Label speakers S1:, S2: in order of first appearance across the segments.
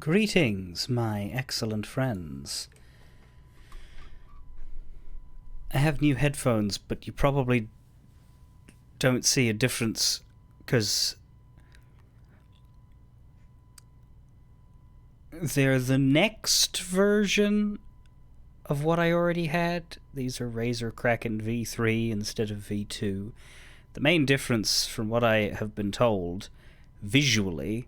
S1: Greetings, my excellent friends. I have new headphones, but you probably don't see a difference because they're the next version of what I already had. These are Razer Kraken V3 instead of V2. The main difference, from what I have been told, visually,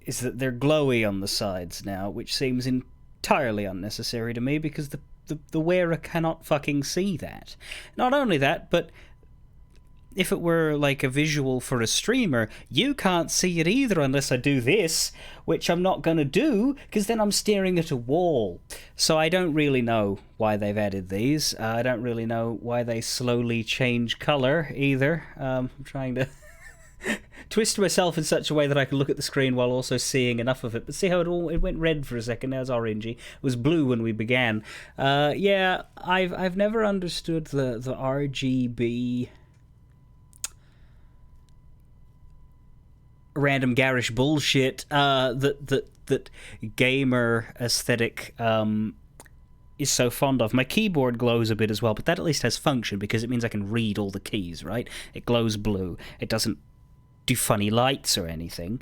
S1: is that they're glowy on the sides now, which seems entirely unnecessary to me because the wearer cannot fucking see that. Not only that, but if it were like a visual for a streamer, you can't see it either unless I do this, which I'm not going to do because then I'm staring at a wall. So I don't really know why they've added these. I don't really know why they slowly change colour either. I'm trying to twist myself in such a way that I can look at the screen while also seeing enough of it. But see how it went red for a second. Now it's orangey. It was blue when we began. Yeah, I've never understood the RGB random garish bullshit that gamer aesthetic is so fond of. My keyboard glows a bit as well, but that at least has function because it means I can read all the keys, right? It glows blue. It doesn't do funny lights or anything.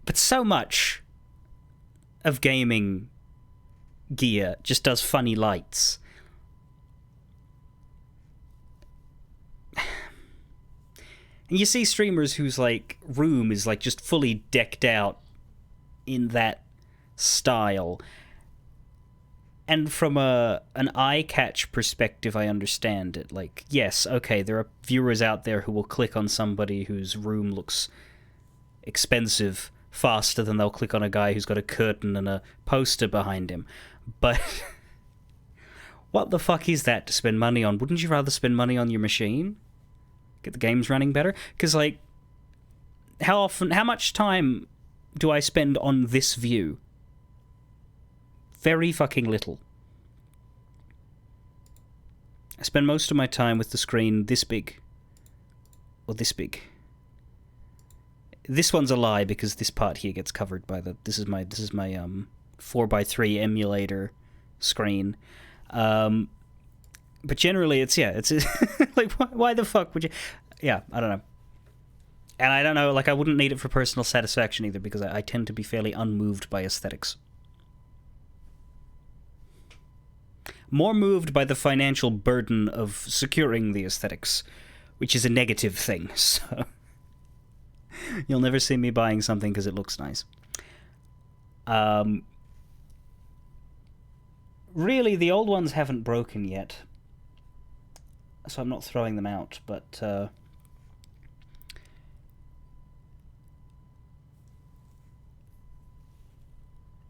S1: But so much of gaming gear just does funny lights. And you see streamers whose like room is like just fully decked out in that style. And from an eye catch perspective, I understand it. Like, yes, okay, there are viewers out there who will click on somebody whose room looks expensive faster than they'll click on a guy who's got a curtain and a poster behind him. But what the fuck is that to spend money on? Wouldn't you rather spend money on your machine? Get the games running better? Because, like, how much time do I spend on this view? Very fucking little. I spend most of my time with the screen this big. Or this big. This one's a lie because this part here gets covered by the... This is my 4x3 emulator screen. But generally, it's like, why the fuck would you... Yeah, I don't know. And I don't know, like, I wouldn't need it for personal satisfaction either, because I tend to be fairly unmoved by aesthetics. More moved by the financial burden of securing the aesthetics, which is a negative thing, so... You'll never see me buying something because it looks nice. Really, the old ones haven't broken yet, so I'm not throwing them out, but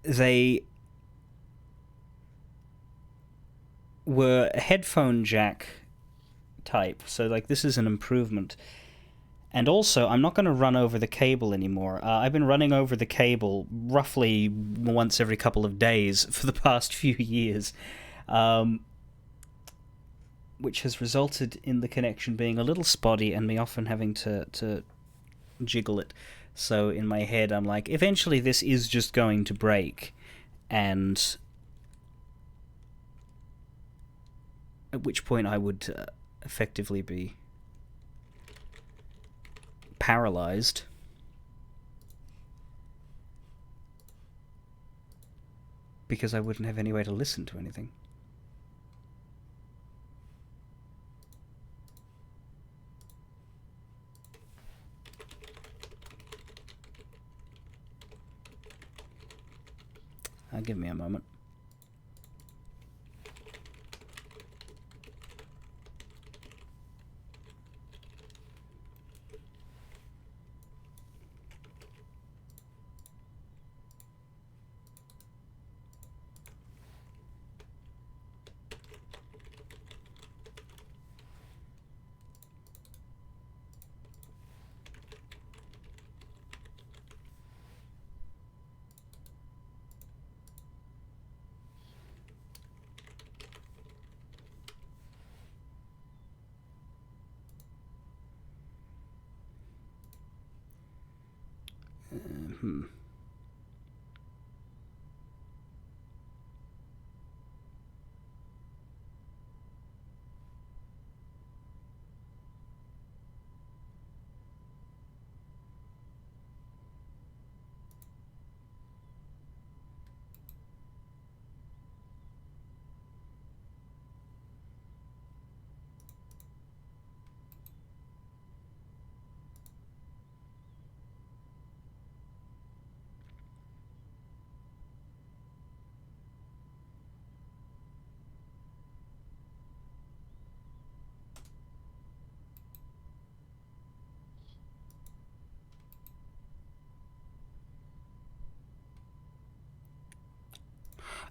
S1: they were headphone jack type, so like this is an improvement. And also, I'm not going to run over the cable anymore. I've been running over the cable roughly once every couple of days for the past few years, which has resulted in the connection being a little spotty and me often having to jiggle it. So in my head, I'm like, eventually this is just going to break, and at which point I would effectively be paralyzed. Because I wouldn't have any way to listen to anything. Give me a moment.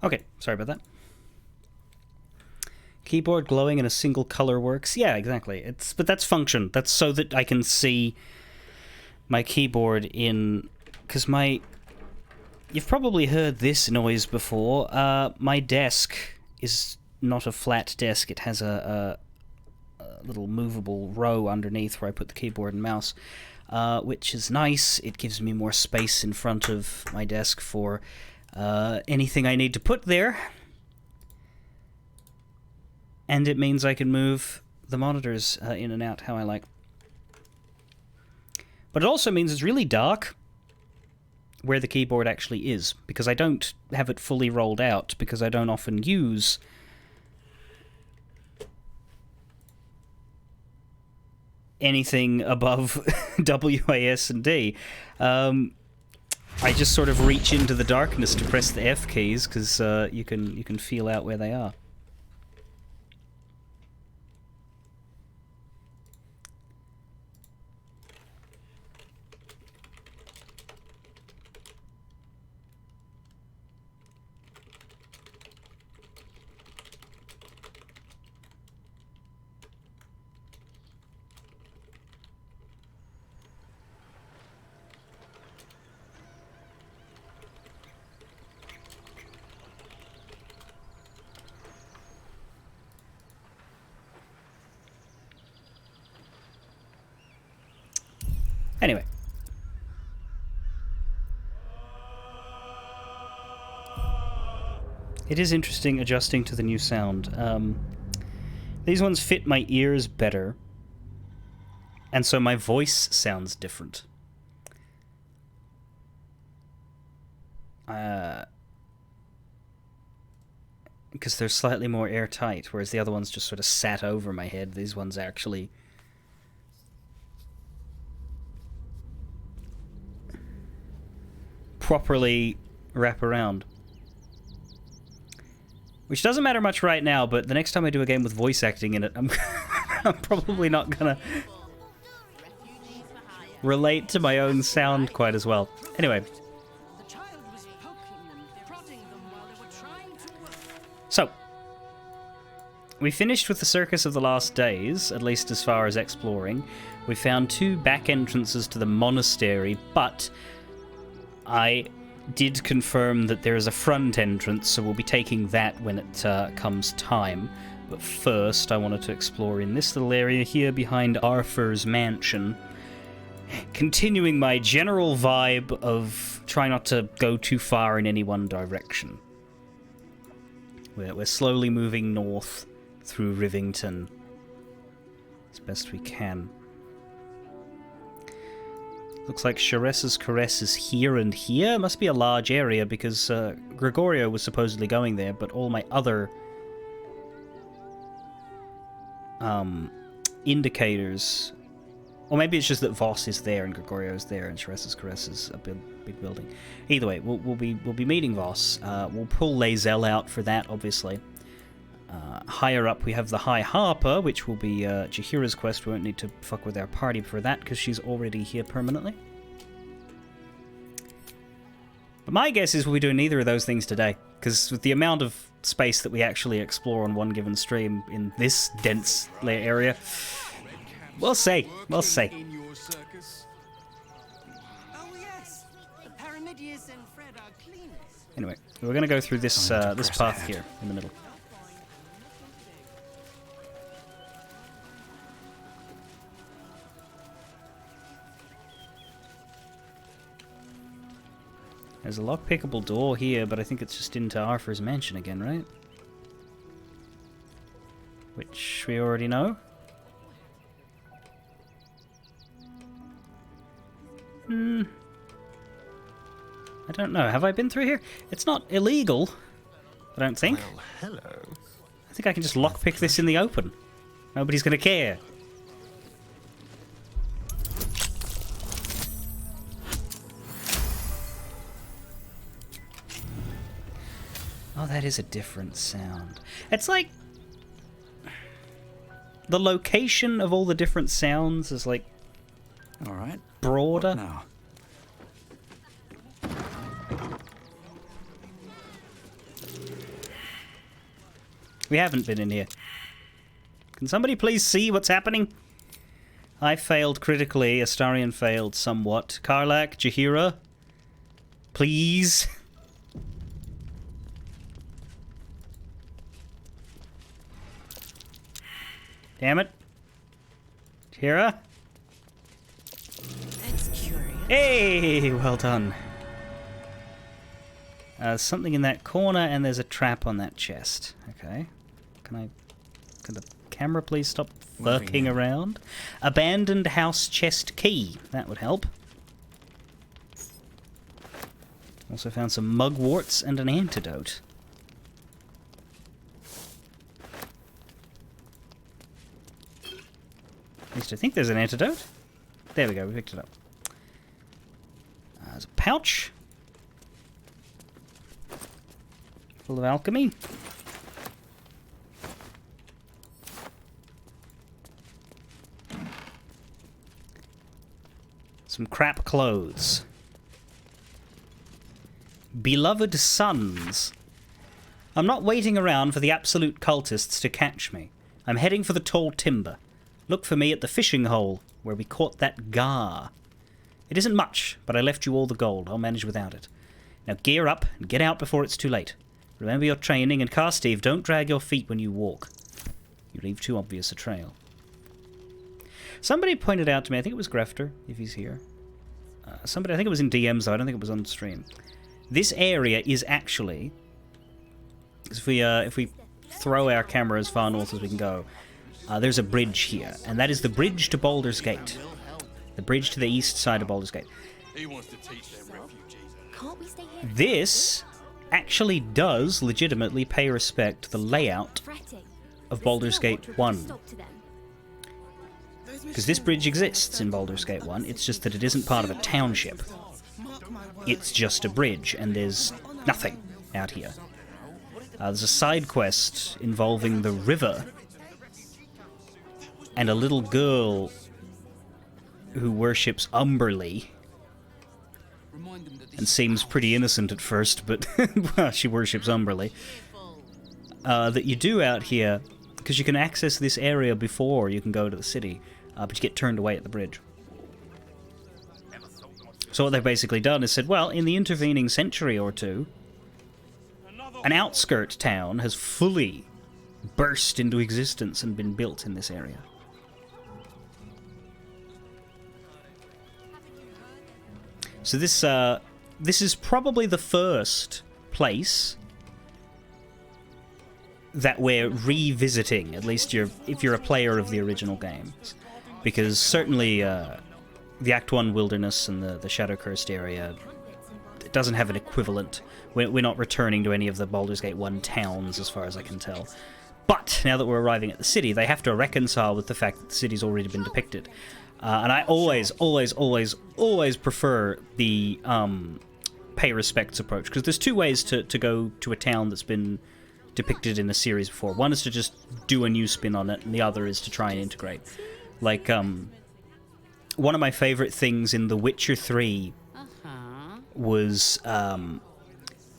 S1: Okay, sorry about that. Keyboard glowing in a single color works. Yeah, exactly. But that's function. That's so that I can see my keyboard in... Because you've probably heard this noise before. My desk is not a flat desk. It has a little movable row underneath where I put the keyboard and mouse, which is nice. It gives me more space in front of my desk for anything I need to put there. And it means I can move the monitors in and out how I like. But it also means it's really dark where the keyboard actually is, because I don't have it fully rolled out, because I don't often use anything above WAS and D. I just sort of reach into the darkness to press the F keys, because you can feel out where they are. Anyway. It is interesting adjusting to the new sound. These ones fit my ears better, and so my voice sounds different. Because they're slightly more airtight, whereas the other ones just sort of sat over my head. These ones actually... properly wrap around. Which doesn't matter much right now, but the next time I do a game with voice acting in it, I'm probably not gonna relate to my own sound quite as well. Anyway. So, we finished with the Circus of the Last Days, at least as far as exploring. We found 2 back entrances to the monastery, but I did confirm that there is a front entrance, so we'll be taking that when it comes time. But first, I wanted to explore in this little area here behind Arthur's mansion, continuing my general vibe of try not to go too far in any one direction. We're slowly moving north through Rivington as best we can. Looks like Sharessa's Caress is here and here. Must be a large area, because Gregorio was supposedly going there, but all my other indicators... Or maybe it's just that Voss is there and Gregorio's there and Sharessa's Caress is a big building. Either way, we'll be meeting Voss. We'll pull Lae'zel out for that, obviously. Higher up we have the High Harper, which will be Jaheira's quest. We won't need to fuck with our party for that, because she's already here permanently. But my guess is we'll be doing neither of those things today, because with the amount of space that we actually explore on one given stream in this dense area, we'll see. We'll see. Anyway, we're going to go through this this path here in the middle. There's a lock-pickable door here, but I think it's just into Arthur's mansion again, right? Which we already know. I don't know. Have I been through here? It's not illegal, I don't think.
S2: Well, hello.
S1: I think I can just lockpick this in the open. Nobody's going to care. Oh, that is a different sound. It's like... the location of all the different sounds is like...
S2: All right.
S1: broader.
S2: What now?
S1: We haven't been in here. Can somebody please see what's happening? I failed critically. Astarion failed somewhat. Karlak, Jaheira, please. Damn it. Jaheira?
S2: That's curious.
S1: Hey, well done. Something in that corner, and there's a trap on that chest. Okay. Can the camera please stop lurking around? Abandoned house chest key. That would help. Also found some mugworts and an antidote. At least I think there's an antidote. There we go, we picked it up. There's a pouch. Full of alchemy. Some crap clothes. Beloved sons. I'm not waiting around for the absolute cultists to catch me. I'm heading for the tall timber. Look for me at the fishing hole, where we caught that gar. It isn't much, but I left you all the gold. I'll manage without it. Now gear up and get out before it's too late. Remember your training, and Carsteve, don't drag your feet when you walk. You leave too obvious a trail. Somebody pointed out to me, I think it was Grefter, if he's here. Somebody, I think it was in DMs though, I don't think it was on stream. This area is actually, if we throw our camera as far north as we can go, there's a bridge here, and that is the bridge to Baldur's Gate. The bridge to the east side of Baldur's Gate. This actually does legitimately pay respect to the layout of Baldur's Gate 1. Because this bridge exists in Baldur's Gate 1, it's just that it isn't part of a township. It's just a bridge, and there's nothing out here. There's a side quest involving the river and a little girl who worships Umberlee and seems pretty innocent at first, but well, she worships Umberlee. That you do out here, because you can access this area before you can go to the city, but you get turned away at the bridge. So what they've basically done is said, well, in the intervening century or two, an outskirt town has fully burst into existence and been built in this area. So this is probably the first place that we're revisiting, at least if you're a player of the original games. Because certainly the Act 1 Wilderness and the Shadow-Cursed area, it doesn't have an equivalent. We're not returning to any of the Baldur's Gate 1 towns, as far as I can tell. But now that we're arriving at the city, they have to reconcile with the fact that the city's already been depicted. And I always prefer the pay respects approach, because there's two ways to go to a town that's been depicted in a series before. One is to just do a new spin on it, and the other is to try and integrate. Like, one of my favorite things in The Witcher 3 was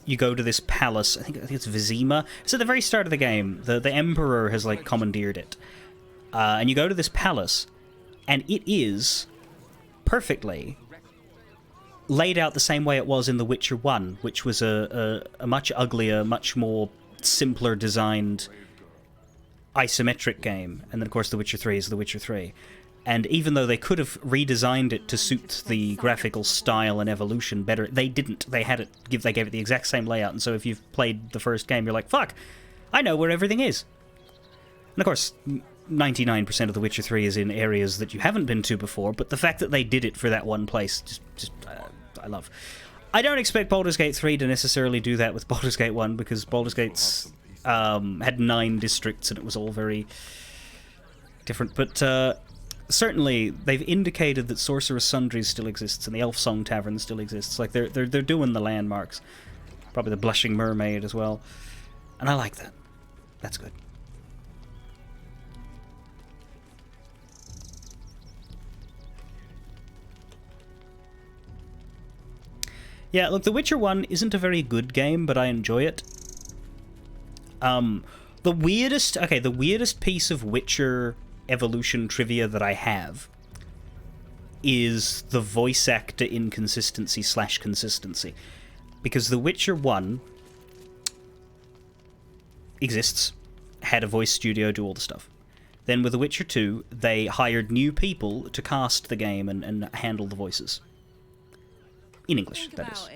S1: you go to this palace, I think it's Vizima. It's at the very start of the game. The Emperor has, like, commandeered it. And you go to this palace, and it is perfectly laid out the same way it was in The Witcher 1, which was a much uglier, much more simpler designed isometric game. And then, of course, The Witcher 3 is The Witcher 3. And even though they could have redesigned it to suit the graphical style and evolution better, they didn't. They gave it the exact same layout. And so if you've played the first game, you're like, fuck, I know where everything is. And of course, 99% of The Witcher 3 is in areas that you haven't been to before, but the fact that they did it for that one place, I love. I don't expect Baldur's Gate 3 to necessarily do that with Baldur's Gate 1, because Baldur's Gate's had 9 districts and it was all very different. But certainly, they've indicated that Sorcerer's Sundry still exists and the Elf Song Tavern still exists. Like, they're doing the landmarks. Probably the Blushing Mermaid as well. And I like that. That's good. Yeah, look, The Witcher 1 isn't a very good game, but I enjoy it. The weirdest piece of Witcher evolution trivia that I have is the voice actor inconsistency / consistency. Because The Witcher 1 exists, had a voice studio do all the stuff. Then with The Witcher 2, they hired new people to cast the game and handle the voices. In English, that is.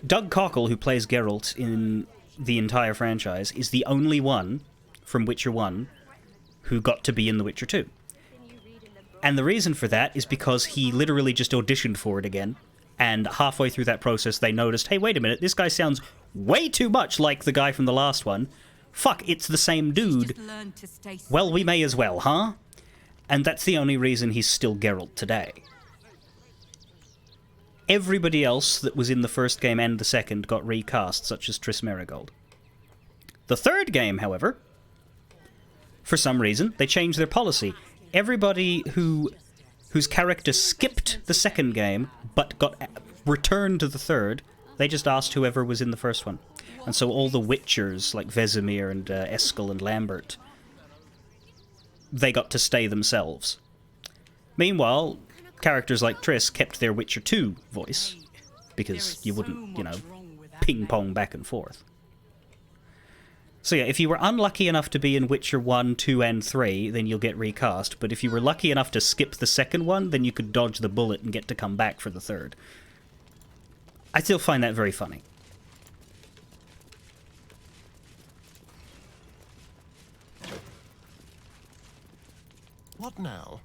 S1: Doug Cockle, who plays Geralt in the entire franchise, is the only one from Witcher 1 who got to be in The Witcher 2. And the reason for that is because he literally just auditioned for it again, and halfway through that process they noticed, hey, wait a minute, this guy sounds way too much like the guy from the last one. Fuck, it's the same dude. Well, we may as well, huh? And that's the only reason he's still Geralt today. Everybody else that was in the first game and the second got recast, such as Triss Merigold. The third game, however, for some reason, they changed their policy. Everybody whose character skipped the second game but got returned to the third, they just asked whoever was in the first one. And so all the Witchers, like Vesemir and Eskel and Lambert, they got to stay themselves. Meanwhile, characters like Triss kept their Witcher 2 voice, because you wouldn't, ping-pong back and forth. So yeah, if you were unlucky enough to be in Witcher 1, 2, and 3, then you'll get recast, but if you were lucky enough to skip the second one, then you could dodge the bullet and get to come back for the third. I still find that very funny.
S2: What now?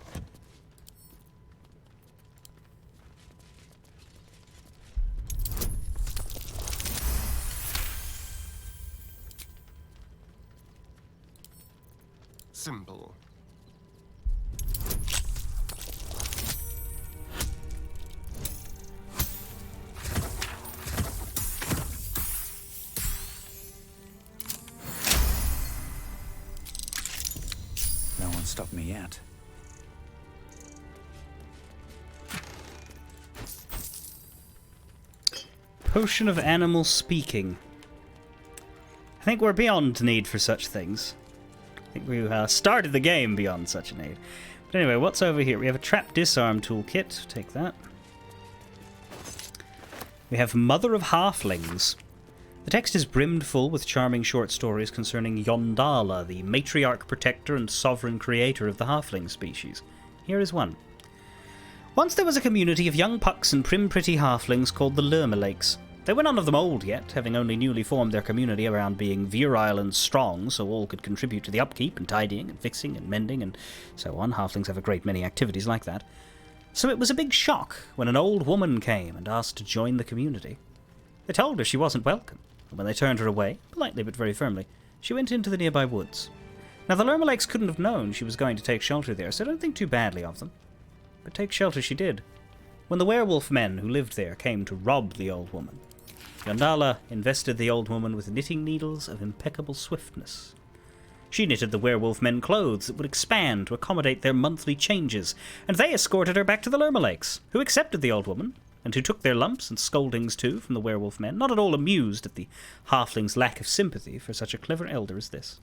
S2: Simple.
S3: No one stopped me yet.
S1: Potion of Animal Speaking. I think we're beyond need for such things. I think we started the game beyond such a need. But anyway, what's over here? We have a trap disarm toolkit. Take that. We have Mother of Halflings. The text is brimmed full with charming short stories concerning Yondala, the matriarch protector and sovereign creator of the halfling species. Here is one. Once there was a community of young pucks and prim pretty halflings called the Lermalakes. They were none of them old yet, having only newly formed their community around being virile and strong, so all could contribute to the upkeep and tidying and fixing and mending and so on. Halflings have a great many activities like that. So it was a big shock when an old woman came and asked to join the community. They told her she wasn't welcome, and when they turned her away, politely but very firmly, she went into the nearby woods. Now the Lermalakes couldn't have known she was going to take shelter there, so don't think too badly of them. But take shelter she did, when the werewolf men who lived there came to rob the old woman. Yondala invested the old woman with knitting needles of impeccable swiftness. She knitted the werewolf men clothes that would expand to accommodate their monthly changes, and they escorted her back to the Lermalakes, who accepted the old woman, and who took their lumps and scoldings too from the werewolf men, not at all amused at the halfling's lack of sympathy for such a clever elder as this.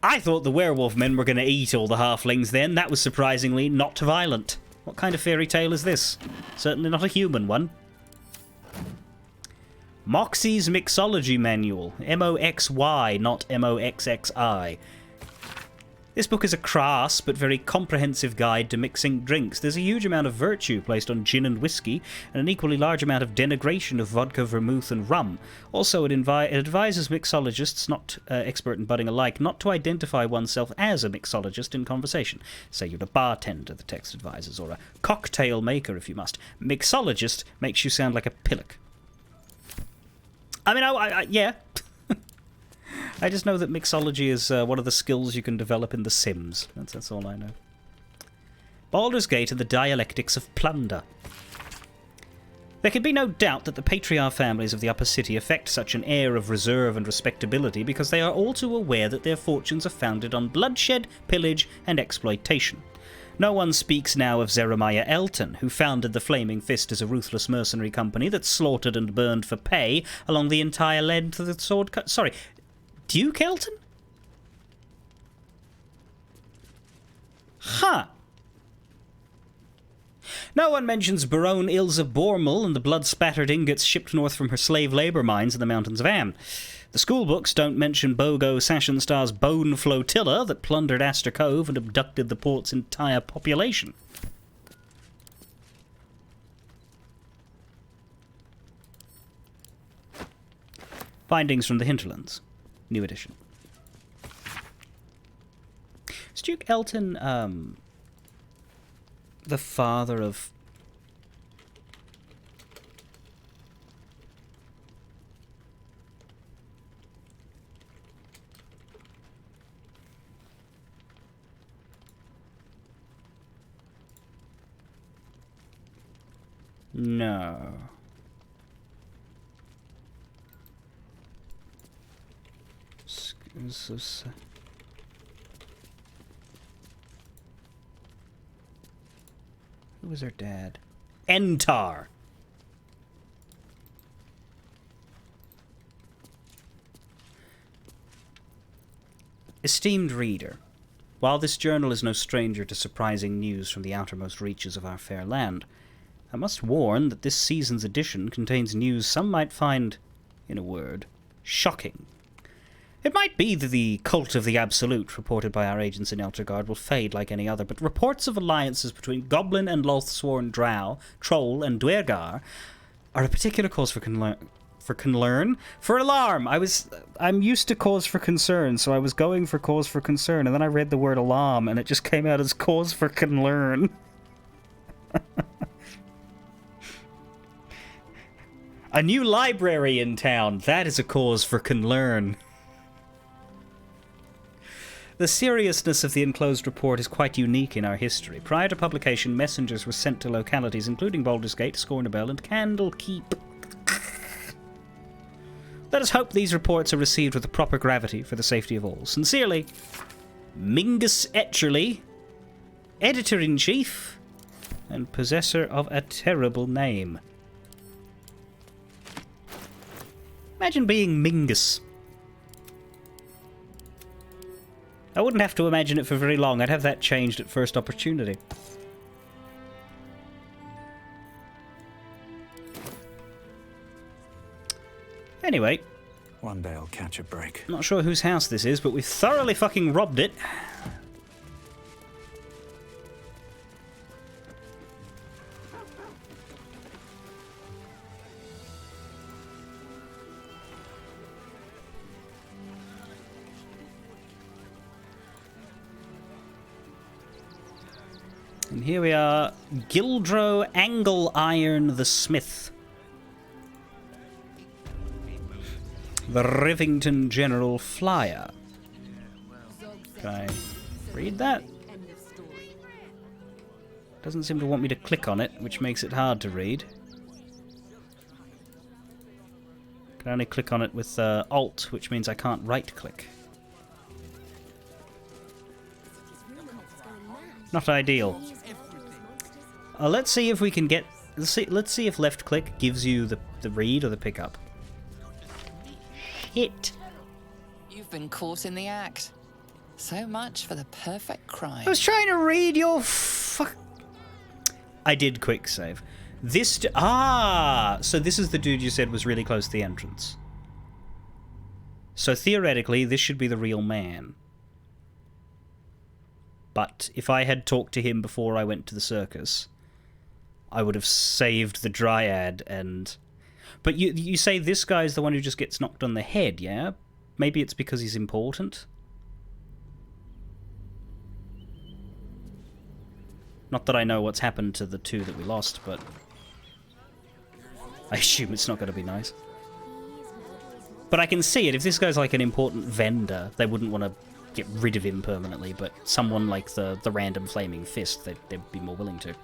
S1: I thought the werewolf men were going to eat all the halflings then. That was surprisingly not violent. What kind of fairy tale is this? Certainly not a human one. Moxie's Mixology Manual. M-O-X-Y, not M-O-X-X-I. This book is a crass but very comprehensive guide to mixing drinks. There's a huge amount of virtue placed on gin and whiskey, and an equally large amount of denigration of vodka, vermouth, and rum. Also, it advises mixologists, not expert in budding alike, not to identify oneself as a mixologist in conversation. Say you're a bartender, the text advises, or a cocktail maker if you must. Mixologist makes you sound like a pillock. I mean, yeah. I just know that mixology is one of the skills you can develop in The Sims. That's all I know. Baldur's Gate and the dialectics of plunder. There can be no doubt that the patriarch families of the upper city affect such an air of reserve and respectability because they are all too aware that their fortunes are founded on bloodshed, pillage, and exploitation. No one speaks now of Jeremiah Elton, who founded the Flaming Fist as a ruthless mercenary company that slaughtered and burned for pay along the entire length of the sword cut. Sorry, Duke Elton? Huh. No one mentions Baronne Ilse Bormel and the blood-spattered ingots shipped north from her slave labour mines in the mountains of Anne. The schoolbooks don't mention Bogo Sashenstar's Bone Flotilla that plundered Astor Cove and abducted the port's entire population. Findings from the Hinterlands. New edition. Is Duke Elton, the father of... No. Who was her dad? Entar. Esteemed reader, while this journal is no stranger to surprising news from the outermost reaches of our fair land, I must warn that this season's edition contains news some might find, in a word, shocking. It might be that the cult of the Absolute, reported by our agents in Eltergard, will fade like any other, but reports of alliances between Goblin and Lothsworn Drow, Troll and Dwergar are a particular cause for alarm. I'm used to cause for concern, so I was going for cause for concern, and then I read the word alarm, and it just came out as cause for concern. A new library in town. That is a cause for concern. The seriousness of the enclosed report is quite unique in our history. Prior to publication, messengers were sent to localities including Baldur's Gate, Scornabel, and Candlekeep. Let us hope these reports are received with the proper gravity for the safety of all. Sincerely, Mingus Etcherley, Editor-in-Chief, and possessor of a terrible name. Imagine being Mingus. I wouldn't have to imagine it for very long. I'd have that changed at first opportunity. Anyway.
S3: One day I'll catch a break.
S1: Not sure whose house this is, but we've thoroughly fucking robbed it. And here we are, Gildro Angle Iron the Smith. The Rivington General Flyer. Can I read that? Doesn't seem to want me to click on it, which makes it hard to read. Can only click on it with Alt, which means I can't right-click. Not ideal. Let's see if we can get... Let's see if left-click gives you the read or the pickup. Shit.
S4: You've been caught in the act. So much for the perfect crime.
S1: I was trying to read your fuck... I did quick save. This... so this is the dude you said was really close to the entrance. So theoretically, this should be the real man. But if I had talked to him before I went to the circus, I would have saved the Dryad and... But you say this guy's the one who just gets knocked on the head, yeah? Maybe it's because he's important? Not that I know what's happened to the two that we lost, but... I assume it's not going to be nice. But I can see it. If this guy's like an important vendor, they wouldn't want to get rid of him permanently, but someone like the random Flaming Fist, they'd be more willing to.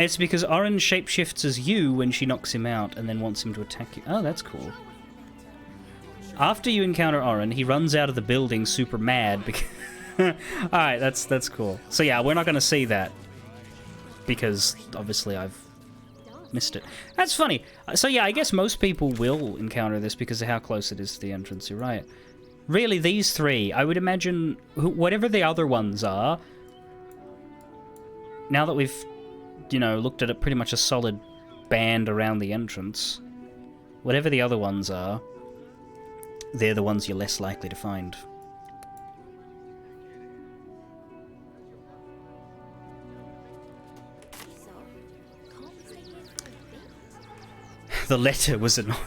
S1: It's because Oren shapeshifts as you when she knocks him out and then wants him to attack you. Oh, that's cool. After you encounter Oren, he runs out of the building super mad because... Alright, that's cool. So yeah, we're not going to see that because obviously I've missed it. That's funny. So yeah, I guess most people will encounter this because of how close it is to the entrance. You're right. Really, these three, I would imagine, whatever the other ones are, now that we've, you know, looked at it pretty much a solid band around the entrance, whatever the other ones are, they're the ones you're less likely to find. The letter was annoying.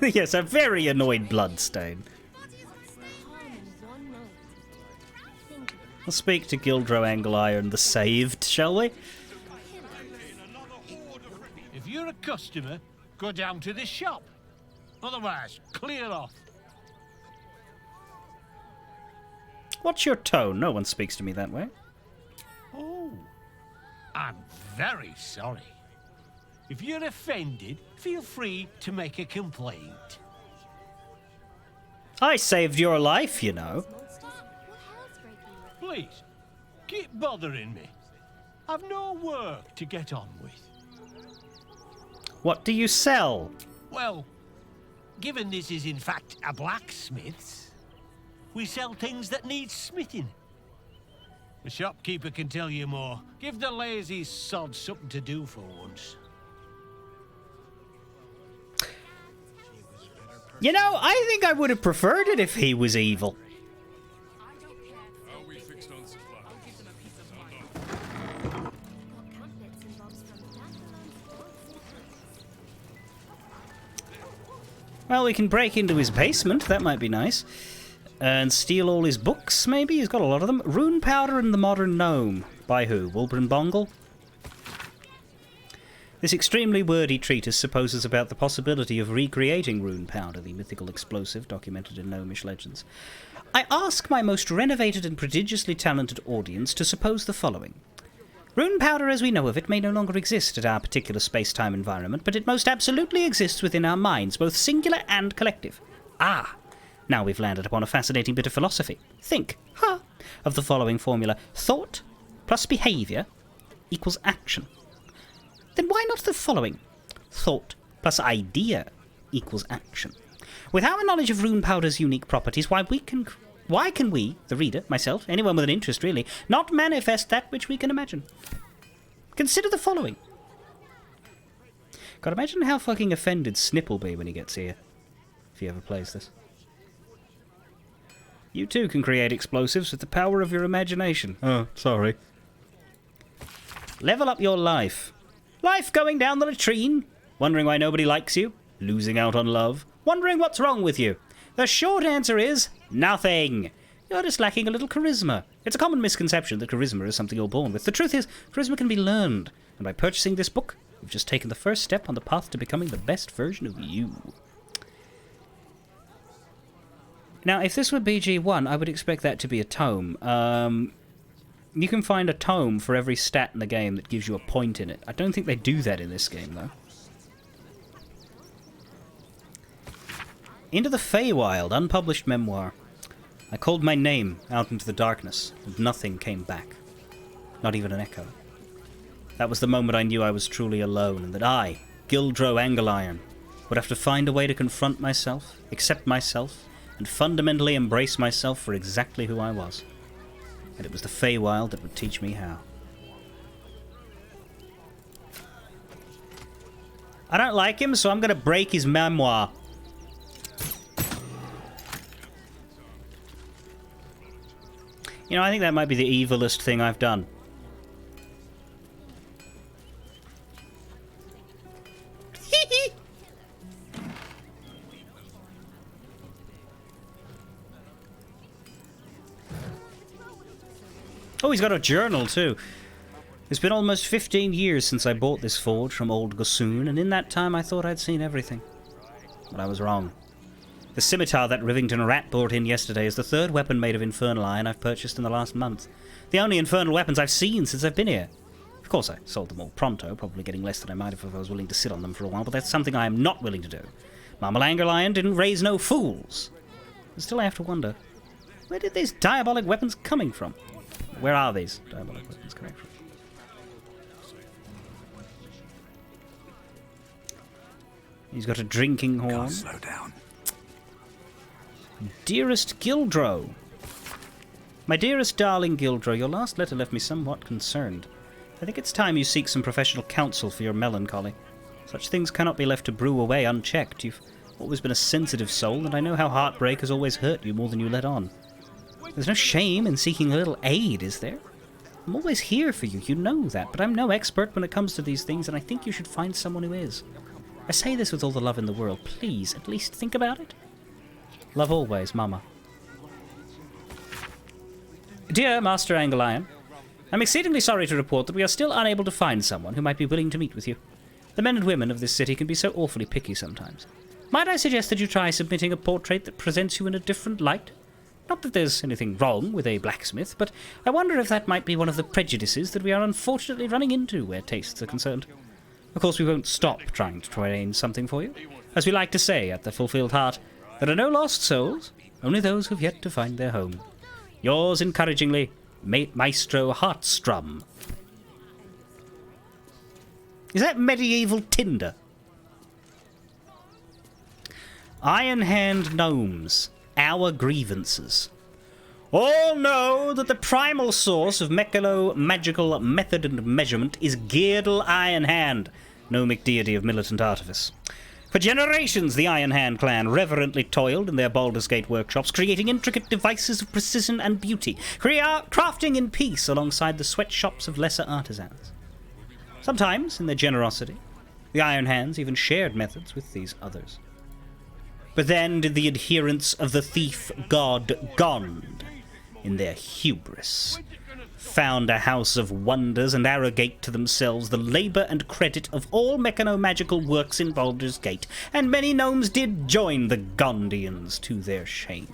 S1: Yes, a very annoyed bloodstain. We'll speak to Gildro Angleiron the Saved, shall we?
S5: If you're a customer, go down to the shop. Otherwise, clear off.
S1: What's your tone? No one speaks to me that way.
S5: Oh, I'm very sorry. If you're offended, feel free to make a complaint.
S1: I saved your life, you know.
S5: Please, keep bothering me. I've no work to get on with.
S1: What do you sell?
S5: Well, given this is in fact a blacksmith's, we sell things that need smithing. The shopkeeper can tell you more. Give the lazy sod something to do for once.
S1: You know, I think I would have preferred it if he was evil. Well, we can break into his basement. That might be nice. And steal all his books, maybe? He's got a lot of them. Rune Powder and the Modern Gnome. By who? Wilburn Bongle? This extremely wordy treatise supposes about the possibility of recreating Rune Powder, the mythical explosive documented in gnomish legends. I ask my most renovated and prodigiously talented audience to suppose the following. Rune Powder as we know of it may no longer exist at our particular space-time environment, but it most absolutely exists within our minds, both singular and collective. Ah! Now we've landed upon a fascinating bit of philosophy. Think, of the following formula. Thought plus behaviour equals action. Then why not the following? Thought plus idea equals action. With our knowledge of Rune Powder's unique properties, why can we, the reader, myself, anyone with an interest really, not manifest that which we can imagine? Consider the following. God, imagine how fucking offended Snip will be when he gets here, if he ever plays this. You too can create explosives with the power of your imagination. Oh, sorry. Level up your life. Life going down the latrine? Wondering why nobody likes you? Losing out on love? Wondering what's wrong with you? The short answer is nothing. You're just lacking a little charisma. It's a common misconception that charisma is something you're born with. The truth is, charisma can be learned. And by purchasing this book, you've just taken the first step on the path to becoming the best version of you. Now, if this were BG1, I would expect that to be a tome. You can find a tome for every stat in the game that gives you a point in it. I don't think they do that in this game, though. Into the Feywild, unpublished memoir. I called my name out into the darkness, and nothing came back. Not even an echo. That was the moment I knew I was truly alone, and that I, Gildro Angleiron, would have to find a way to confront myself, accept myself, and fundamentally embrace myself for exactly who I was. And it was the Feywild that would teach me how. I don't like him, so I'm gonna break his memoir. You know, I think that might be the evilest thing I've done. Oh, he's got a journal, too. It's been almost 15 years since I bought this forge from old Gossoon, and in that time I thought I'd seen everything. But I was wrong. The scimitar that Rivington Rat brought in yesterday is the third weapon made of infernal iron I've purchased in the last month. The only infernal weapons I've seen since I've been here. Of course, I sold them all pronto, probably getting less than I might have if I was willing to sit on them for a while, but that's something I am not willing to do. Mama Langerlion didn't raise no fools. But still I have to wonder, where did these diabolic weapons coming from? Where are these diabolic weapons coming from? He's got a drinking horn.
S3: Can't slow down.
S1: Dearest Gildro. My dearest darling Gildro, your last letter left me somewhat concerned. I think it's time you seek some professional counsel for your melancholy. Such things cannot be left to brew away unchecked. You've always been a sensitive soul, and I know how heartbreak has always hurt you more than you let on. There's no shame in seeking a little aid, is there? I'm always here for you, you know that, but I'm no expert when it comes to these things, and I think you should find someone who is. I say this with all the love in the world. Please, at least think about it. Love always, Mama. Dear Master Angelion, I'm exceedingly sorry to report that we are still unable to find someone who might be willing to meet with you. The men and women of this city can be so awfully picky sometimes. Might I suggest that you try submitting a portrait that presents you in a different light? Not that there's anything wrong with a blacksmith, but I wonder if that might be one of the prejudices that we are unfortunately running into where tastes are concerned. Of course, we won't stop trying to arrange something for you. As we like to say at the Fulfilled Heart, there are no lost souls, only those who've yet to find their home. Yours encouragingly, Maestro Heartstrum. Is that medieval Tinder? Iron Hand Gnomes. Our grievances. All know that the primal source of mechano-magical method and measurement is Geardle Iron Hand, gnomic deity of militant artifice. For generations, the Iron Hand clan reverently toiled in their Baldur's Gate workshops, creating intricate devices of precision and beauty, crafting in peace alongside the sweatshops of lesser artisans. Sometimes, in their generosity, the Iron Hands even shared methods with these others. But then did the adherents of the thief god Gond, in their hubris, found a house of wonders and arrogate to themselves the labour and credit of all mechano-magical works in Baldur's Gate, and many gnomes did join the Gondians to their shame.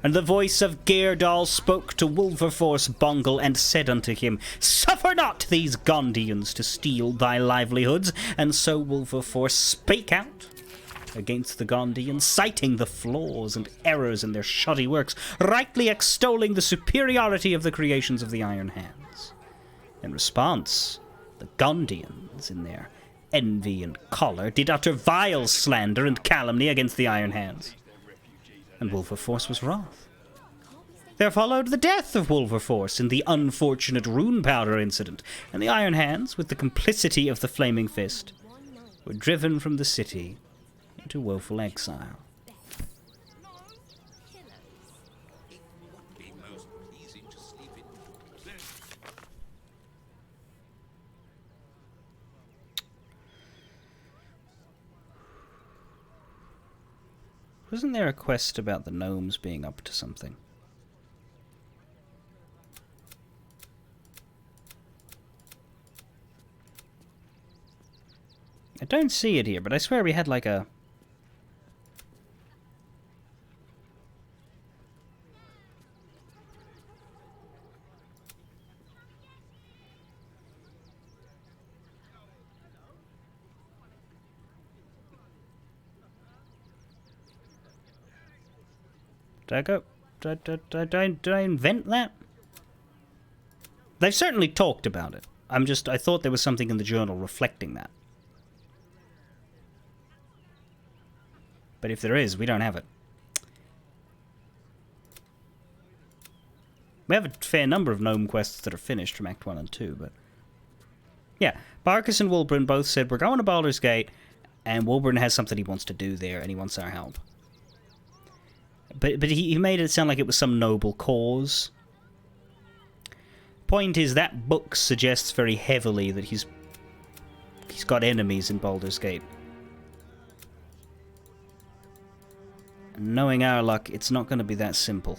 S1: And the voice of Gerdal spoke to Wilberforce Bongle and said unto him, Suffer not these Gondians to steal thy livelihoods. And so Wilberforce spake out against the Gondians, citing the flaws and errors in their shoddy works, rightly extolling the superiority of the creations of the Iron Hands. In response, the Gondians, in their envy and choler, did utter vile slander and calumny against the Iron Hands. And Wilberforce was wroth. There followed the death of Wilberforce in the unfortunate rune powder incident, and the Iron Hands, with the complicity of the Flaming Fist, were driven from the city into woeful exile. Wasn't there a quest about the gnomes being up to something? I don't see it here, but I swear we had like a... Did I invent that? They've certainly talked about it. I thought there was something in the journal reflecting that. But if there is, we don't have it. We have a fair number of gnome quests that are finished from Act 1 and 2, but... Yeah, Barkus and Wulbren both said, we're going to Baldur's Gate, and Wulbren has something he wants to do there, and he wants our help. But he made it sound like it was some noble cause. Point is, that book suggests very heavily that he's got enemies in Baldur's Gate. And knowing our luck, it's not going to be that simple.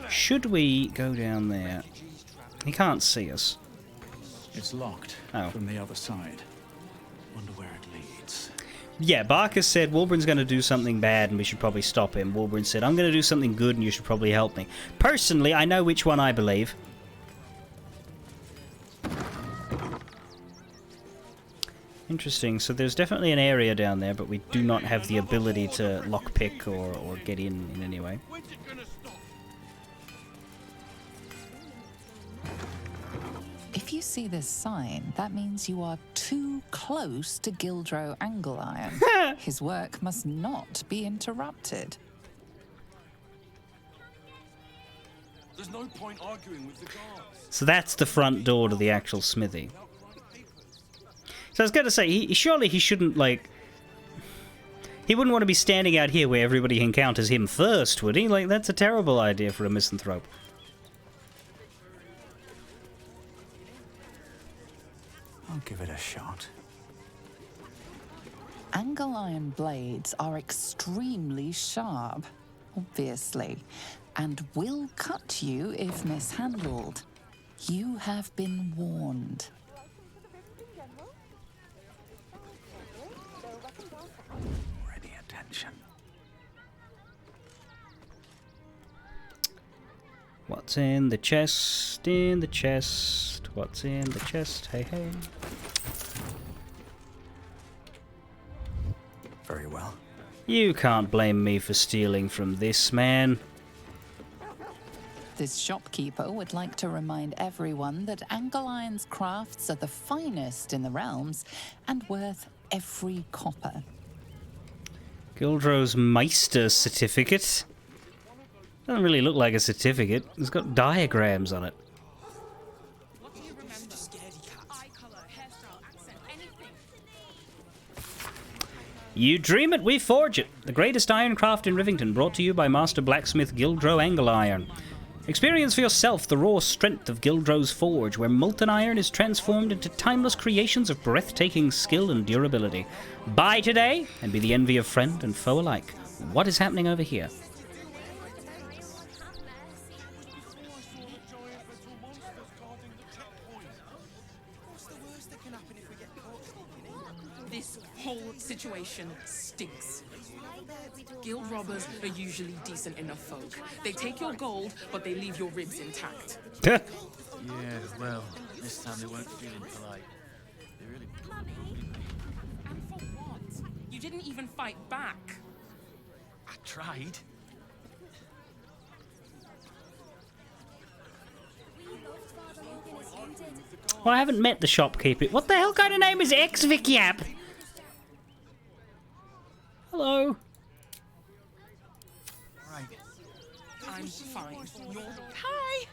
S1: Should we go down there? He can't see us.
S3: It's locked
S1: Oh.
S3: from the other side. Wonder where it leads.
S1: Yeah, Barker said Wolverine's going to do something bad and we should probably stop him. Wolverine said, I'm going to do something good and you should probably help me. Personally, I know which one I believe. Interesting. So there's definitely an area down there, but we do not have the ability to lockpick or get in any way.
S4: If you see this sign, that means you are too close to Gildro Angleiron. His work must not be interrupted.
S3: There's no point arguing with the guards.
S1: So that's the front door to the actual smithy. So I was going to say, surely he shouldn't, like... He wouldn't want to be standing out here where everybody encounters him first, would he? Like, that's a terrible idea for a misanthrope.
S3: I'll give it a shot.
S4: Angleiron blades are extremely sharp, obviously, and will cut you if mishandled. You have been warned.
S3: Ready attention.
S1: What's in the chest? In the chest. What's in the chest? Hey, hey.
S3: Very well.
S1: You can't blame me for stealing from this man.
S4: This shopkeeper would like to remind everyone that Angleiron's crafts are the finest in the realms and worth every copper.
S1: Gildro's Meister certificate. Doesn't really look like a certificate. It's got diagrams on it. You dream it, we forge it. The greatest ironcraft in Rivington, brought to you by Master Blacksmith Gildro Angleiron. Experience for yourself the raw strength of Gildro's forge, where molten iron is transformed into timeless creations of breathtaking skill and durability. Buy today, and be the envy of friend and foe alike. What is happening over here?
S6: This whole situation stinks. Guild robbers are usually decent enough folk. They take your gold, but they leave your ribs intact.
S7: Yeah, well, this time they weren't feeling polite. They really...
S6: And for what? You didn't even fight back.
S7: I tried.
S1: Well, I haven't met the shopkeeper. What the hell kind of name is X-Vic Yap? Hello.
S7: Right.
S6: I'm fine. You're...
S8: Hi!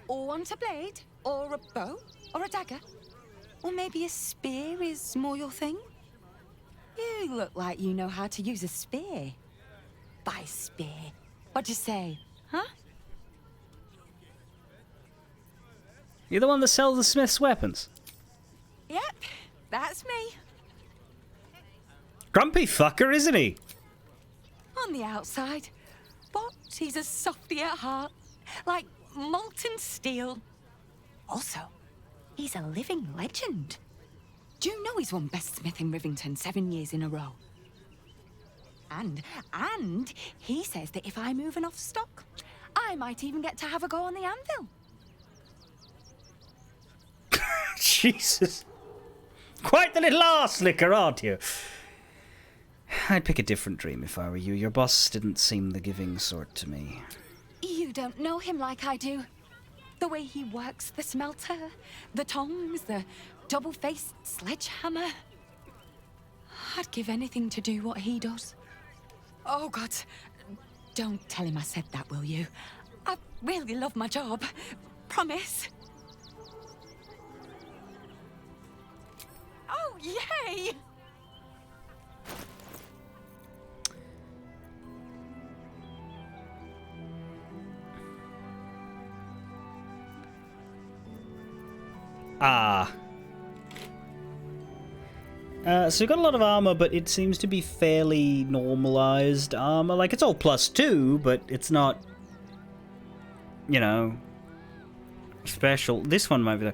S8: Or want a blade? Or a bow? Or a dagger? Or maybe a spear is more your thing? You look like you know how to use a spear. By spear. What'd you say? Huh?
S1: You're the one that sells the Smith's weapons.
S8: Yep, that's me.
S1: Grumpy fucker, isn't he?
S8: On the outside. But he's a softy at heart. Like molten steel. Also, he's a living legend. Do you know he's won Best Smith in Rivington 7 years in a row? And he says that if I move enough stock, I might even get to have a go on the anvil.
S1: Jesus. Quite the little arse licker, aren't you? I'd pick a different dream if I were you. Your boss didn't seem the giving sort to me.
S8: You don't know him like I do. The way he works the smelter, the tongs, the double-faced sledgehammer. I'd give anything to do what he does. Oh, God. Don't tell him I said that, will you? I really love my job. Promise. Oh, yay!
S1: Ah. So we've got a lot of armor, but it seems to be fairly normalized armor. Like, it's all +2, but it's not, you know, special. This one might be the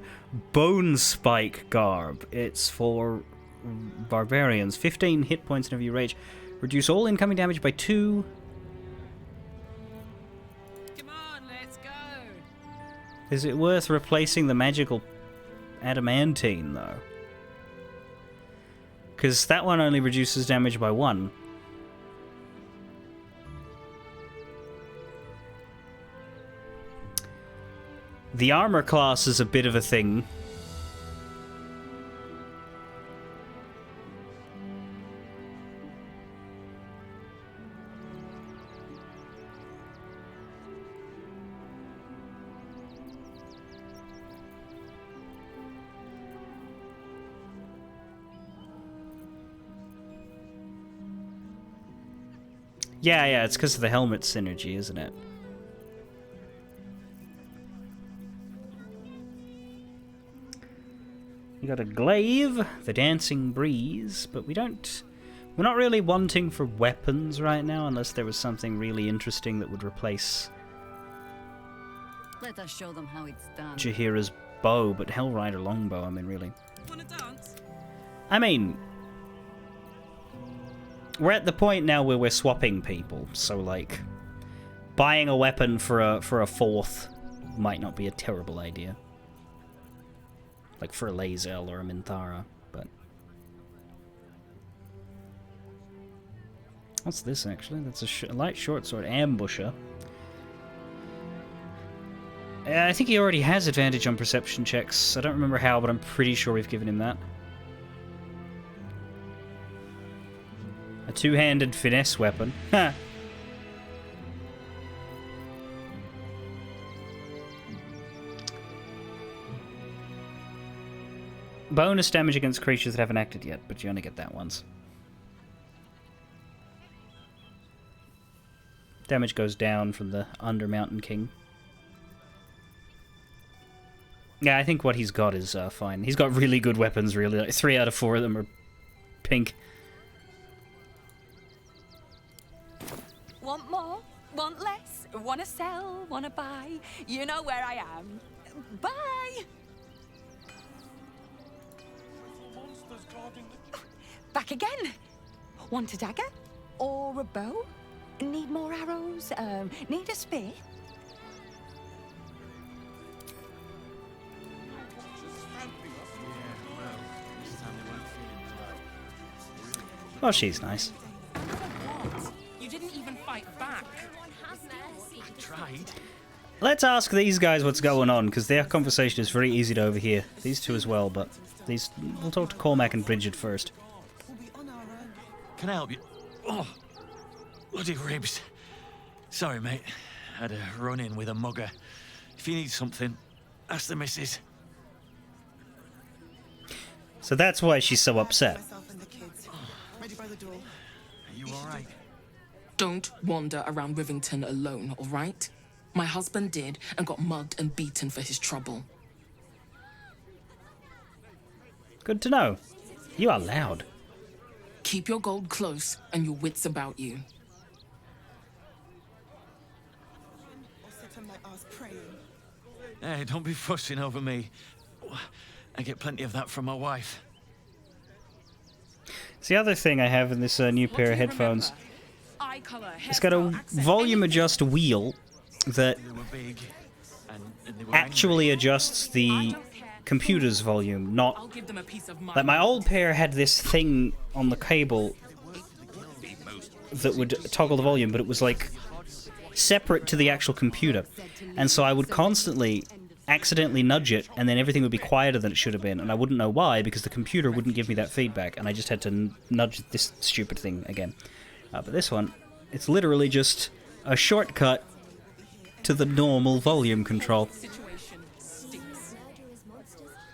S1: Bone Spike Garb. It's for barbarians. 15 hit points whenever you rage. Reduce all incoming damage by 2.
S6: Come on, let's go.
S1: Is it worth replacing the magical adamantine, though? Because that one only reduces damage by 1. The armor class is a bit of a thing. Yeah, it's because of the helmet synergy, isn't it? You got a glaive, the dancing breeze, but we're not really wanting for weapons right now, unless there was something really interesting that would replace
S9: Let us show them how it's done.
S1: Jaheira's bow, but Hellrider longbow, I mean, really.
S6: Wanna dance?
S1: I mean, we're at the point now where we're swapping people, so like buying a weapon for a 4th might not be a terrible idea. Like for a Lae'zel or a Minthara, but what's this actually? That's a light short sword ambusher. I think he already has advantage on perception checks. I don't remember how, but I'm pretty sure we've given him that. A 2-handed finesse weapon. Ha! Bonus damage against creatures that haven't acted yet, but you only get that once. Damage goes down from the Under Mountain King. Yeah, I think what he's got is fine. He's got really good weapons, really. Like 3 out of 4 of them are pink.
S8: Want more? Want less? Wanna sell? Wanna buy? You know where I am. Bye!
S3: Monsters guarding the...
S8: Back again. Want a dagger? Or a bow? Need more arrows? Need a spear?
S1: Oh, she's nice.
S6: You didn't even fight back.
S7: I tried.
S1: Let's ask these guys what's going on, because their conversation is very easy to overhear. These two as well, but we'll talk to Cormac and Bridget first.
S7: Can I help you? Oh, bloody ribs. Sorry, mate. Had a run-in with a mugger. If you need something, ask the missus.
S1: So that's why she's so upset.
S7: Are you all right?
S6: Don't wander around Rivington alone, all right? My husband did and got mugged and beaten for his trouble.
S1: Good to know. You are loud.
S6: Keep your gold close and your wits about you.
S7: Hey, don't be fussing over me. I get plenty of that from my wife.
S1: It's the other thing I have in this new pair of headphones.
S6: Eye color,
S1: It's got a
S6: hairstyle, accent,
S1: volume
S6: anything.
S1: adjust wheel that
S7: They were big, and they were
S1: actually
S7: angry.
S1: adjusts the computer's volume, not...
S6: I'll give them a piece of
S1: Like, my old pair had this thing on the cable that would toggle the volume, but it was, like, separate to the actual computer. And so I would constantly accidentally nudge it, and then everything would be quieter than it should have been, and I wouldn't know why, because the computer wouldn't give me that feedback, and I just had to nudge this stupid thing again. But this one, it's literally just a shortcut to the normal volume control.
S6: Situation stinks.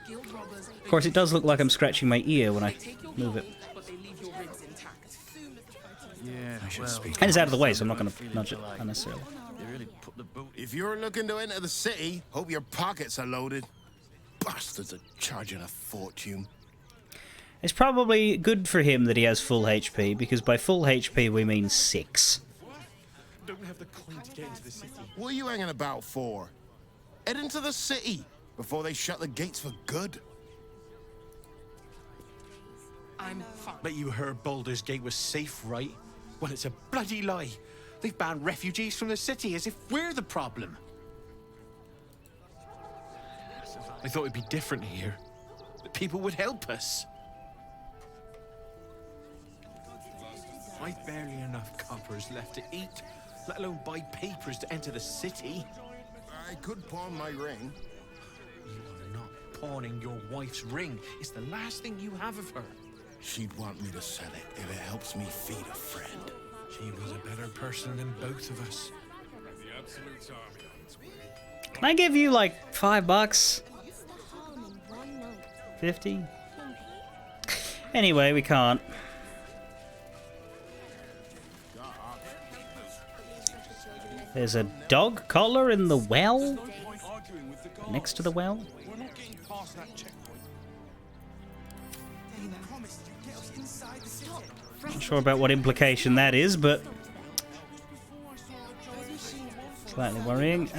S6: Guild robbers,
S1: Of course, it does look like I'm scratching my ear when I
S6: take your
S1: move
S6: gold,
S1: it.
S6: but they leave your ribs intact.
S7: Yeah, well,
S1: And it's out of the way, so I'm not going to nudge it unnecessarily.
S7: they really put the boot.
S10: If you're looking to enter the city, hope your pockets are loaded. Bastards are charging a fortune.
S1: It's probably good for him that he has full HP, because by full HP we mean 6.
S3: Don't we have the coin to get into the city?
S10: What are you hanging about for? Head into the city before they shut the gates for good.
S6: I'm fine.
S9: But you heard Baldur's Gate was safe, right? Well, it's a bloody lie. They've banned refugees from the city as if we're the problem. I thought it'd be different here. That people would help us. I've barely enough coppers left to eat, let alone buy papers to enter the city.
S10: I could pawn my ring.
S9: You are not pawning your wife's ring. It's the last thing you have of her.
S10: She'd want me to sell it if it helps me feed a friend.
S9: She was a better person than both of us.
S1: Can I give you like $5? 50? Anyway, we can't. There's a dog collar in the well? Next to the well?
S3: We're not getting past that checkpoint.
S1: Not sure about what implication that is, but slightly worrying.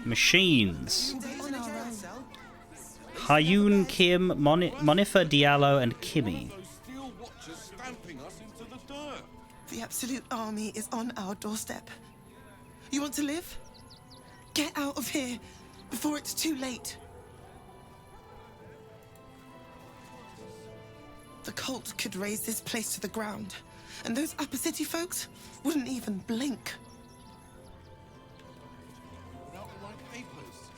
S1: Machines. Hayun, Kim, Monifa, Diallo, and Kimmy.
S11: The Absolute Army is on our doorstep. You want to live? Get out of here before it's too late. The cult could raise this place to the ground, and those upper city folks wouldn't even blink.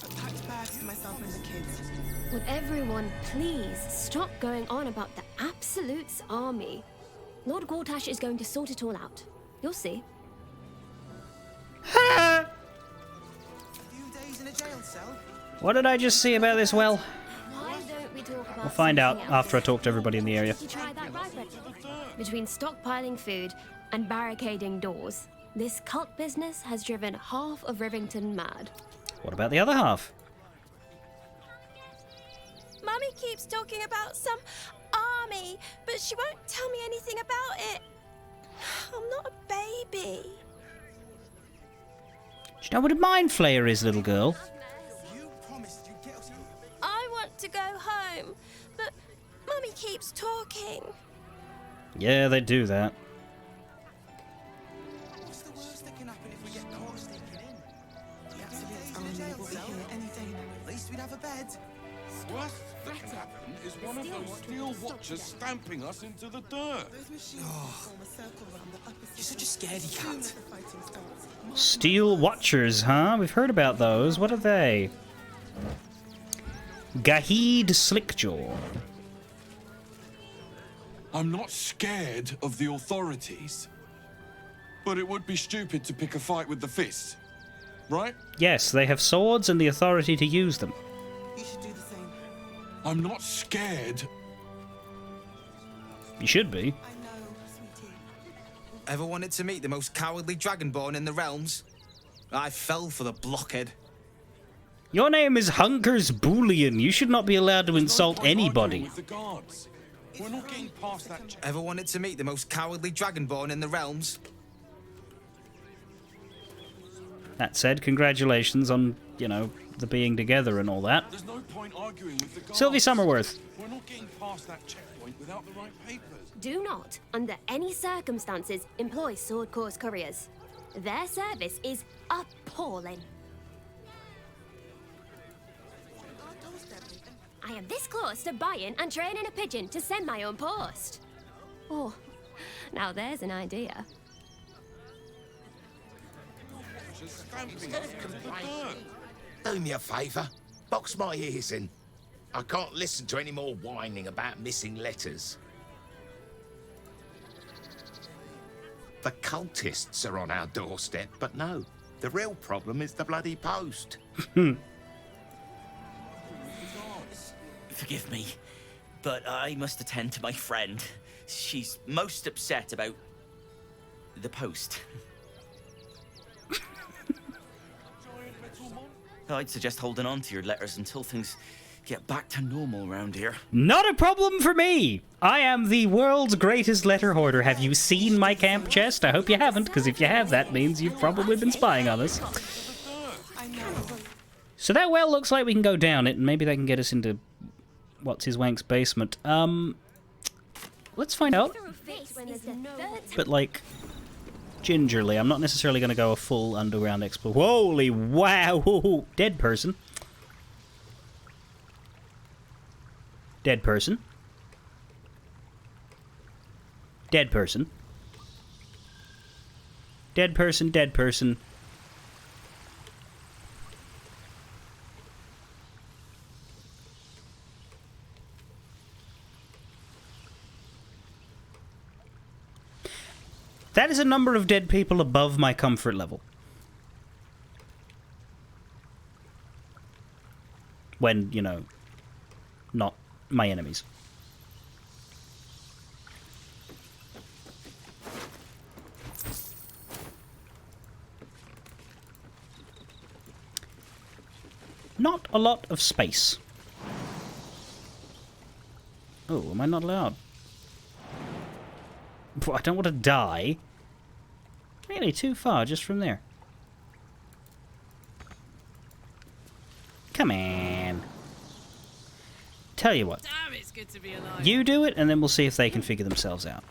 S11: I packed bags for myself and the kids.
S12: Would everyone please stop going on about the Absolute's army? Lord Gortash is going to sort it all out. You'll see.
S1: What did I just see about this well?
S12: Why don't we talk about
S1: We'll find out
S12: something
S1: after I
S12: else?
S1: talk to everybody in the area.
S12: Did you try that rye bread? Between stockpiling food and barricading doors, this cult business has driven half of Rivington mad.
S1: What about the other half?
S13: Mummy keeps talking about some army, but she won't tell me anything about it. I'm not a baby.
S1: Do you know what a mind flayer is, little girl?
S13: I want to go home, but Mummy keeps talking.
S1: Yeah, they do that.
S11: What's the worst that can happen if we get caught sneaking in? The Absolute Army will be here any day now. At least we'd have a bed.
S3: Worst that can happen is one of those steel watchers stamping us into the dirt.
S11: Those machines form a circle around the upper
S9: You're such a scaredy cat.
S11: fighting starts.
S1: Steel Watchers, huh? We've heard about those. What are they? Gahid Slickjaw.
S3: I'm not scared of the authorities, but it would be stupid to pick a fight with the fist, right?
S1: Yes, they have swords and the authority to use them.
S11: You should do the same.
S3: I'm not scared.
S1: You should be.
S11: I know, sweetie.
S14: Ever wanted to meet the most cowardly dragonborn in the realms? I fell for the blockhead.
S1: Your name is Hunkers Boolean. You should not be allowed to insult anybody.
S3: With the guards. We're not getting past that
S14: Ever wanted to meet the most cowardly dragonborn in the realms?
S1: That said, congratulations on, you know, the being together and all that.
S3: There's no point arguing with the guards.
S1: Sylvie Summerworth.
S3: We're not getting past that checkpoint without the right papers.
S12: Do not, under any circumstances, employ Sword Course couriers. Their service is appalling. I am this close to buying and training a pigeon to send my own post. Oh, now there's an idea.
S3: Just stamping us into the dirt.
S10: Do me a favour. Box my ears in. I can't listen to any more whining about missing letters. The cultists are on our doorstep, but no. The real problem is the bloody post.
S15: Forgive me, but I must attend to my friend. She's most upset about the post. I'd suggest holding on to your letters until things get back to normal around here.
S1: Not a problem for me! I am the world's greatest letter hoarder. Have you seen my camp chest? I hope you haven't, because if you have, that means you've probably been spying on us. So that well looks like we can go down it, and maybe that can get us into what's his wank's basement. Let's find out. But like, gingerly. I'm not necessarily going to go a full underground explore. Holy wow! Dead person. Dead person. Dead person. Dead person, dead person. That is a number of dead people above my comfort level. When, you know, not my enemies. Not a lot of space. Oh, am I not allowed? I don't want to die. Really, too far just from there. Come on. Tell you what.
S6: Damn, it's good to be alive.
S1: You do it, and then we'll see if they can figure themselves out.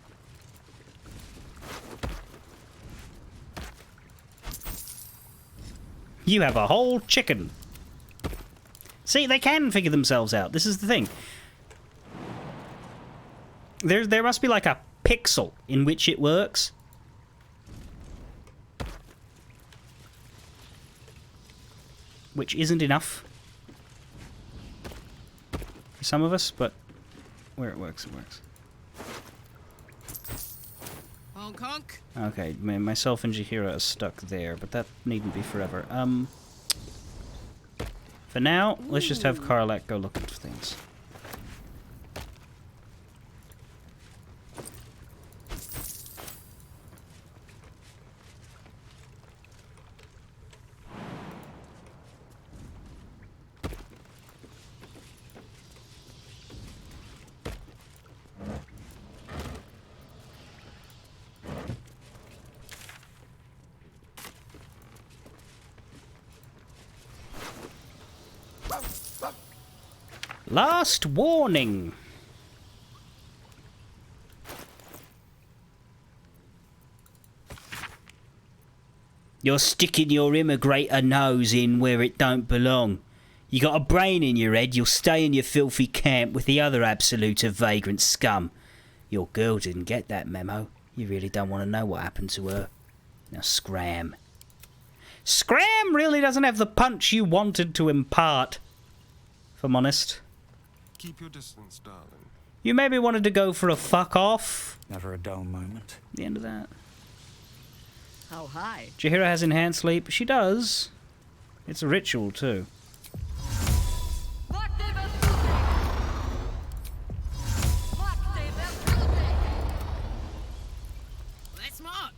S1: You have a whole chicken. See, they can figure themselves out. This is the thing. There must be like a pixel in which it works. Which isn't enough for some of us, but where it works, it works.
S6: Honk honk.
S1: Okay, myself and Jahira are stuck there, but that needn't be forever. For now, let's just have Karlak go looking for things. Last warning. You're sticking your immigrator nose in where it don't belong. You got a brain in your head, you'll stay in your filthy camp with the other absolute of vagrant scum. Your girl didn't get that memo. You really don't want to know what happened to her. Now scram. Scram really doesn't have the punch you wanted to impart, if I'm honest.
S2: Keep your distance, darling.
S1: You maybe wanted to go for a fuck off.
S14: Never a dull moment.
S1: The end of that.
S6: How high?
S1: Jahira has enhanced sleep. She does. It's a ritual too.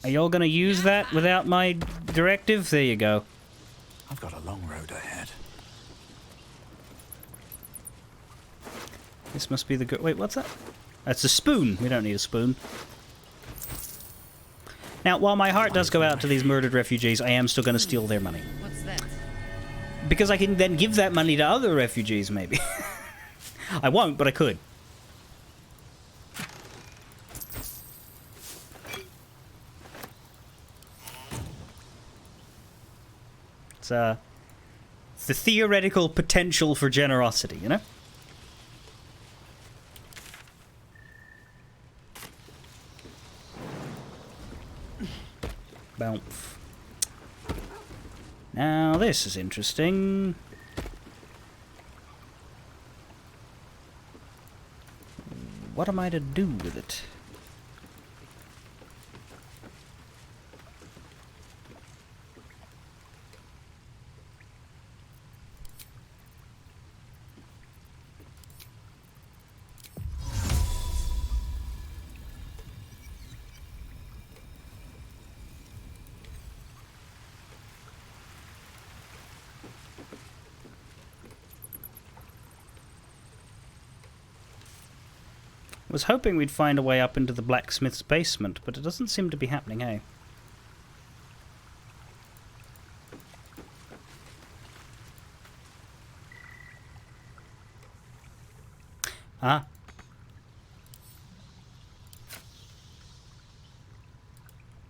S1: Are y'all gonna use that without my directive? There you go.
S14: I've got a long road ahead.
S1: This must be the good. Wait, what's that? That's a spoon. We don't need a spoon. Now, while my heart does go out to these murdered refugees, I am still going to steal their money.
S6: What's that?
S1: Because I can then give that money to other refugees, maybe. I won't, but I could. It's the theoretical potential for generosity, you know? Bounce. Now this is interesting. What am I to do with it? Was hoping we'd find a way up into the blacksmith's basement, but it doesn't seem to be happening, eh? Ah.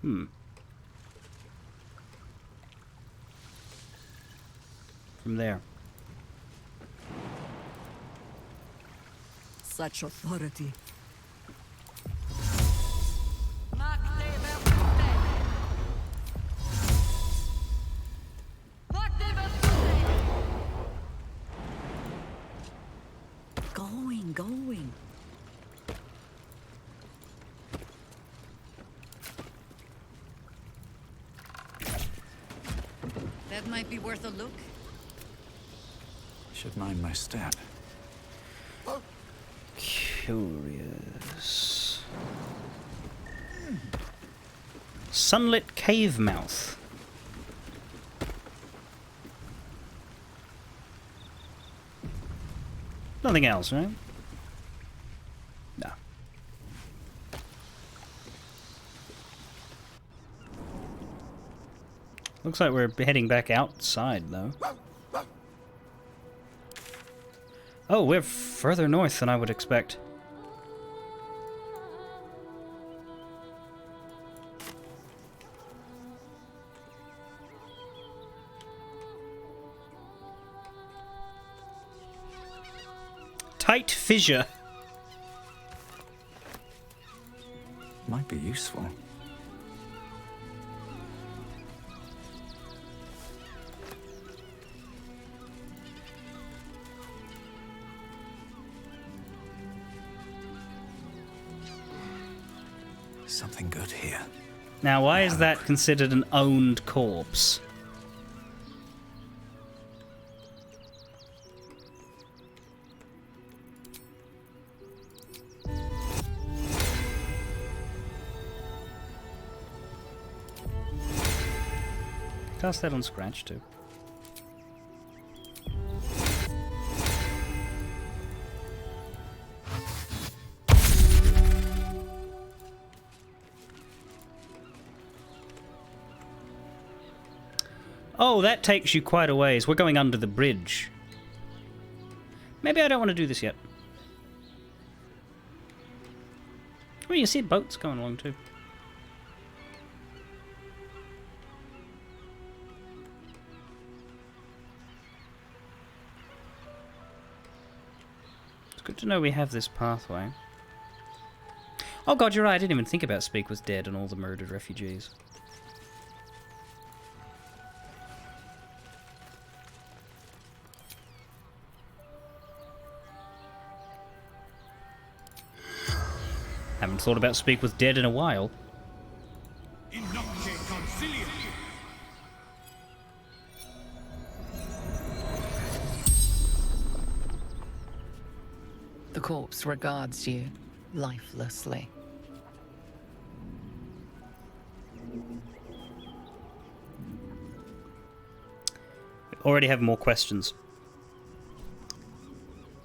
S1: Hmm. From there.
S16: Such authority. Going. That might be worth a look.
S17: Should mind my step.
S1: Curious. Sunlit cave mouth. Nothing else, right? No. Looks like we're heading back outside, though. Oh, we're further north than I would expect. Tight fissure.
S17: Might be useful. Something good here.
S1: Now, why is that considered an owned corpse? Cast that on Scratch too. Oh, that takes you quite a ways. We're going under the bridge. Maybe I don't want to do this yet. Oh, you see boats going along too. It's good to know we have this pathway. Oh god, you're right. I didn't even think about Speak Was Dead and all the murdered refugees. Haven't thought about Speak Was Dead in a while.
S4: The corpse regards you lifelessly.
S1: We already have more questions.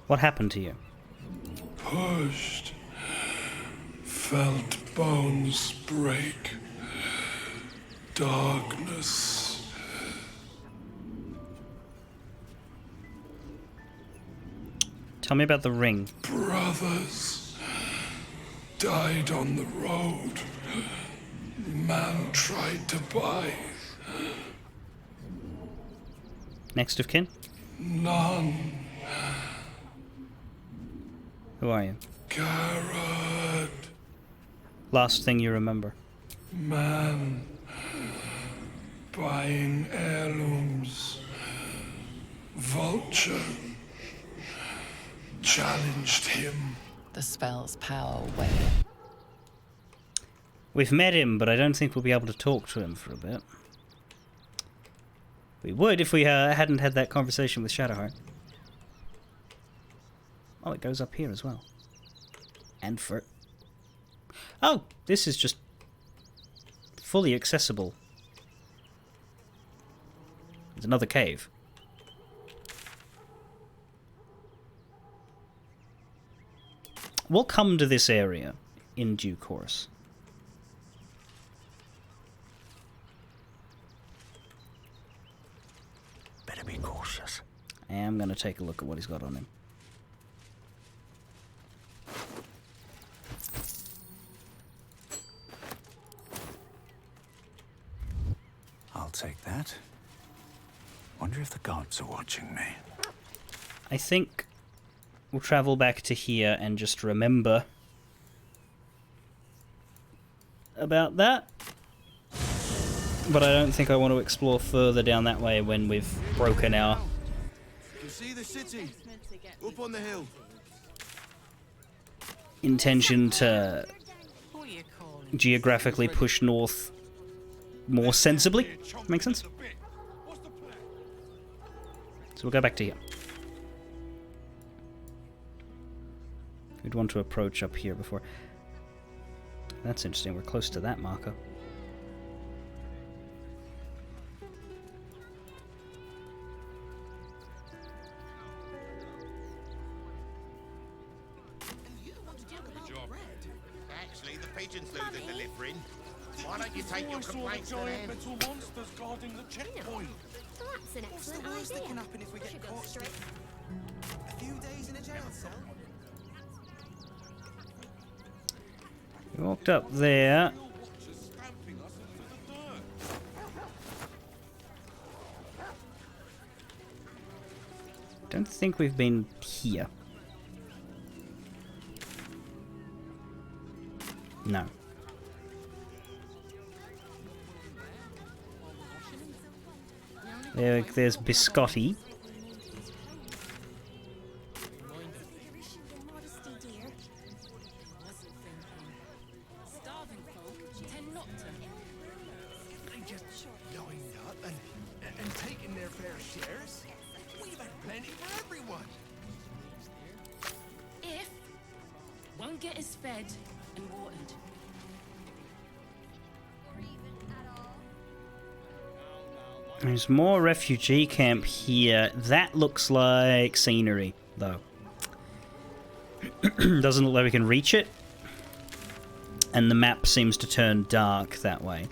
S1: What happened to you?
S2: Pushed. Felt bones break. Darkness.
S1: Tell me about the ring.
S2: Brothers died on the road. Man tried to buy.
S1: Next of kin?
S2: None.
S1: Who are you?
S2: Garrod.
S1: Last thing you remember.
S2: Man. Buying heirlooms. Vulture. Challenged him.
S4: The spell's power waned.
S1: We've met him, but I don't think we'll be able to talk to him for a bit. We would if we hadn't had that conversation with Shadowheart. Oh, it goes up here as well. And for... Oh, this is just fully accessible. There's another cave. We'll come to this area in due course.
S17: Better be cautious.
S1: I am going to take a look at what he's got on him.
S17: wonder if the gods are watching me.
S1: I think we'll travel back to here and just remember about that. But I don't think I want to explore further down that way when we've broken our...
S3: You see the city? Up on the hill.
S1: intention to geographically push north more sensibly. Make sense? So we'll go back to here. We'd want to approach up here before. That's interesting. We're close to that marker.
S10: Actually, the pigeons do the delivering. Why don't you take your complaints to them?
S2: monsters guarding the checkpoint.
S12: That's an excellent
S11: What's the worst
S12: idea.
S11: that can happen if we get caught? A few days in a jail cell?
S1: We walked up there. Don't think we've been here. No. There's Biscotti.
S2: Lined up and taking their fair shares. We've had plenty for everyone.
S6: If won't get us fed and watered.
S1: There's more refugee camp here. That looks like scenery, though. Doesn't look like we can reach it. And the map seems to turn dark that way.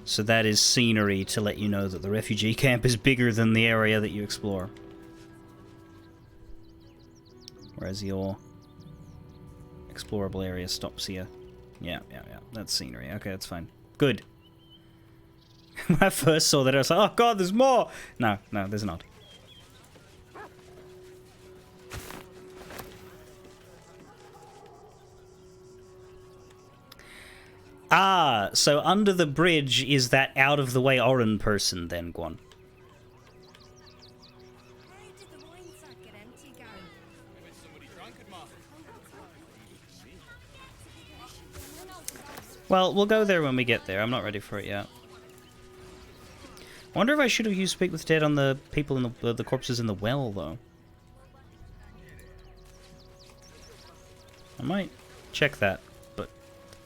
S1: So that is scenery to let you know that the refugee camp is bigger than the area that you explore. Whereas your explorable area stops here. Yeah. That's scenery. Okay, that's fine. Good. When I first saw that, I was like, oh god, there's more! No, there's not. Ah, so under the bridge is that out-of-the-way Orin person then, Guan. Well, we'll go there when we get there. I'm not ready for it yet. I wonder if I should have used Speak with Dead on the people in the corpses in the well, though. I might check that, but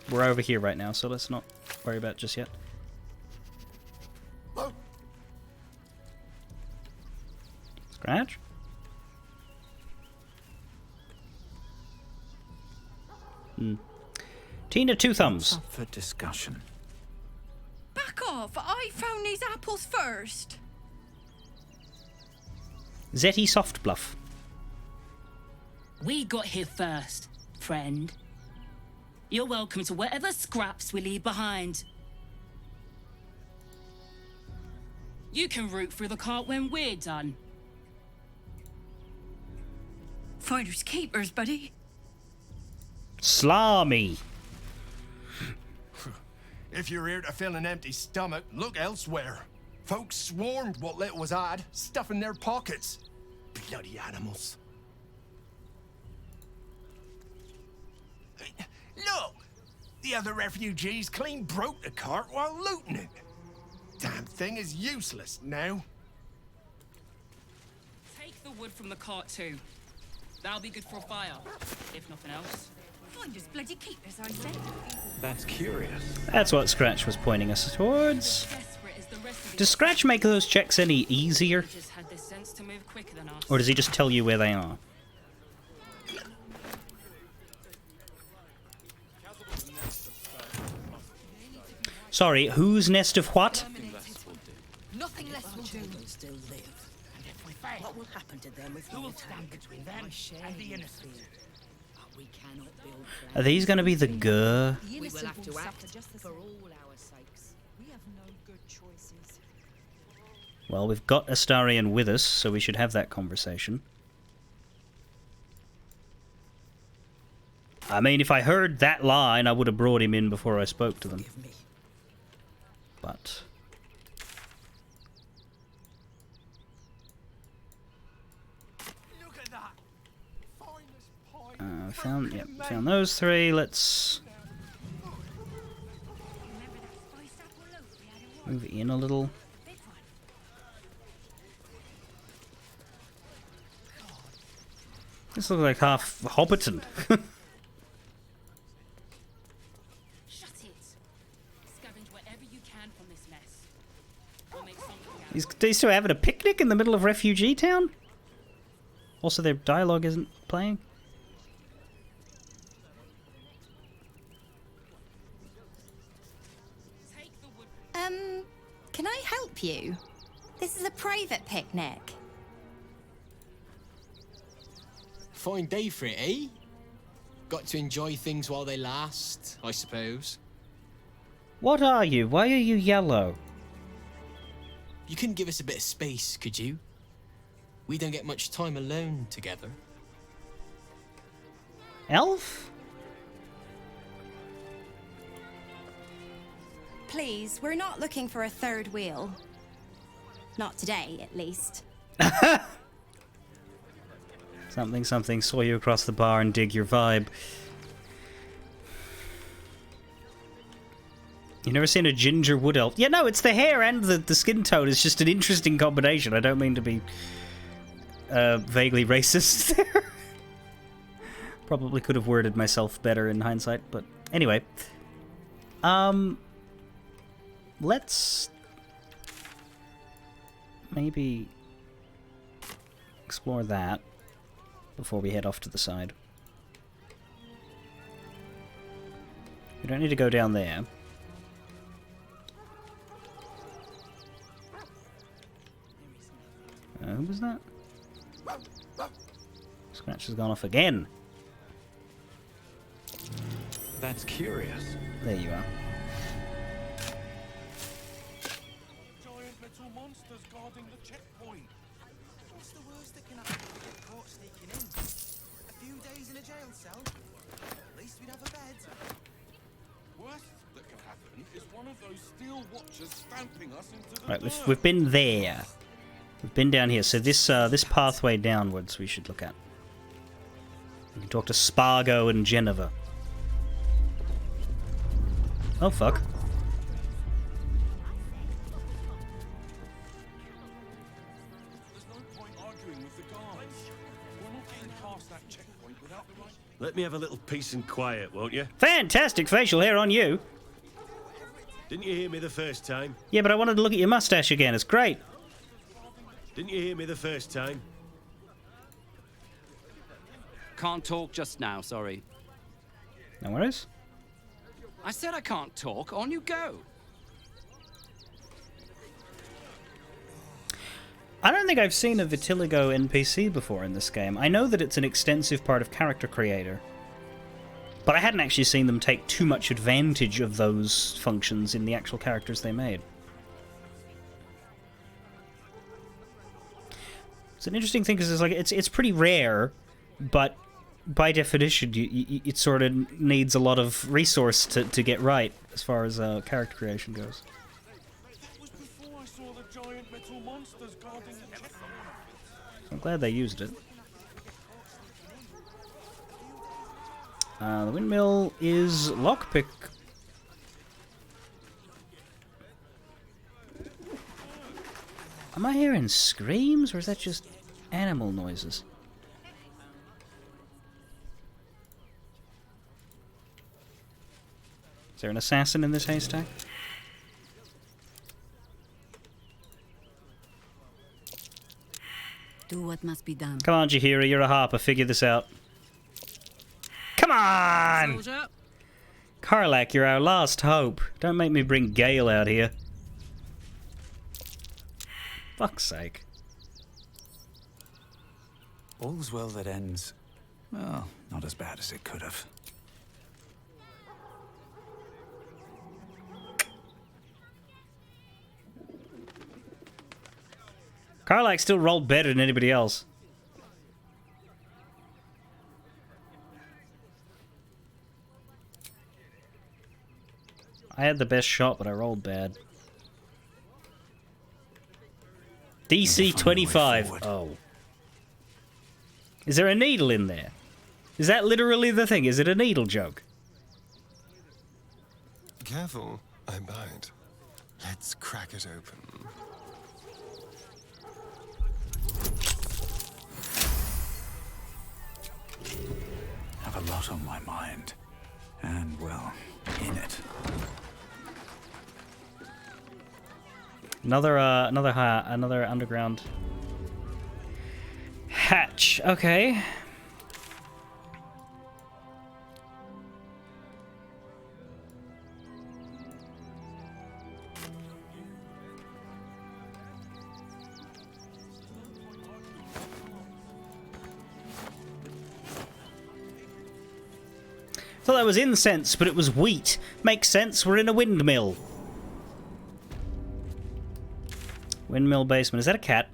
S1: we're over here right now, so let's not worry about it just yet. Scratch? Tina Two Thumbs.
S17: Up for discussion.
S8: Back off! I found these apples first.
S1: Zetty Soft Bluff.
S18: We got here first, friend. You're welcome to whatever scraps we leave behind. You can root through the cart when we're done.
S8: Finders keepers, buddy.
S1: Slimy.
S2: If you're here to fill an empty stomach, look elsewhere. Folks swarmed what little was had, stuffing their pockets. Bloody animals. Look! The other refugees clean broke the cart while looting it. Damn thing is useless now.
S18: Take the wood from the cart too. That'll be good for a fire, if nothing else.
S8: Finders bloody keepers, I said.
S17: That's curious.
S1: That's what Scratch was pointing us towards. Does Scratch make those checks any easier? Or does he just tell you where they are? Sorry, whose nest of what?
S8: Nothing less will do.
S19: Still live. And if we fail, what will happen to them if
S5: Who will stand between them and the innocent?
S19: We cannot build
S1: Are these going to be the Gur?
S19: We will have to act for all our sakes. We have no good choices.
S1: Well, we've got Astarion with us, so we should have that conversation. I mean, if I heard that line, I would have brought him in before I spoke to them. But... found those three. Let's move in a little. This looks like half Hobbiton.
S18: Shut it. Scavenge wherever you can from this mess. We'll make something out.
S1: These two having a picnic in the middle of Refugee Town? Also, their dialogue isn't playing.
S20: Can I help you? This is a private picnic.
S21: Fine day for it, eh? Got to enjoy things while they last, I suppose.
S1: What are you? Why are you yellow?
S21: You couldn't give us a bit of space, could you? We don't get much time alone together.
S1: Elf?
S20: Please, we're not looking for a third wheel. Not today, at least.
S1: Something saw you across the bar and dig your vibe. You never seen a ginger wood elf? Yeah, no, it's the hair and the skin tone. It's just an interesting combination. I don't mean to be vaguely racist there. Probably could have worded myself better in hindsight, but anyway. Let's maybe explore that before we head off to the side. We don't need to go down there. Who was that? Scratch has gone off again.
S17: That's curious.
S1: There you are.
S3: Giant metal monsters guarding the checkpoint.
S22: What's the worst that can happen if we get caught sneaking in? A few days in a jail cell? At least we'd have a bed.
S3: Worst that can happen is one of those steel watchers stamping us into the
S1: Right,
S3: dirt.
S1: we've been there. We've been down here, so this pathway downwards we should look at. We can talk to Spargo and Geneva. Oh fuck.
S3: There's no point arguing with the guards. We're not getting past that checkpoint without the right...
S23: Let me have a little peace and quiet, won't you?
S1: Fantastic facial hair on you.
S23: Didn't you hear me the first time?
S1: Yeah, but I wanted to look at your mustache again. It's great.
S23: Didn't you hear me the first time?
S24: Can't talk just now, sorry.
S1: No worries.
S24: I said I can't talk. On you go.
S1: I don't think I've seen a Vitiligo NPC before in this game. I know that it's an extensive part of Character Creator, but I hadn't actually seen them take too much advantage of those functions in the actual characters they made. It's an interesting thing because it's pretty rare, but by definition, it sort of needs a lot of resource to get right as far as character creation goes.
S3: That was before I saw the giant metal monsters guarding the checkpoint.
S1: I'm glad they used it. The windmill is lockpick. Am I hearing screams, or is that just animal noises? Is there an assassin in this haystack?
S16: Do what must be done.
S1: Come on, Jaheira, you're a harper. Figure this out. Come on!
S16: Soldier.
S1: Karlak, you're our last hope. Don't make me bring Gale out here. Fuck's sake.
S17: All's well that ends. Well, not as bad as it could have.
S1: Karlach still rolled better than anybody else. I had the best shot, but I rolled bad. DC 25. Oh. Is there a needle in there? Is that literally the thing? Is it a needle joke?
S7: Careful, I bite. Let's crack it open.
S17: Have a lot on my mind. And, well, in it.
S1: Another underground hatch. Okay. Thought that was incense, but it was wheat. Makes sense, we're in a windmill. Windmill basement. Is that a cat?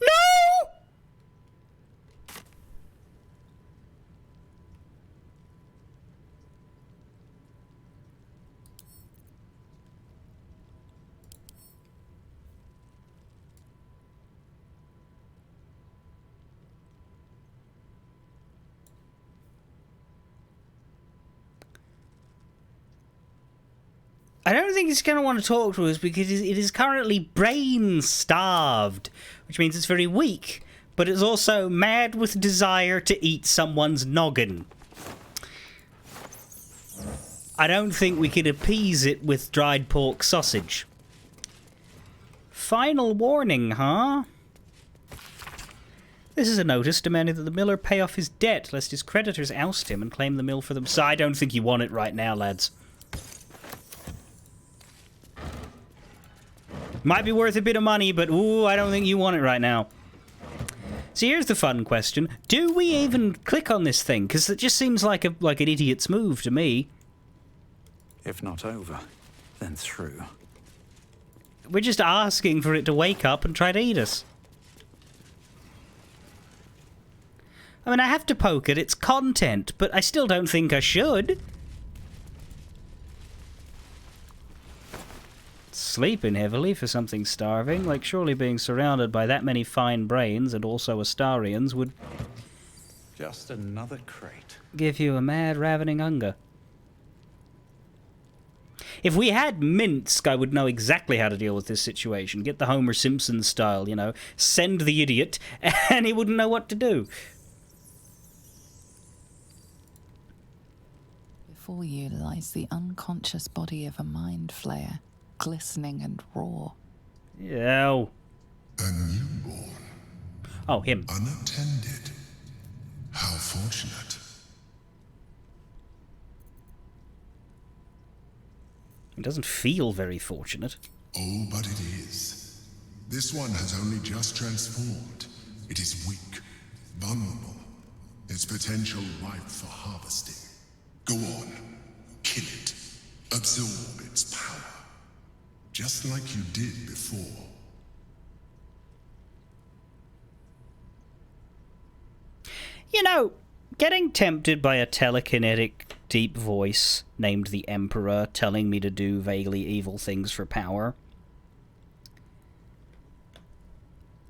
S1: No! I don't think he's going to want to talk to us because it is currently brain-starved, which means it's very weak, but it's also mad with desire to eat someone's noggin. I don't think we could appease it with dried pork sausage. Final warning, huh? This is a notice demanding that the miller pay off his debt, lest his creditors oust him and claim the mill for them. So I don't think you want it right now, lads. Might be worth a bit of money, but ooh, I don't think you want it right now. So here's the fun question. Do we even click on this thing? Because it just seems like an idiot's move to me.
S17: If not over, then through.
S1: We're just asking for it to wake up and try to eat us. I mean, I have to poke it. It's content, but I still don't think I should. Sleeping heavily for something starving. Like, surely being surrounded by that many fine brains and also Astarians would...
S17: Just another crate.
S1: Give you a mad, ravening hunger. If we had Minsk, I would know exactly how to deal with this situation. Get the Homer Simpson style, you know. Send the idiot, and he wouldn't know what to do.
S4: Before you lies the unconscious body of a mind flayer, glistening and raw.
S1: Yeah.
S9: A newborn.
S1: Oh, him.
S9: Unattended. How fortunate.
S1: It doesn't feel very fortunate.
S9: Oh, but it is. This one has only just transformed. It is weak, vulnerable. Its potential ripe for harvesting. Go on. Kill it. Absorb its power. Just like you did before.
S1: You know, getting tempted by a telekinetic deep voice named the Emperor telling me to do vaguely evil things for power.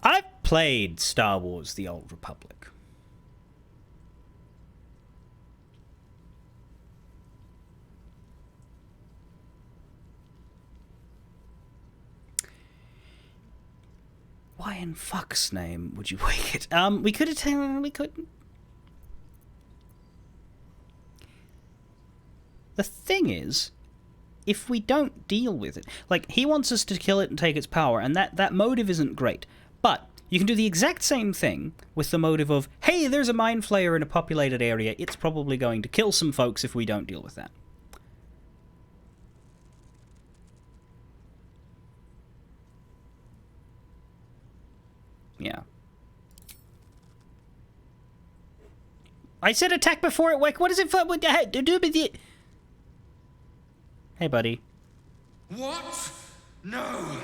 S1: I've played Star Wars: The Old Republic. Why in fuck's name would you wake it? We could have taken... We couldn't... The thing is, if we don't deal with it... Like, he wants us to kill it and take its power, and that motive isn't great. But you can do the exact same thing with the motive of, hey, there's a mind flayer in a populated area. It's probably going to kill some folks if we don't deal with that. Yeah. I said attack before it wake. What is it for? Hey, buddy.
S10: What? No!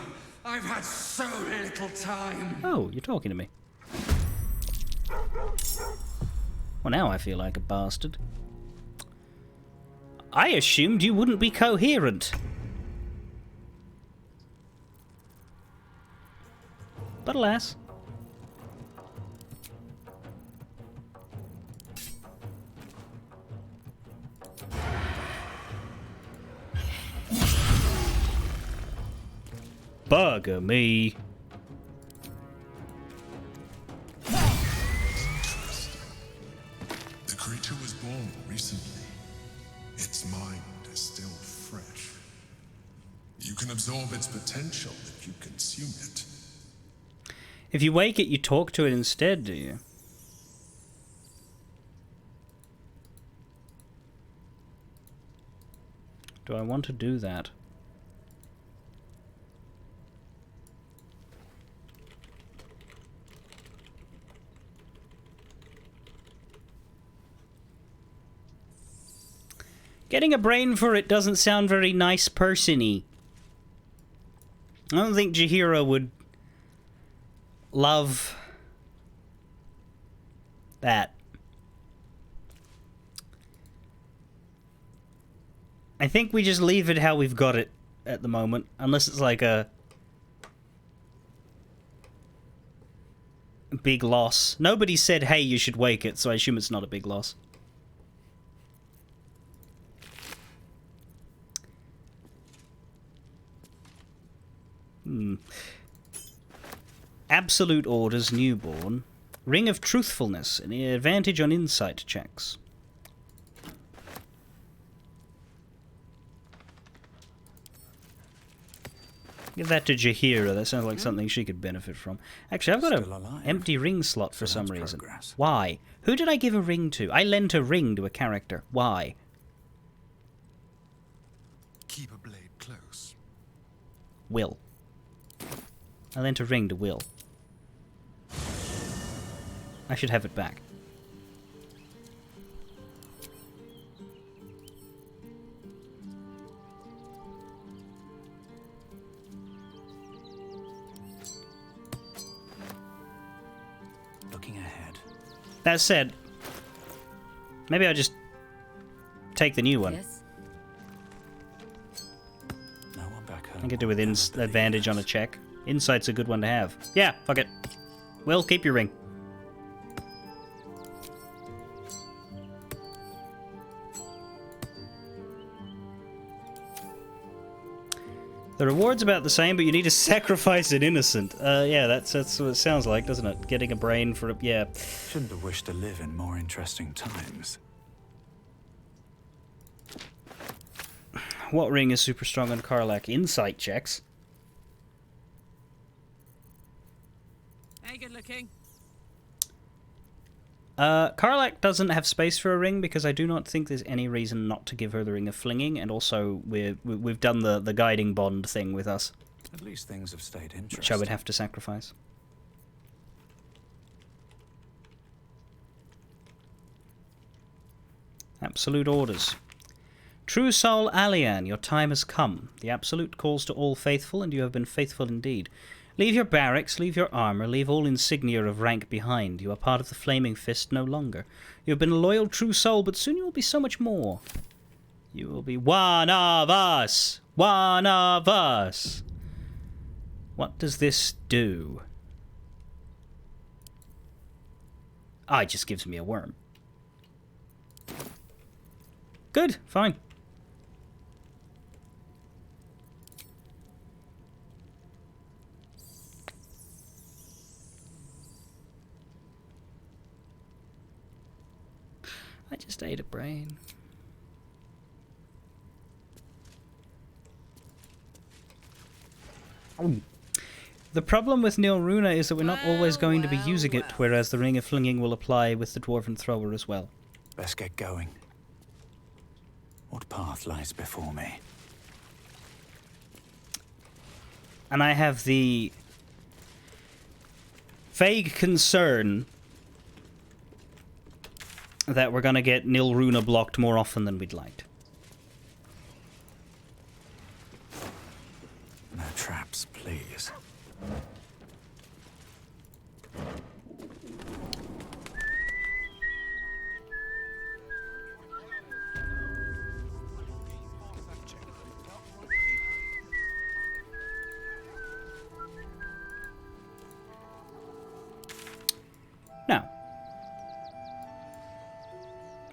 S12: I've had so little time.
S1: Oh, you're talking to me. Well, now I feel like a bastard. I assumed you wouldn't be coherent. But alas. Bugger me.
S9: The creature was born recently. Its mind is still fresh. You can absorb its potential if you consume it.
S1: If you wake it, you talk to it instead, do you? Do I want to do that? Getting a brain for it doesn't sound very nice person-y. I don't think Jaheira would love that. I think we just leave it how we've got it at the moment, unless it's like a big loss. Nobody said, hey, you should wake it, so I assume it's not a big loss. Absolute Orders Newborn. Ring of Truthfulness, an advantage on insight checks. Give that to Jaheira. That sounds like something she could benefit from. Actually, I've got an empty ring slot for some reason. Why? Who did I give a ring to? I lent a ring to a character. Why?
S9: Keep a blade close.
S1: Will. I lent a ring to Will. I should have it back.
S17: Looking ahead.
S1: That said, maybe I'll just take the new one.
S19: Yes.
S17: No one back home.
S1: I can do with advantage on a check. Insight's a good one to have. Yeah, fuck it. Will, keep your ring. The reward's about the same, but you need to sacrifice an innocent. Yeah, that's what it sounds like, doesn't it? Getting a brain for a... yeah.
S17: Shouldn't have wished to live in more interesting times.
S1: What ring is super strong on Karlach? Insight checks.
S16: Hey, good looking.
S1: Karlach doesn't have space for a ring because I do not think there's any reason not to give her the Ring of Flinging, and also we've done the guiding bond thing with us.
S17: At least things have stayed interesting.
S1: Which I would have to sacrifice. Absolute Orders. True Soul Alian, your time has come. The Absolute calls to all faithful, and you have been faithful indeed. Leave your barracks, leave your armor, leave all insignia of rank behind. You are part of the Flaming Fist no longer. You have been a loyal true soul, but soon you will be so much more. You will be one of us! One of us! What does this do? Ah, it just gives me a worm. Good, fine. I just ate a brain. The problem with Nil Runa is that we're not always going to be using it, whereas the Ring of Flinging will apply with the Dwarven Thrower as well.
S17: Best get going. What path lies before me?
S1: And I have the vague concern that we're going to get Nil Runa blocked more often than we'd like.
S17: No traps, please.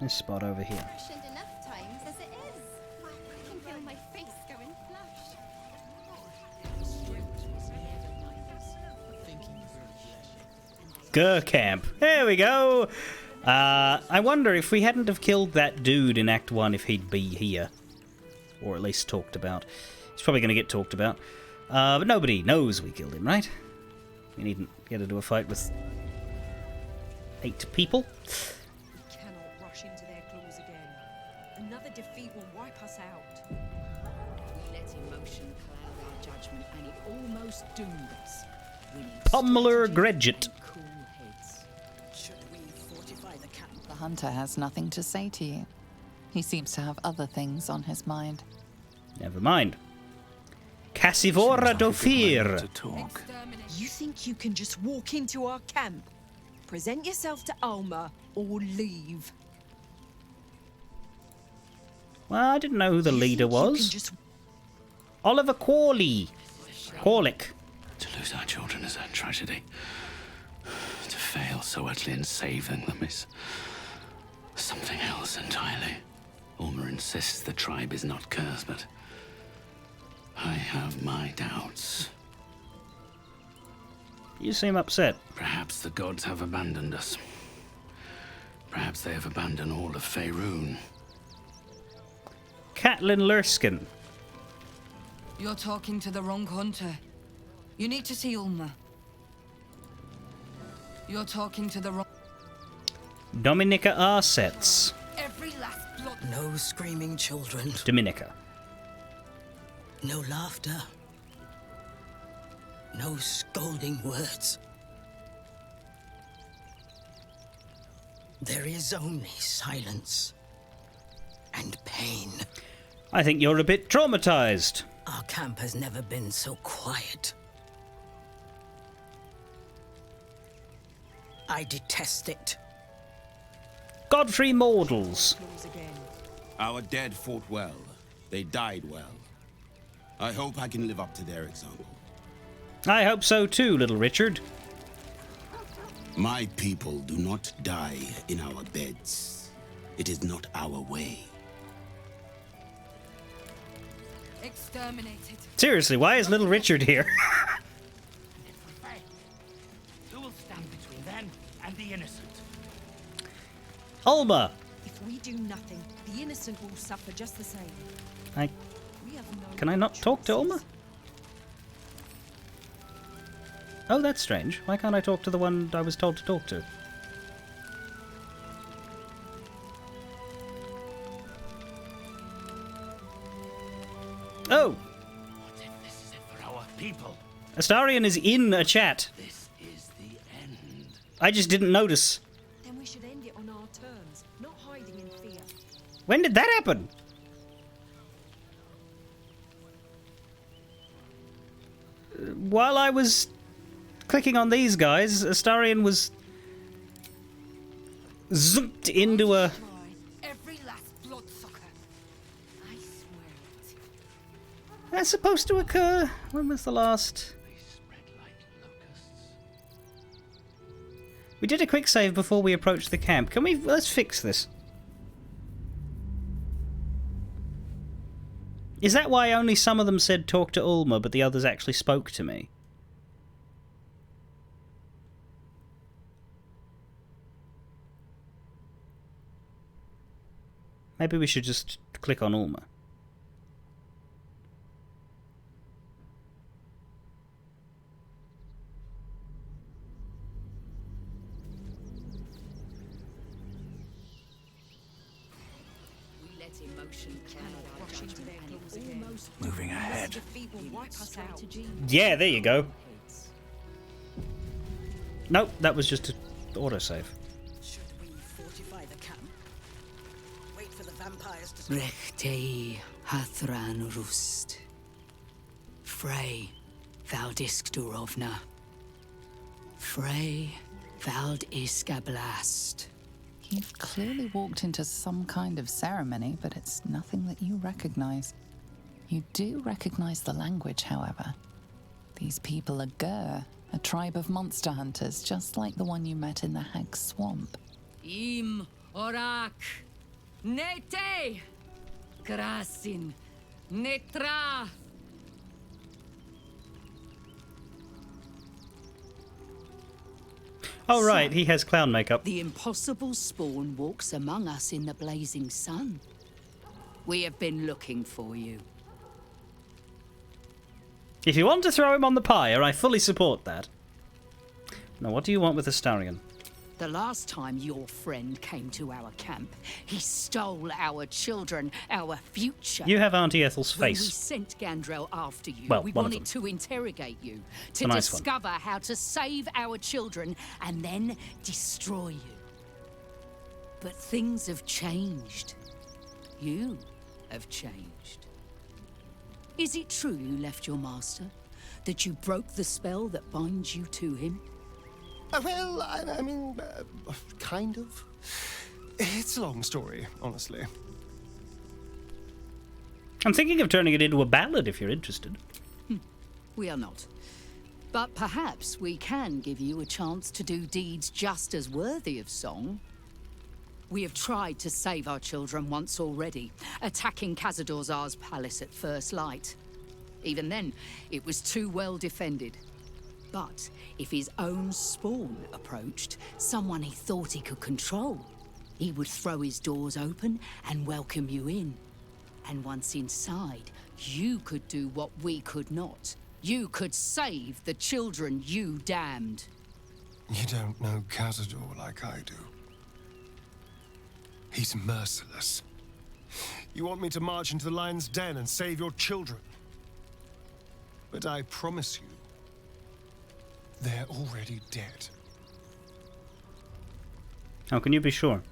S1: This spot over here.
S20: Rationed enough times as it is. I can feel my face going flush.
S1: Gur camp. There we go. I wonder if we hadn't have killed that dude in Act 1 if he'd be here. Or at least talked about. He's probably going to get talked about. But nobody knows we killed him, right? We needn't get into a fight with 8 people.
S11: We cannot rush into their claws again. Another defeat will wipe us out.
S19: We let emotion cloud our judgment, and it almost doomed us. We need
S1: Pummeler Gredget.
S19: cool heads. Should we fortify the camp?
S4: The hunter has nothing to say to you. He seems to have other things on his mind.
S1: Never mind. Cassivora Dofir.
S11: You think you can just walk into our camp, present yourself to Alma, or leave?
S1: Well, I didn't know who the leader was. Oliver Corley. Corlick.
S13: To lose our children is a tragedy. To fail so utterly in saving them is something else entirely. Ulmer insists the tribe is not cursed, but I have my doubts.
S1: You seem upset.
S13: Perhaps the gods have abandoned us. Perhaps they have abandoned all of Faerun.
S1: Catelyn Lurskin.
S14: You're talking to the wrong hunter. You need to see Ulma. You're talking to the wrong...
S1: Dominica Arsets.
S14: Every last blood...
S19: No screaming children.
S1: Dominica.
S19: No laughter. No scolding words. There is only silence and pain.
S1: I think you're a bit traumatized.
S19: Our camp has never been so quiet. I detest it.
S1: Godfrey Maudles.
S15: Our dead fought well. They died well. I hope I can live up to their example.
S1: I hope so too, little Richard.
S15: My people do not die in our beds. It is not our way.
S14: Exterminated.
S1: Seriously, why is little Richard here?
S5: Who will stand between them and the innocent?
S1: Ulma.
S11: If we do nothing, the innocent will suffer just the same.
S1: Can I not talk to Ulma? Oh, that's strange. Why can't I talk to the one I was told to talk to? Oh!
S5: What if this is it for our people?
S1: Astarion is in a chat.
S5: This is the end.
S1: I just didn't notice.
S11: Then we should end it on our terms, not hiding in fear.
S1: When did that happen? While I was clicking on these guys, Astarion was zooped into a...
S14: Every last bloodsucker. I swear it.
S1: That's supposed to occur. When was the last? We did a quick save before we approached the camp. Can we... Let's fix this. Is that why only some of them said talk to Ulma, but the others actually spoke to me? Maybe we should just click on Ulma.
S19: We let emotion cloud our judgment, and it almost
S17: Moving ahead.
S11: Defeat will wipe us out.
S1: Yeah, there you go. Nope, that was just an autosave.
S19: Should we fortify the camp? Wait for the vampires to...
S25: Rechtei Hathran Rust. Frey, Vald Iskdurovna. Frey, Vald Iskablast.
S4: You've clearly walked into some kind of ceremony, but it's nothing that you recognize. You do recognize the language, however. These people are Gur, a tribe of monster hunters, just like the one you met in the Hag's Swamp.
S25: Im Orak Nete! Krasin! Netra!
S1: Oh, right, he has clown makeup.
S25: The impossible spawn walks among us in the blazing sun. We have been looking for you.
S1: If you want to throw him on the pyre, I fully support that. Now, what do you want with Astarion?
S25: The last time your friend came to our camp, he stole our children, our future.
S1: You have Auntie Ethel's
S25: When we
S1: face.
S25: sent Gandrel after you,
S1: Well,
S25: we
S1: one of
S25: wanted to interrogate you, to
S1: A nice one.
S25: discover how to save our children and then destroy you. But things have changed. You have changed. Is it true you left your master? That you broke the spell that binds you to him?
S7: Well, I mean, kind of. It's a long story, honestly.
S1: I'm thinking of turning it into a ballad if you're interested.
S25: We are not. But perhaps we can give you a chance to do deeds just as worthy of song. We have tried to save our children once already, attacking Khazad-dûr's palace at first light. Even then, it was too well defended. But if his own spawn approached, someone he thought he could control, he would throw his doors open and welcome you in. And once inside, you could do what we could not. You could save the children you damned.
S7: You don't know Khazad-dûr like I do. He's merciless. You want me to march into the lion's den and save your children? But I promise you, they're already dead.
S1: How can you be sure?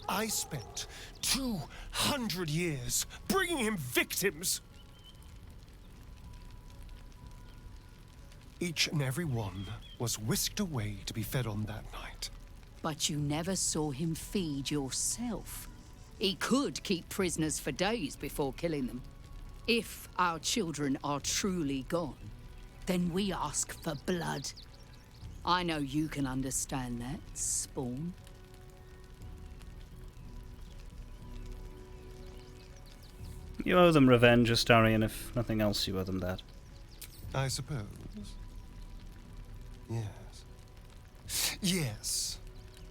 S7: I spent 200 years bringing him victims. Each and every one was whisked away to be fed on that night.
S25: But you never saw him feed yourself. He could keep prisoners for days before killing them. If our children are truly gone, then we ask for blood. I know you can understand that, Spawn.
S1: You owe them revenge, Astarion. If nothing else, you owe them that.
S7: I suppose. Yes. Yes.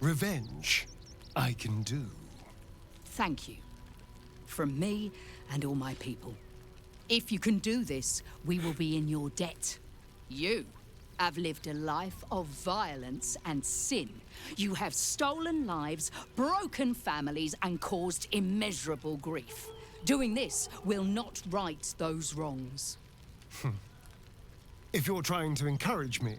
S7: Revenge, I can do.
S25: Thank you. From me and all my people. If you can do this, we will be in your debt. You have lived a life of violence and sin. You have stolen lives, broken families, and caused immeasurable grief. Doing this will not right those wrongs.
S7: If you're trying to encourage me,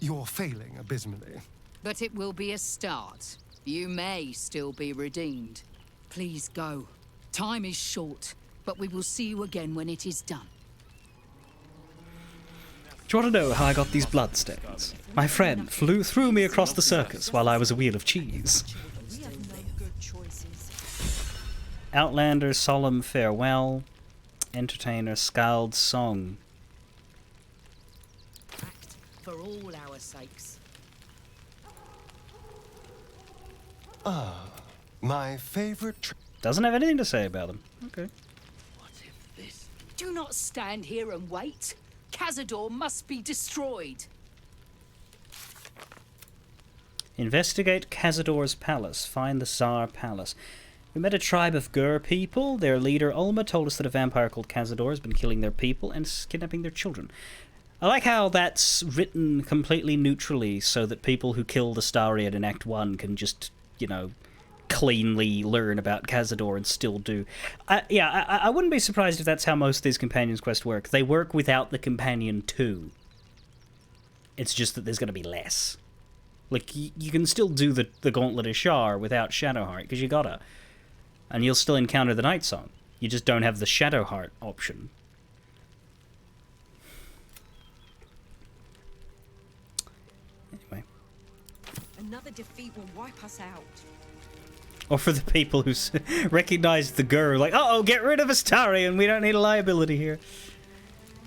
S7: you're failing abysmally.
S25: But it will be a start. You may still be redeemed. Please go. Time is short, but we will see you again when it is done.
S1: Do you want to know how I got these bloodstains? My friend threw me across the circus while I was a wheel of cheese. Outlander, solemn farewell. Entertainer, Skald's song.
S25: Act for all our sakes.
S7: Ah, my favorite.
S1: Doesn't have anything to say about them. Okay.
S25: Do not stand here and wait. Khazad-dûr must be destroyed.
S1: Investigate Khazad-dûr's palace. Find the Tsar Palace. We met a tribe of Gur people. Their leader, Ulma, told us that a vampire called Khazad-dûr has been killing their people and kidnapping their children. I like how that's written completely neutrally so that people who killed Astarion in Act 1 can just, you know, cleanly learn about Khazad-dûr and still do. I wouldn't be surprised if that's how most of these Companions quests work. They work without the Companion too. It's just that there's going to be less. Like, you can still do the Gauntlet of Shar without Shadowheart, because you gotta. And you'll still encounter the Night Song. You just don't have the Shadowheart option. Anyway.
S11: Another defeat will wipe us out.
S1: Or for the people who recognize the Gur, like, uh-oh, get rid of Astarion, we don't need a liability here.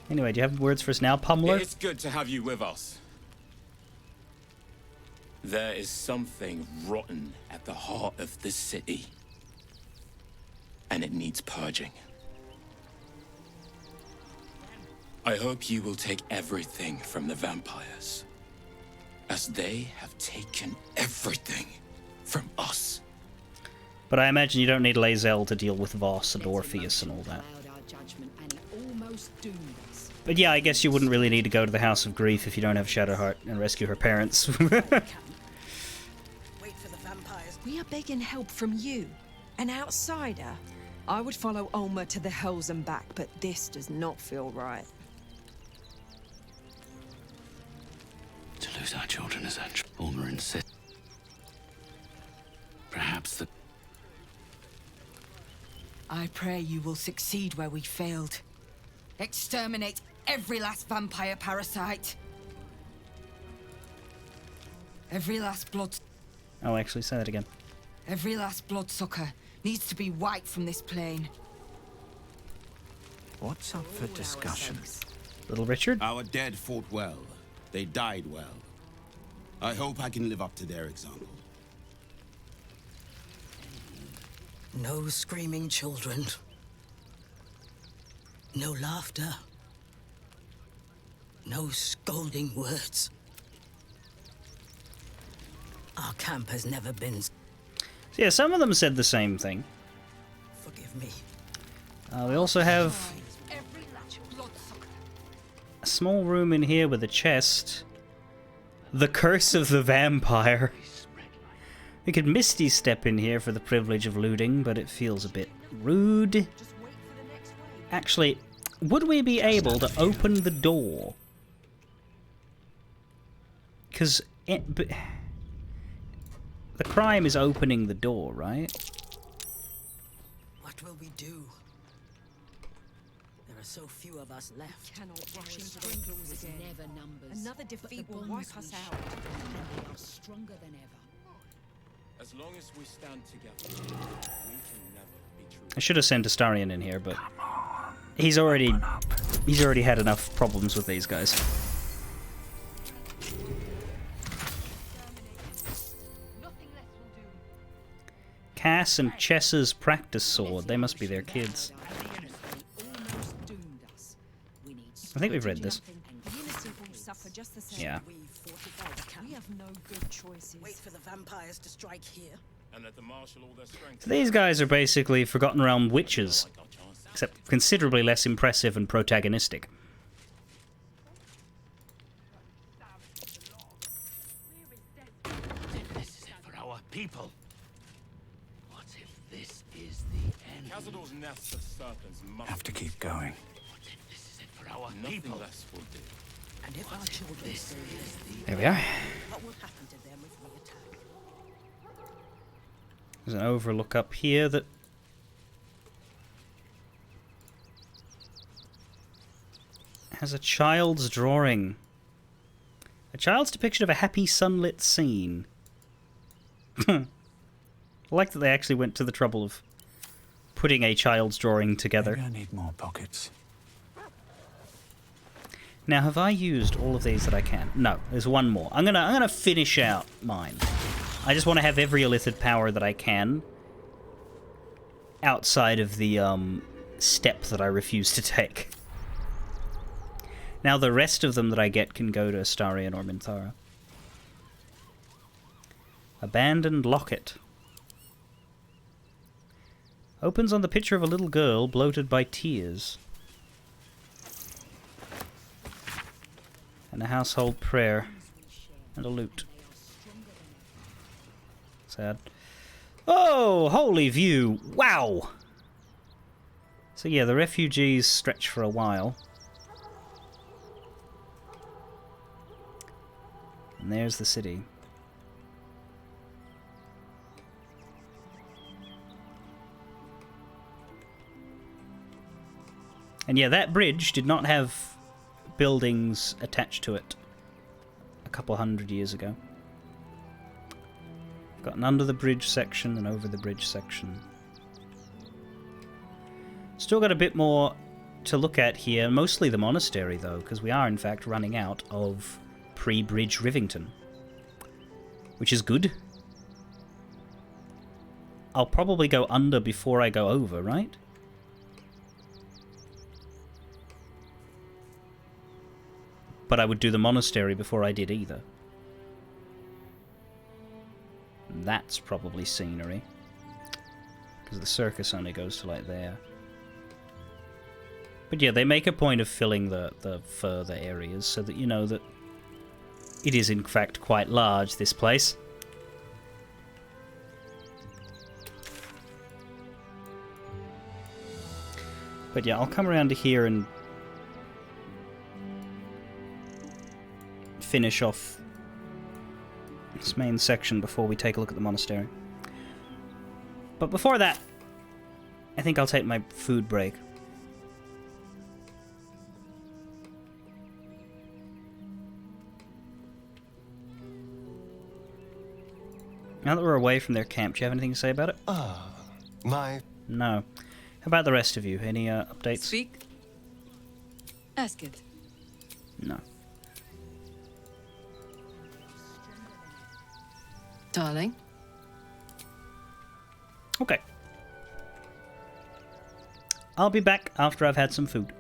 S1: Anyway, do you have words for us now, Pummeler?
S2: It's good to have you with us. There is something rotten at the heart of the city. and it needs purging. I hope you will take everything from the vampires, as they have taken everything from us.
S1: But I imagine you don't need Lae'zel to deal with Voss and Orpheus and all that. But yeah, I guess you wouldn't really need to go to the House of Grief if you don't have Shadowheart and rescue her parents.
S11: Wait for the vampires. We are begging help from you, an outsider. I would follow Ulmer to the Hells and back, but this does not feel right.
S13: To lose our children is Ulmer insists. Perhaps the...
S14: I pray you will succeed where we failed. Exterminate every last vampire parasite. Every last blood...
S1: Oh, actually, say that again.
S14: Every last bloodsucker needs to be wiped from this plane.
S17: What's up for discussion?
S1: Little Richard?
S15: Our dead fought well. They died well. I hope I can live up to their example.
S6: No screaming children. No laughter. No scolding words. Our camp has never been...
S1: So yeah, some of them said the same thing.
S6: Forgive me.
S1: We also have a small room in here with a chest. The Curse of the Vampire. We could Misty Step in here for the privilege of looting, but it feels a bit rude. Actually, would we be able to open the door? Because the crime is opening the door, right?
S6: What will we do? There are so few of us left.
S11: Cannot rush into those doors again.
S19: Never numbers.
S11: Another defeat will wipe us out.
S19: And they are stronger than ever.
S2: As long as we stand together, we can never be true.
S1: I should have sent Astarion in here, but he's already had enough problems with these guys. Cass and Chessa's practice sword. They must be their kids. I think we've read this. Yeah.
S11: We have no good choices.
S6: Wait for the vampires to strike here.
S2: And let the marshal all their strength.
S1: So these guys are basically Forgotten Realm witches, except considerably less impressive and protagonistic.
S13: This is it for our people. What if this is the end?
S2: Cazador's nests of serpents must
S17: Have to keep going.
S13: What if this is it for our
S2: Nothing
S13: people?
S2: less will do.
S6: And if our children stay here,
S1: There we are.
S6: what will happen to them if we attack?
S1: There's an overlook up here that... has a child's drawing. A child's depiction of a happy sunlit scene. I like that they actually went to the trouble of putting a child's drawing together.
S17: Maybe I need more pockets.
S1: Now, have I used all of these that I can? No, there's one more. I'm gonna finish out mine. I just want to have every illithid power that I can outside of the step that I refuse to take. Now the rest of them that I get can go to Astarion or Minthara. Abandoned locket. Opens on the picture of a little girl bloated by tears. And a household prayer. And a lute. Sad. Oh, holy view! Wow! So yeah, the refugees stretch for a while. And there's the city. And yeah, that bridge did not have buildings attached to it a couple hundred years ago. Got an under the bridge section and over the bridge section. Still got a bit more to look at here, mostly the monastery though, because we are in fact running out of pre-bridge Rivington, which is good. I'll probably go under before I go over, right? But I would do the monastery before I did either. That's probably scenery. Because the circus only goes to like there. But yeah, they make a point of filling the further areas so that you know that it is in fact quite large, this place. But yeah, I'll come around to here and finish off this main section before we take a look at the monastery. But before that, I think I'll take my food break. Now that we're away from their camp, do you have anything to say about it? No. How about the rest of you? Any updates?
S11: Speak. Ask it.
S1: No.
S11: Darling?
S1: Okay. I'll be back after I've had some food.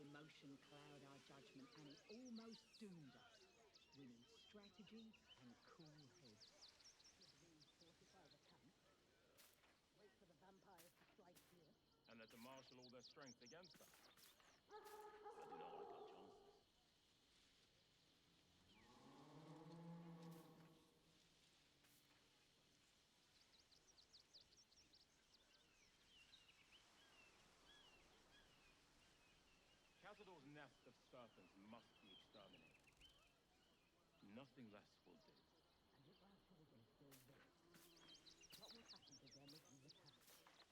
S19: Emotion cloud our judgment, and it almost doomed us. We need strategy and cool heads.
S6: Fortify the camp. Wait for the vampires to strike here.
S2: And let them marshal all their strength against us. I do not like our chances. Cazador's nest of serpents must be exterminated. Nothing less will do.
S6: And if our children still live, what will happen to them if we attack?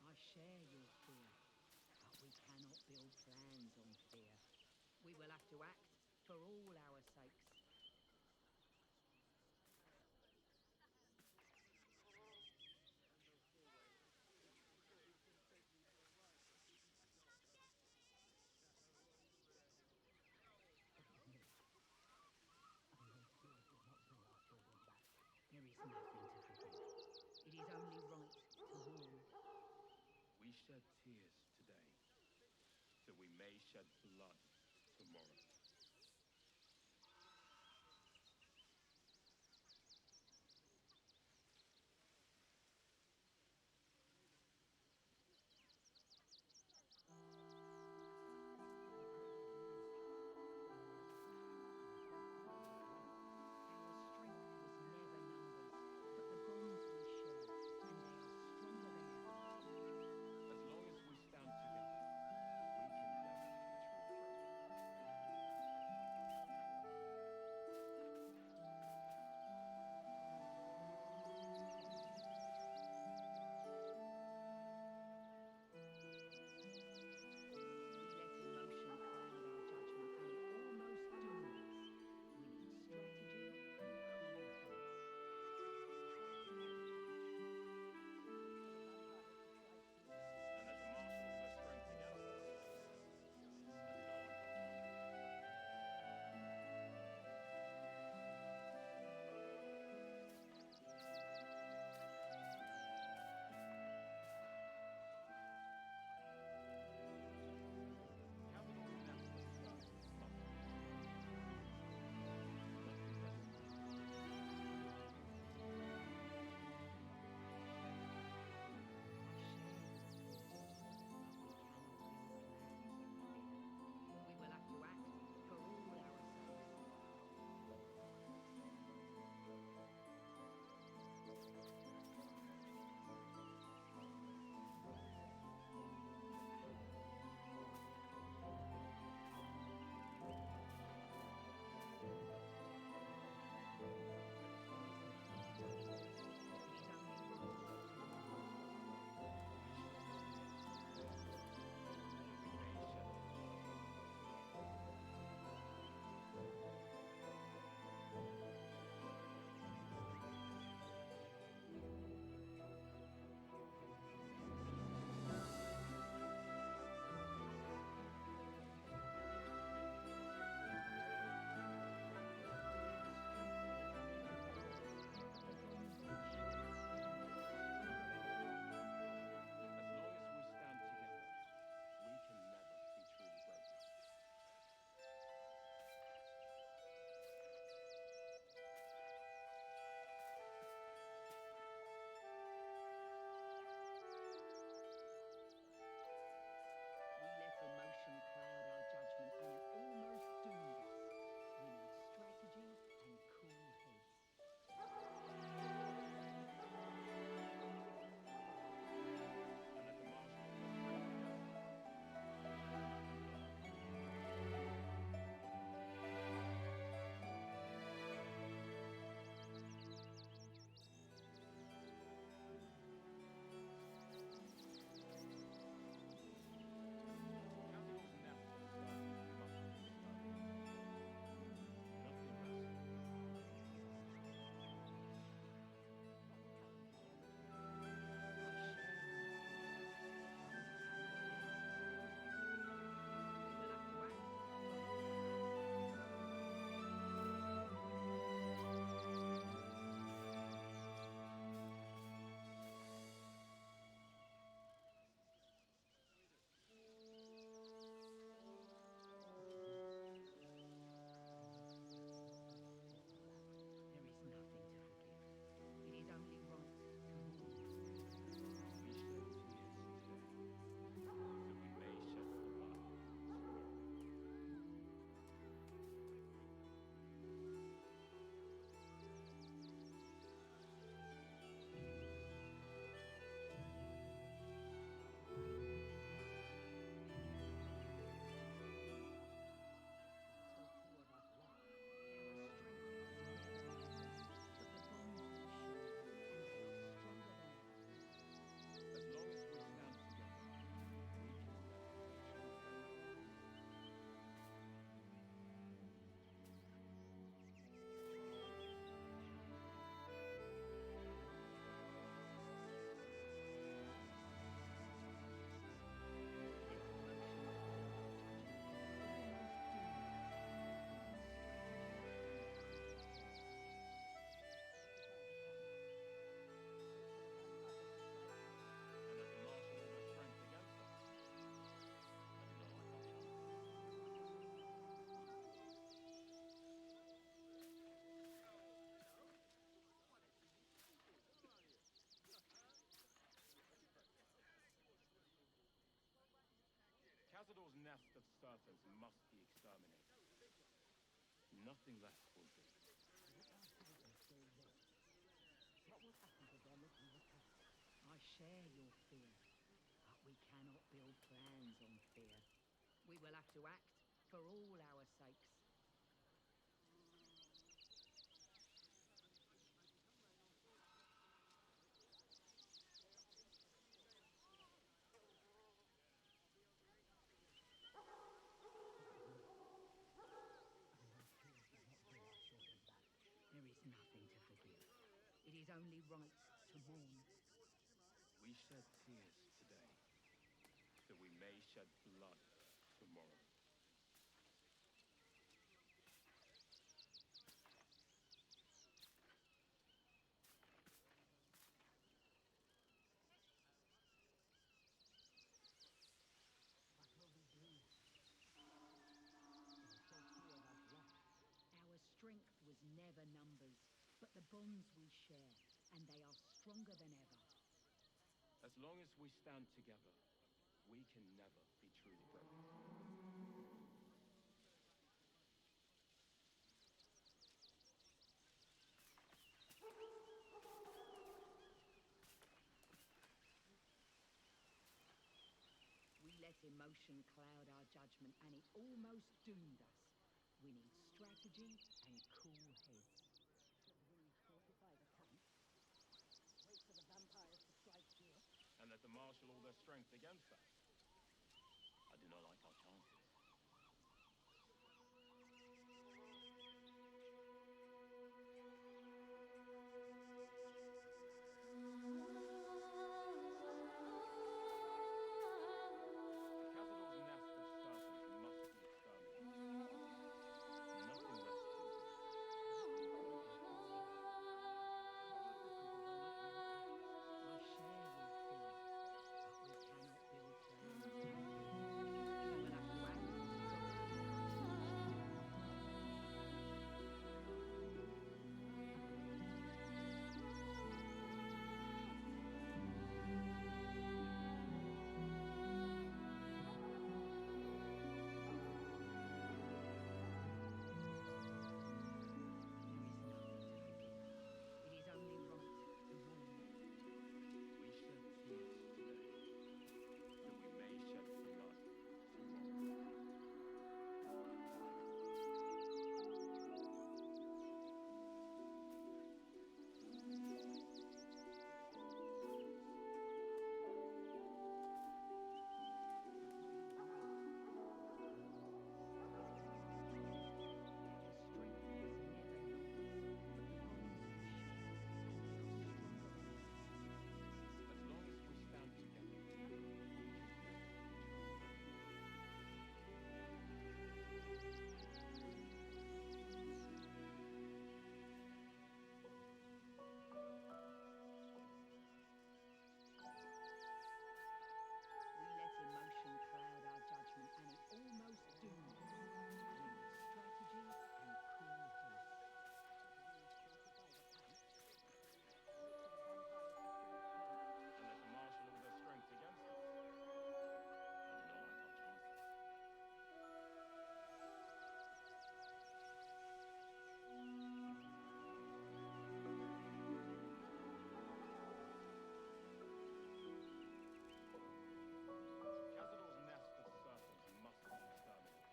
S19: I share your fear, but we cannot build plans on fear. We will have to act for all our sakes. There is nothing to forgive. It is only right to warn.
S2: We shed tears today, so we may shed blood tomorrow. nest of serpents must be exterminated. Nothing less will do.
S19: What will happen to them if we attack? I share your fear, but we cannot build plans on fear. We will have to act for all our sakes. There is nothing to forgive. It is only right to mourn.
S2: We shed tears today, that we may shed blood tomorrow.
S19: What will we do? So few of us left. Our strength was never numbers, but the bonds we share, and they are stronger than ever.
S2: As long as we stand together, we can never be truly broken.
S19: We let emotion cloud our judgment, and it almost doomed us. We need strategy and cool heads.
S6: Should we fortify the camp? Wait for the vampires to strike here?
S2: And let them marshal all their strength against us. I do not like our chances.
S19: And it almost doomed us. We need strategy and cool heads.
S2: And let them marshal all their strength against us. I do not like our chances. Cazador's nest of serpents must be exterminated.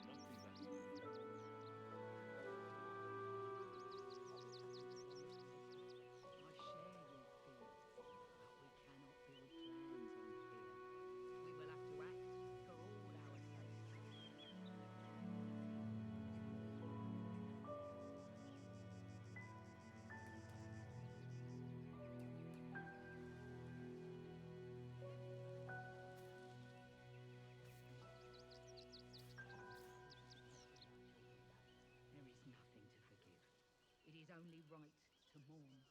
S2: Nothing less will do.
S19: I share your fear, but we cannot build plans on fear. We will have to act for all our sakes. There is nothing to forgive. It is only right to mourn.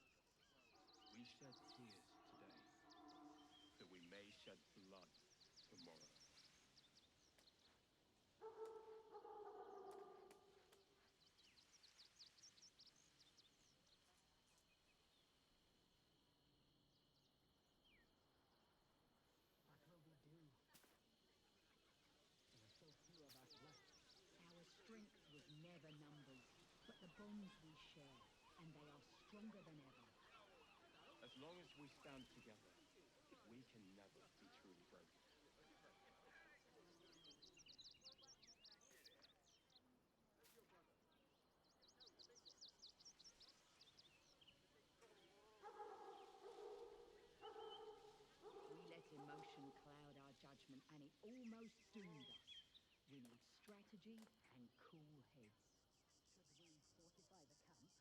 S2: We shed tears today, that we may shed blood tomorrow.
S19: What will we do? bonds we share, and they are stronger than ever.
S8: As long as we stand together, we can never be truly broken.
S19: We let emotion cloud our judgment, and it almost doomed us. We need strategy and cool heads.
S6: Should we fortify the camp?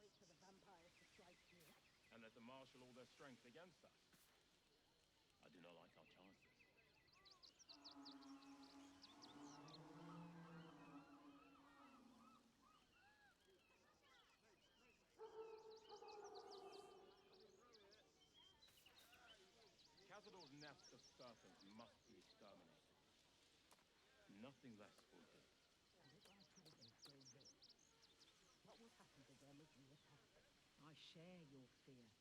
S6: Wait for the vampires to strike here?
S8: And let them marshal all their strength against us. I do not like our chances. Cazador's nest of serpents must be exterminated. Nothing less will do.
S6: And if our children still live, what will happen to them if we attack?
S19: I share your fear,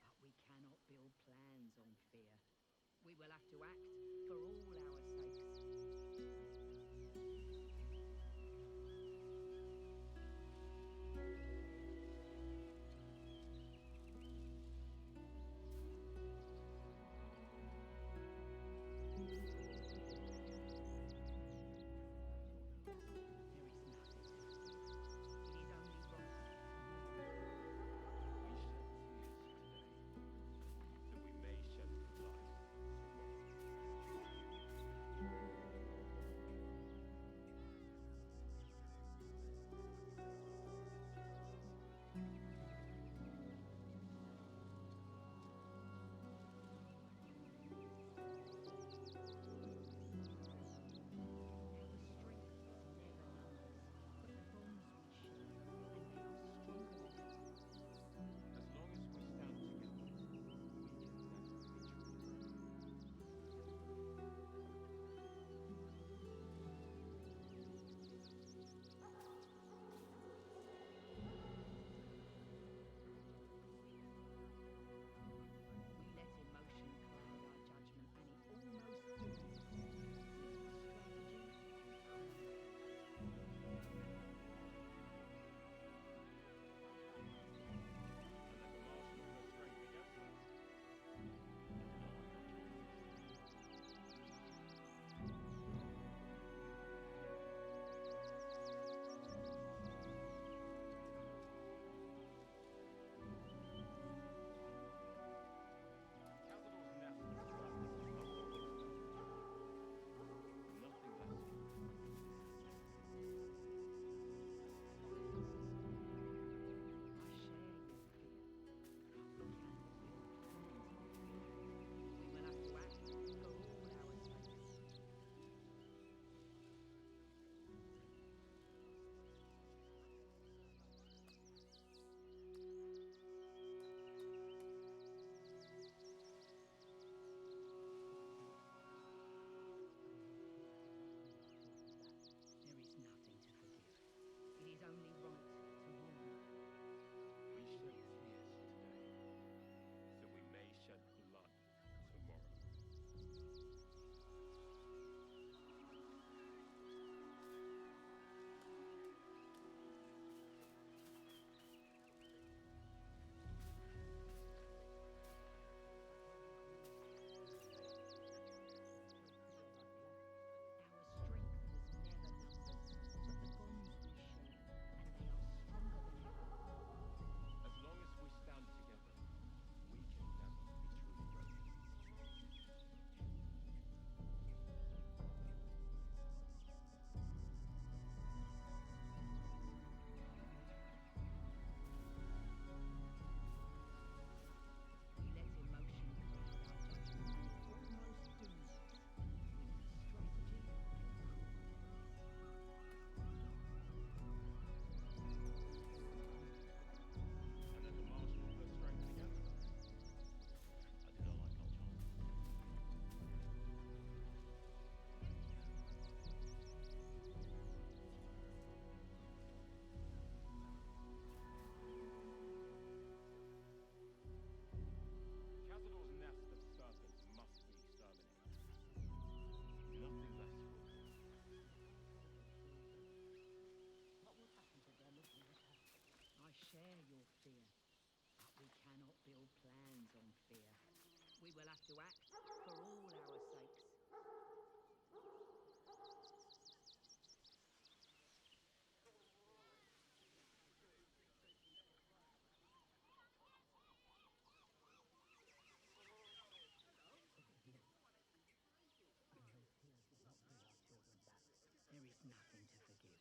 S19: but we cannot build plans on fear. We will have to act for all our sakes.
S8: We may shed blood tomorrow.
S19: We will have to act for all our sakes. There is nothing to forgive.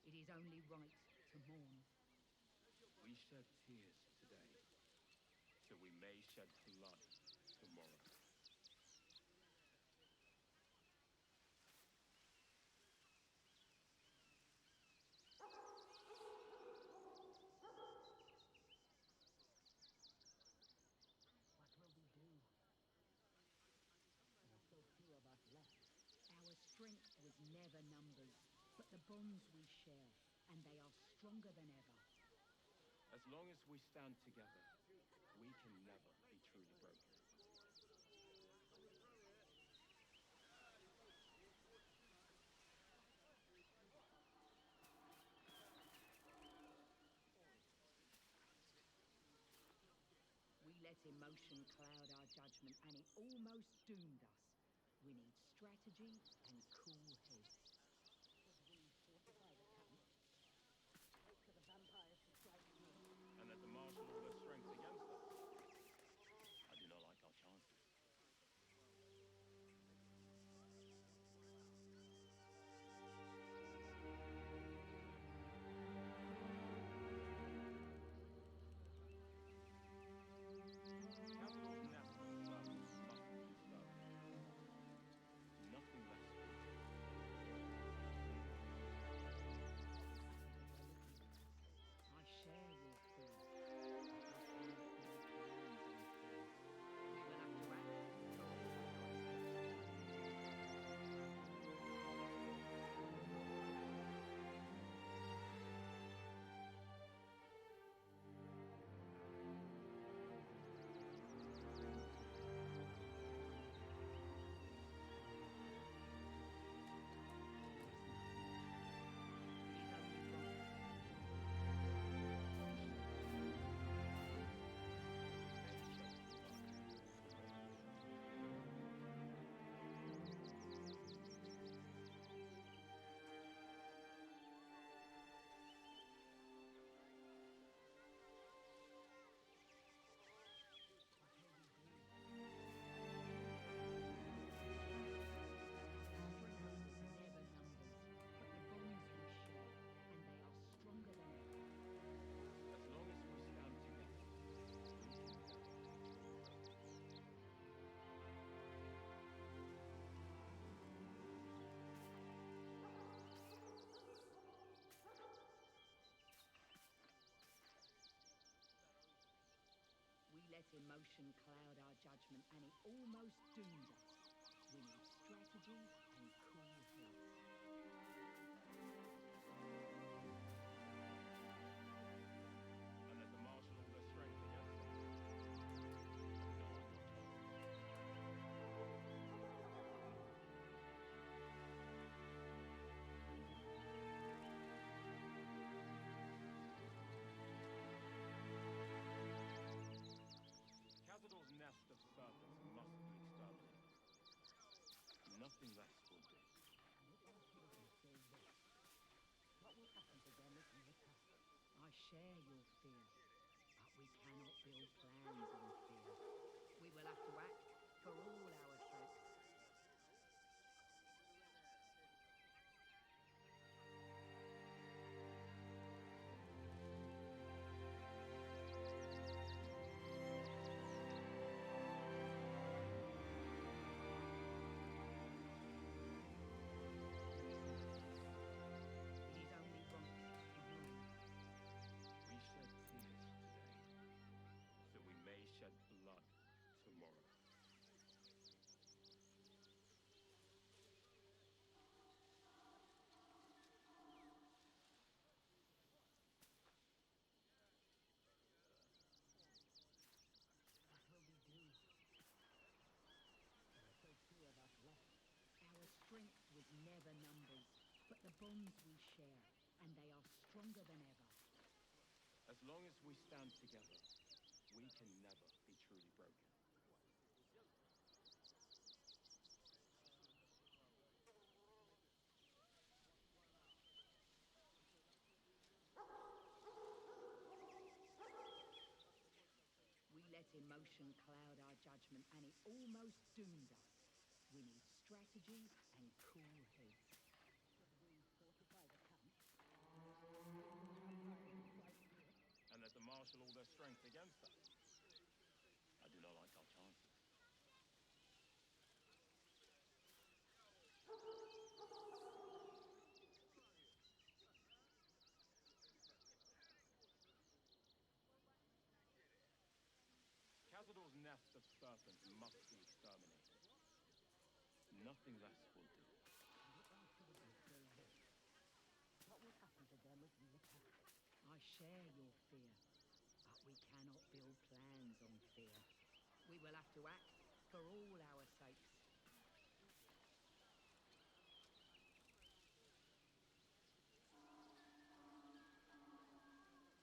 S19: It is only right to mourn.
S8: We shed tears today, so we may shed blood tomorrow.
S19: What will we do? There are so few of us left. Our strength was never numbers, but the bonds we share, and they are stronger than ever.
S8: As long as we stand together, we can never be truly broken.
S19: We let emotion cloud our judgment, and it almost doomed us. We need strategy and cool heads.
S6: Should we fortify the camp? Wait for the vampires to strike through.
S8: And let the marshal all their strength against us. I do not like our chances. Capital's nest of serpents must be exterminated. Nothing less will do.
S19: I share your fear. We will have to act for all our We let emotion cloud our judgment, and it almost doomed us. We need strategy and cool heads.
S8: And let the marshal all their strength against us. Cazador's nest of serpents must be exterminated. Nothing less will do.
S19: What will happen to them if we attack? I share your fear, but we cannot build plans on fear. We will have to act for all our sakes. It is only right to mourn.
S8: We shed tears today, so we may shed blood tomorrow.
S19: What will we do? There are so few of us left. Our strength was never numbers, but the bonds we share, and they are stronger than ever.
S8: As long as we stand together, we can never be truly broken.
S19: let emotion cloud our judgment, and it almost doomed us. We need strategy and cool heads.
S6: We fortify the camp. Vampires and flight here.
S8: And let them marshal all their strength against us. I do not like our chances. Cazador's nest of serpents must be exterminated. Nothing less will do.
S6: Look after the goods they live. What will happen to them if we attack?
S19: I share your fear, but we cannot build plans on fear. We will have to act for all our sakes. There is nothing to forget.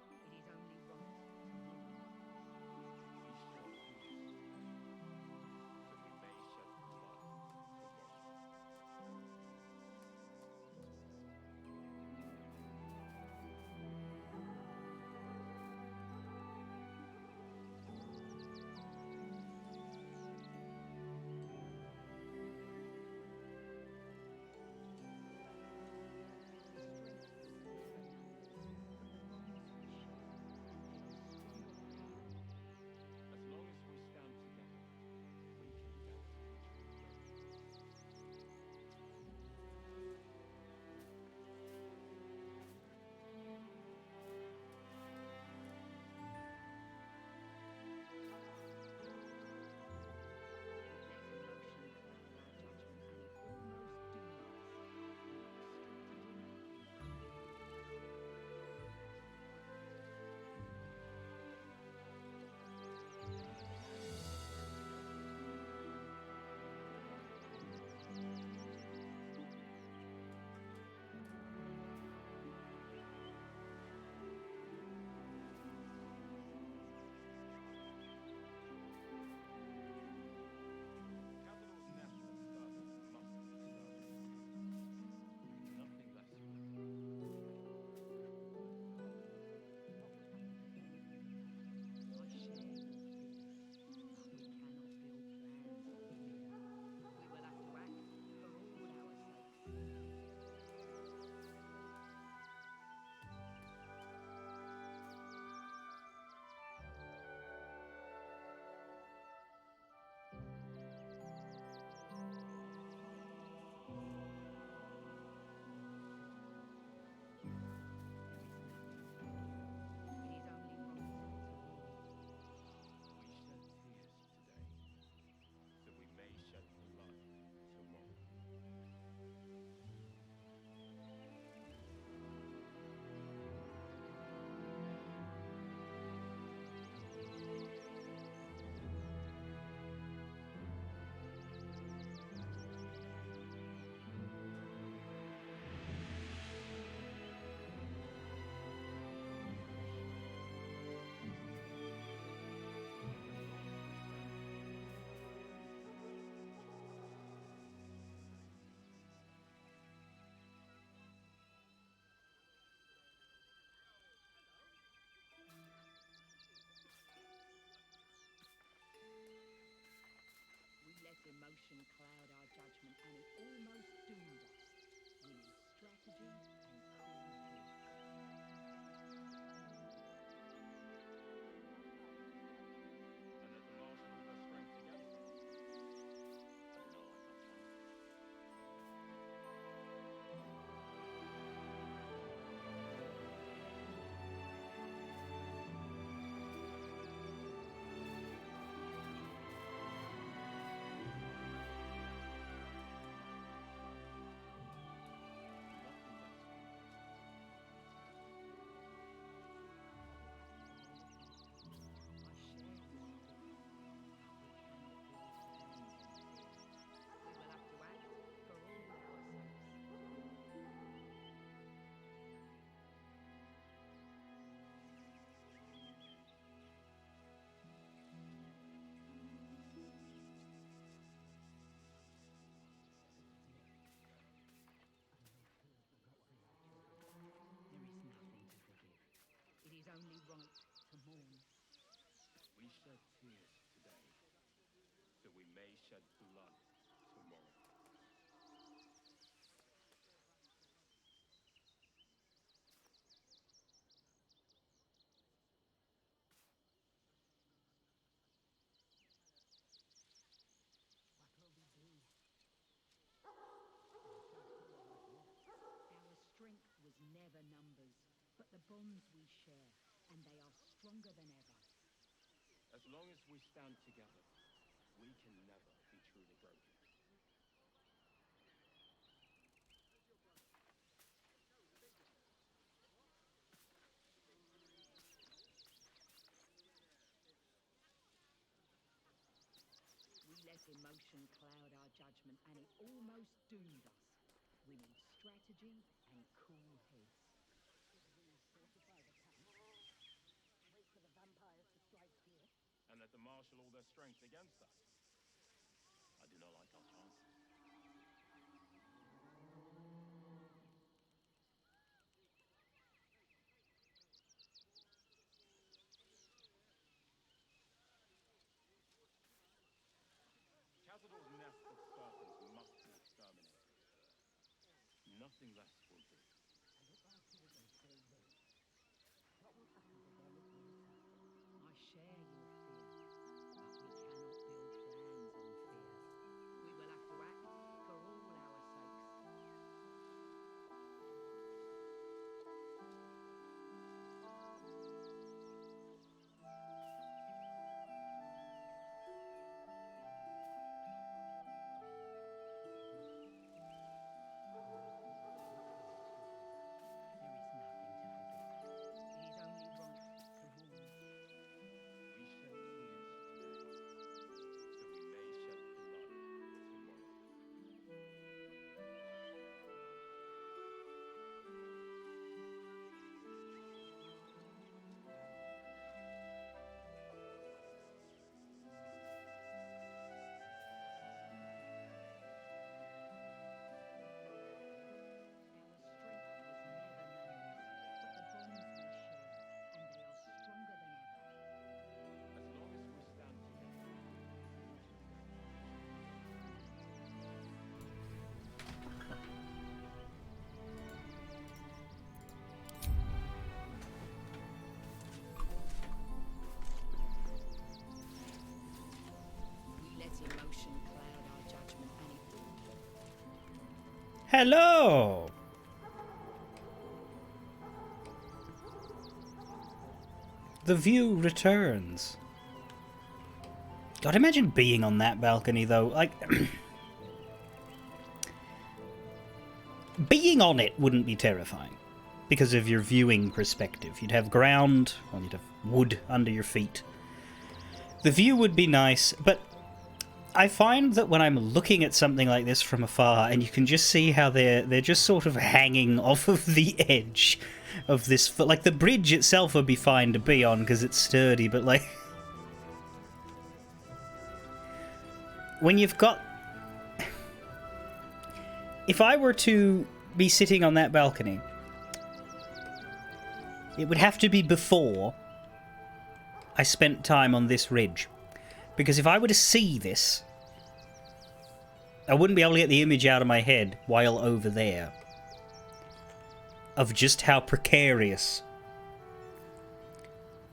S19: It is only right to mourn.
S8: We shall feast, so we may shed blood tomorrow. As long as we stand together, we can get Cazador's nest of serpents must be exterminated. Nothing less will do.
S19: I share your fear, but we cannot build plans on fear. We will have to act for all our sakes. It is only right to mourn.
S8: We shed tears today, so we may shed blood tomorrow.
S19: We let emotion cloud our judgment, and it almost doomed us. We need strategy and cool heads.
S8: And let them marshal all their strength against us. I do not like our chances. Nothing less will shed tears today, so we may shed blood tomorrow.
S19: What will we do? Our strength was never numbers, but the bonds we share, and they are stronger than ever.
S8: As long as we stand together, we can never be truly broken.
S19: We let emotion cloud our judgment, and it almost doomed us. We need strategy and cool heads.
S6: Should we fortify the camp? Wait for the vampires to strike here?
S8: And let them marshal all their strength against us. I do not like our chances. Cazador's nest of serpents must be exterminated. Nothing less will do.
S6: And if our children stay away, what will happen to them if we attack?
S19: I share your fear, but we cannot build plans on fear. We will have to act for all our sakes. There is nothing to forget. It is only right to warn.
S8: We shed tears today, so we may shed blood tomorrow.
S19: Our strength was never numbers, but the bonds we share, and they are stronger than ever.
S8: As long as we stand together.
S19: We let emotion cloud our judgment, and it
S1: Hello! The view returns. God, imagine being on that balcony, though. Like, being on it wouldn't be terrifying because of your viewing perspective. You'd have ground, well, you'd have wood under your feet. The view would be nice, but I find that when I'm looking at something like this from afar, and you can just see how they're just sort of hanging off of the edge of this, like the bridge itself would be fine to be on because it's sturdy, but like when you've got, if I were to be sitting on that balcony, it would have to be before I spent time on this ridge. Because if I were to see this, I wouldn't be able to get the image out of my head while over there of just how precarious.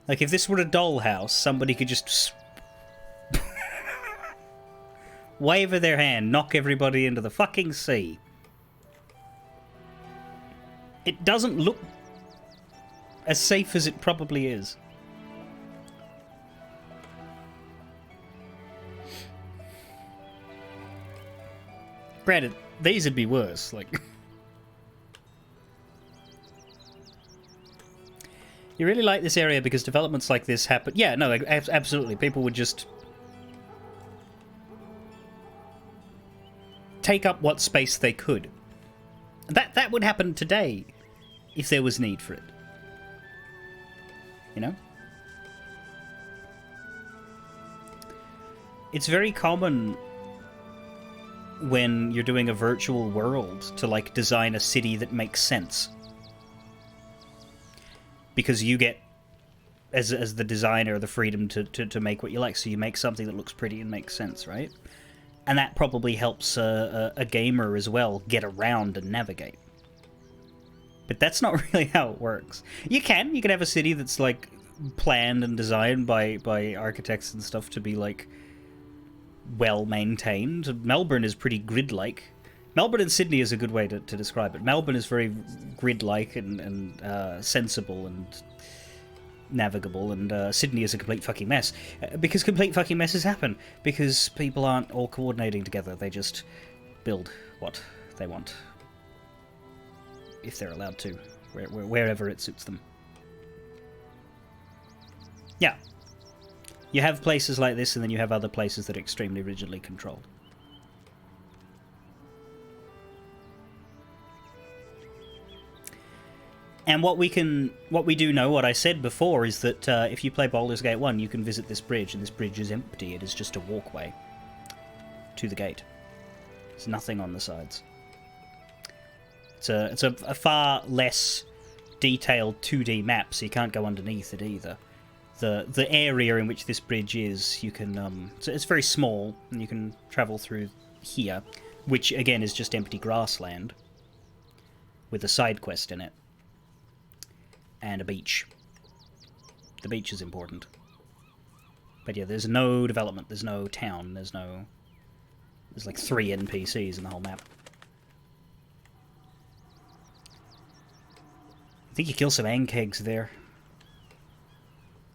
S1: Like, if this were a dollhouse, somebody could just wave of their hand, knock everybody into the fucking sea. It doesn't look as safe as it probably is. Granted, these would be worse, like... You really like this area because developments like this happen... Yeah, no, absolutely. People would just... take up what space they could. That would happen today, if there was need for it. You know? It's very common when you're doing a virtual world to, like, design a city that makes sense. Because you get as the designer, the freedom to make what you like. So you make something that looks pretty and makes sense, right? And that probably helps a gamer as well get around and navigate. But that's not really how it works. You can have a city that's like planned and designed by architects and stuff to be like well maintained. Melbourne is pretty grid-like. Melbourne and Sydney is a good way to describe it. Melbourne is very grid-like and sensible and navigable, and Sydney is a complete fucking mess. Because complete fucking messes happen. Because people aren't all coordinating together. They just build what they want. If they're allowed to. Wherever it suits them. Yeah. You have places like this, and then you have other places that are extremely rigidly controlled. And what we do know, what I said before, is that if you play Baldur's Gate 1, you can visit this bridge, and this bridge is empty. It is just a walkway to the gate. There's nothing on the sides. It's a far less detailed 2D map, so you can't go underneath it either. The area in which this bridge is, you can so it's very small, and you can travel through here, which again is just empty grassland with a side quest in it. And a beach. The beach is important. But yeah, there's no development, there's no town, there's like 3 NPCs in the whole map. I think you kill some Ankegs there.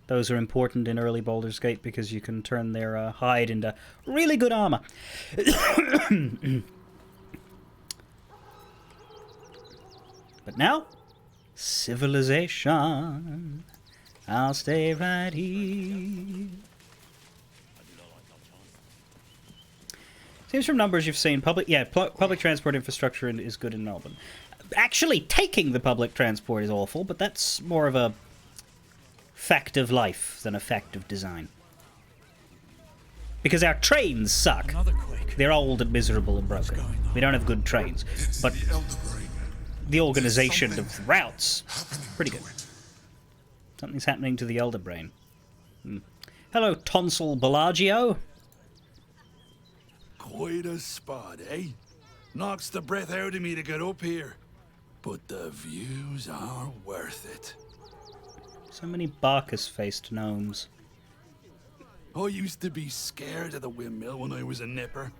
S1: Those are important in early Baldur's Gate because you can turn their hide into really good armor. But now, civilization. I'll stay right here. Seems from numbers you've seen, public transport infrastructure is good in Melbourne. Actually, taking the public transport is awful, but that's more of a fact of life than a fact of design. Because our trains suck. They're old and miserable and broken. We don't have good trains. But the organisation of the routes, pretty good. Something's happening to the Elder Brain. Hello, Tonsil Bellagio.
S18: Quite a spot, eh? Knocks the breath out of me to get up here. But the views are worth it.
S1: So many Bacchus-faced gnomes.
S18: I used to be scared of the windmill when I was a nipper.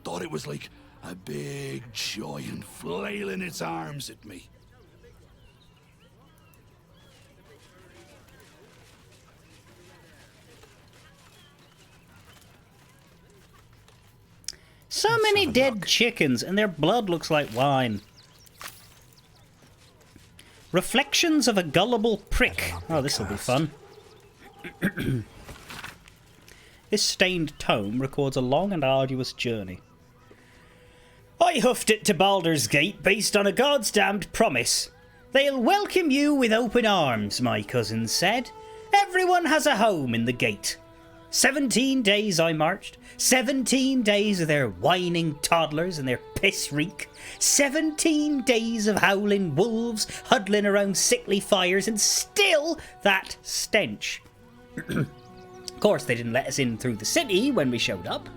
S18: Thought it was like a big giant flailing its arms at me.
S1: So many dead chickens, and their blood looks like wine. Reflections of a gullible prick. Oh, this'll be fun. This stained tome records a long and arduous journey. I hoofed it to Baldur's Gate based on a goddamned promise. They'll welcome you with open arms, my cousin said. Everyone has a home in the gate. 17 days I marched. 17 days of their whining toddlers and their piss reek. 17 days of howling wolves huddling around sickly fires, and still that stench. Of course, they didn't let us in through the city when we showed up.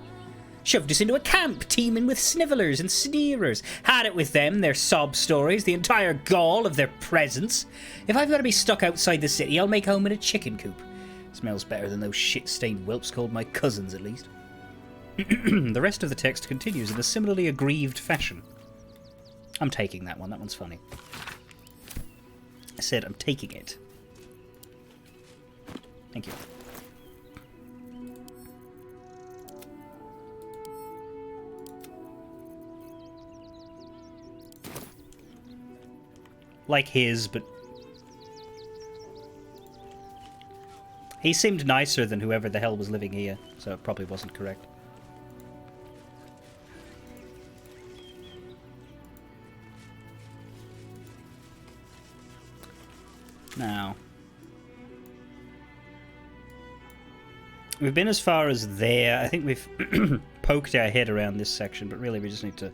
S1: Shoved us into a camp teeming with snivellers and sneerers. Had it with them, their sob stories, the entire gall of their presence. If I've got to be stuck outside the city, I'll make home in a chicken coop. Smells better than those shit-stained whelps called my cousins, at least. The rest of the text continues in a similarly aggrieved fashion. I'm taking that one. That one's funny. I said I'm taking it. Thank you. Like his, but he seemed nicer than whoever the hell was living here, so it probably wasn't correct. Now, we've been as far as there. I think we've poked our head around this section, but really we just need to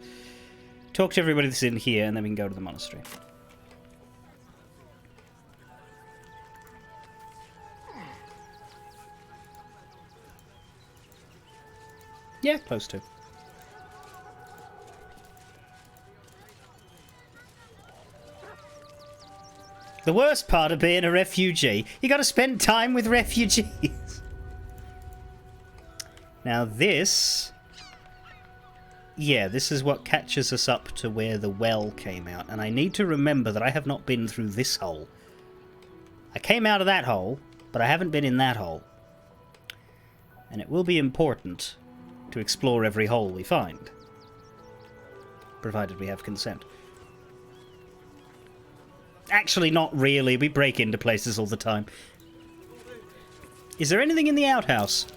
S1: talk to everybody that's in here, and then we can go to the monastery. Yeah, close to. The worst part of being a refugee, you gotta spend time with refugees. Now this... Yeah, this is what catches us up to where the well came out. And I need to remember that I have not been through this hole. I came out of that hole, but I haven't been in that hole. And it will be important to explore every hole we find. Provided we have consent. Actually, not really. We break into places all the time. Is there anything in the outhouse?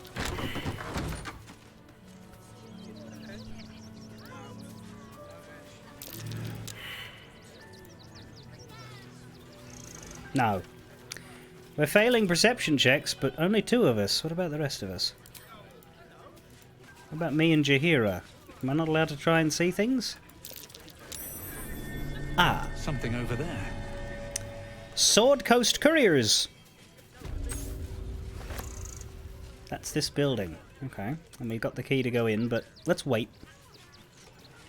S1: No. We're failing perception checks, but only 2 of us. What about the rest of us? What about me and Jaheira? Am I not allowed to try and see things? Ah.
S17: Something over there.
S1: Sword Coast Couriers. That's this building. Okay. And we've got the key to go in, but let's wait.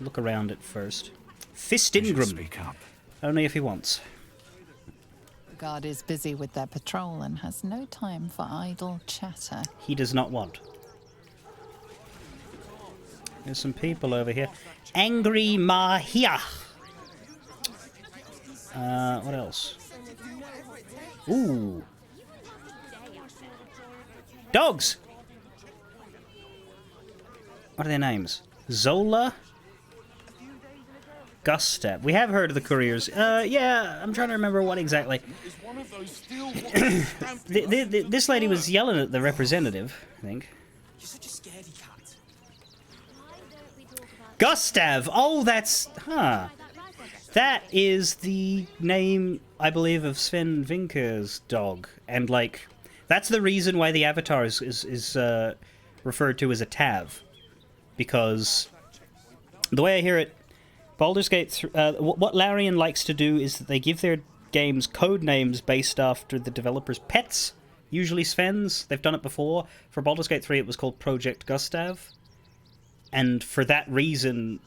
S1: Look around it first. Fist Ingram.
S17: Speak up.
S1: Only if he wants.
S4: The guard is busy with their patrol and has no time for idle chatter.
S1: He does not want. There's some people over here. Angry Mahia. What else? Ooh. Dogs! What are their names? Zola? Gustav. We have heard of the couriers. Yeah, I'm trying to remember what exactly. This lady was yelling at the representative, I think. Gustav! Oh, that's... Huh. That is the name, I believe, of Sven Vinker's dog. And, like, that's the reason why the Avatar is referred to as a Tav. Because the way I hear it, Baldur's Gate... what Larian likes to do is that they give their games code names based after the developers' pets, usually Sven's. They've done it before. For Baldur's Gate 3, it was called Project Gustav. And for that reason,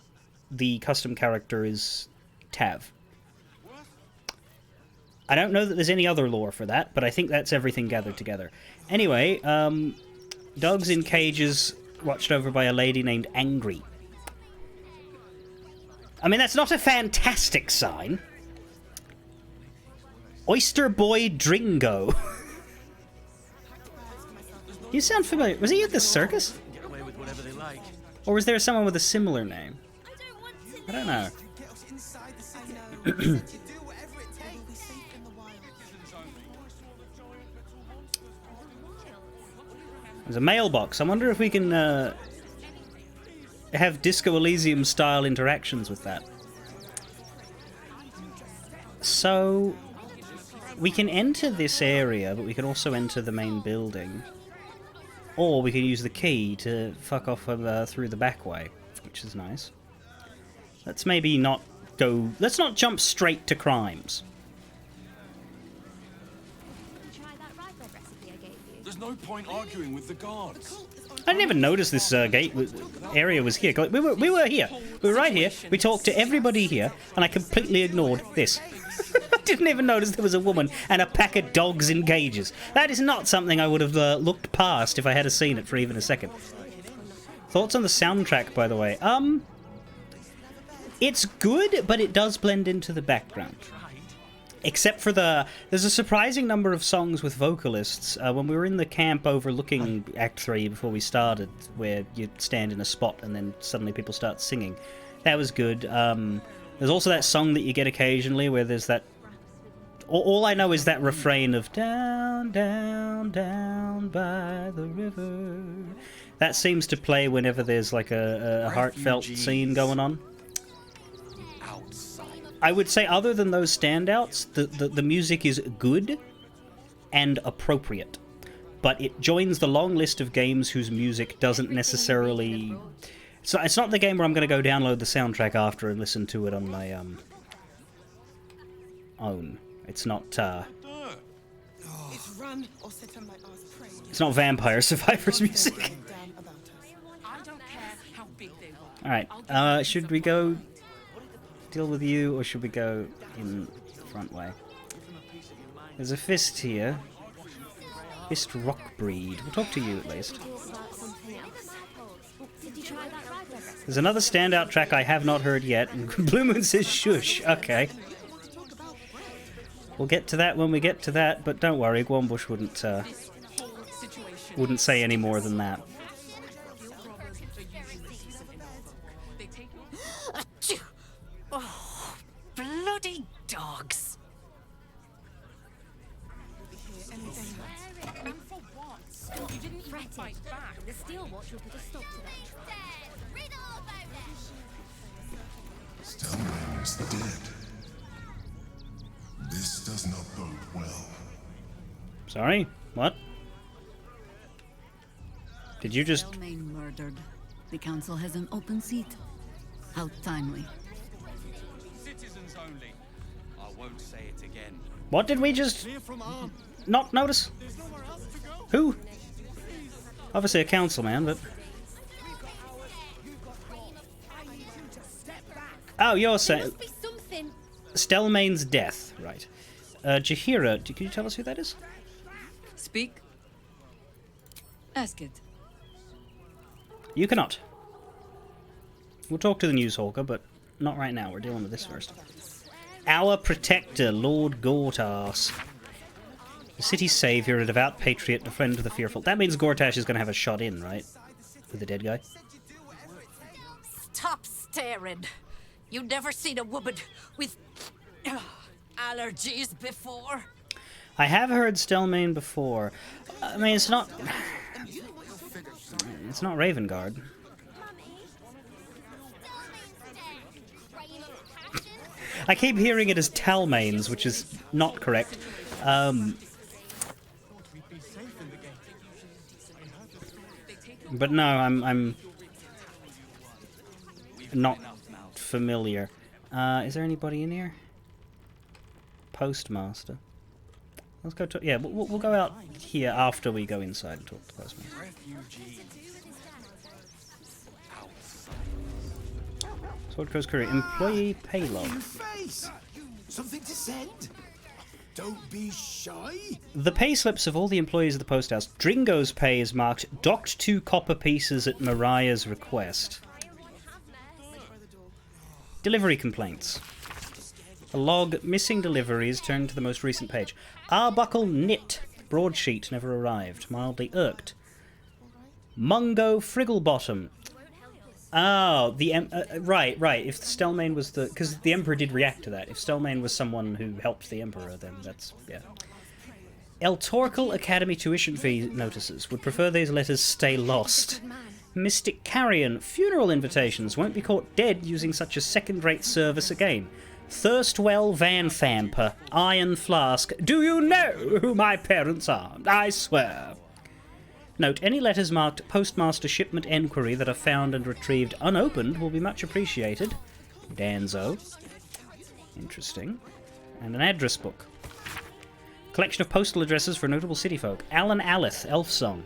S1: the custom character is Tav. I don't know that there's any other lore for that, but I think that's everything gathered together. Anyway, dogs in cages watched over by a lady named Angry. I mean, that's not a fantastic sign. Oyster Boy Dringo. You sound familiar. Was he at the circus? Or was there someone with a similar name? I don't know. There's a mailbox. I wonder if we can have Disco Elysium style interactions with that. So we can enter this area, but we can also enter the main building. Or we can use the key to fuck off through the back way, which is nice. Let's maybe not go... Let's not jump straight to crimes.
S18: There's no point arguing with the guards.
S1: I didn't even notice this area was here. We were here. We were right here. We talked to everybody here, and I completely ignored this. I didn't even notice there was a woman and a pack of dogs in cages. That is not something I would have looked past if I had seen it for even a second. Thoughts on the soundtrack, by the way? It's good, but it does blend into the background. Except for there's a surprising number of songs with vocalists. When we were in the camp overlooking Act 3 before we started, where you stand in a spot and then suddenly people start singing. That was good. There's also that song that you get occasionally where there's that... All I know is that refrain of down, down, down by the river. That seems to play whenever there's like a heartfelt scene going on. I would say other than those standouts, the music is good and appropriate. But it joins the long list of games whose music doesn't necessarily... So it's not the game where I'm going to go download the soundtrack after and listen to it on my own. It's not... It's not Vampire Survivors music. Alright, should we go deal with you, or should we go in the front way? There's a fist here. Fist Rockbreed. We'll talk to you at least. There's another standout track I have not heard yet. Blue Moon says shush. Okay. We'll get to that when we get to that, but don't worry, Gwombush wouldn't say any more than that.
S14: Oh, bloody dogs.
S6: And for what? You didn't even fight back. The Steel Watch will put a stop to that.
S9: Stelmane is dead. This does not bode well.
S1: Sorry? What? Did you just...
S3: Stelmane murdered. The council has an open seat. How timely.
S8: Citizens only. I won't say it again.
S1: What did we just... not notice? Who? Obviously a councilman, but... Oh, you're saying... Stelmane's death, right. Jaheira, can you tell us who that is?
S3: Speak. Ask it.
S1: You cannot. We'll talk to the newshawker, but not right now. We're dealing with this first. Our protector, Lord Gortash. The city's savior, a devout patriot, a friend to the fearful. That means Gortash is going to have a shot in, right? With the dead guy?
S14: Stop staring. You've never seen a woman with allergies before.
S1: I have heard Stelmane before. I mean, it's not... It's not Ravengard. I keep hearing it as Talmanes, which is not correct. But no, I'm not familiar. Is there anybody in here? Postmaster. Let's go to... Yeah, we'll go out here after we go inside and talk to the Postmaster. Sword Coast Courier. Employee payload.
S18: Something to send? Don't be shy.
S1: The pay slips of all the employees of the post house. Dringo's pay is marked docked 2 copper pieces at Mariah's request. Delivery complaints. A log, missing deliveries, turned to the most recent page. Arbuckle knit. Broadsheet never arrived. Mildly irked. Mungo Frigglebottom. Oh, right. If Stelmane was the... Because the Emperor did react to that. If Stelmane was someone who helped the Emperor, then that's... Yeah. El Torkel Academy tuition fee notices. Would prefer these letters stay lost. Mystic Carrion. Funeral invitations. Won't be caught dead using such a second-rate service again. Thirstwell Van Thamper. Iron Flask. Do you know who my parents are? I swear. Note, any letters marked Postmaster Shipment Enquiry that are found and retrieved unopened will be much appreciated. Danzo. Interesting. And an address book. Collection of postal addresses for notable city folk. Alan Alith, Elf Song.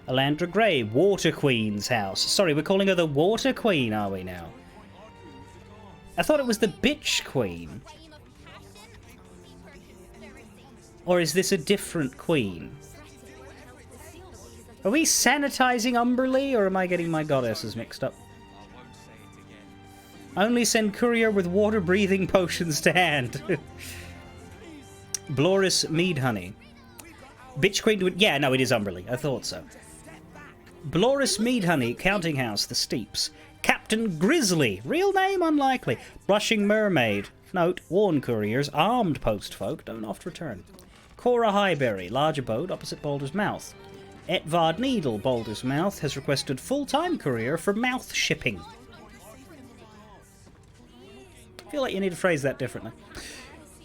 S1: Alandra Grey, Water Queen's house. Sorry, we're calling her the Water Queen, are we now? I thought it was the Bitch Queen. Or is this a different queen? Are we sanitizing Umberlee, or am I getting my goddesses mixed up? Only send courier with water-breathing potions to hand. Bloris Mead Honey. Bitch Queen would... Yeah, no, it is Umberlee. I thought so. Bloris Mead Honey, Counting House, The Steeps. Captain Grizzly. Real name unlikely. Blushing Mermaid. Note, warn couriers, armed post folk don't oft return. Cora Highberry, large abode opposite Baldur's Mouth. Etvard Needle, Baldur's Mouth, has requested full-time courier for mouth shipping. I feel like you need to phrase that differently.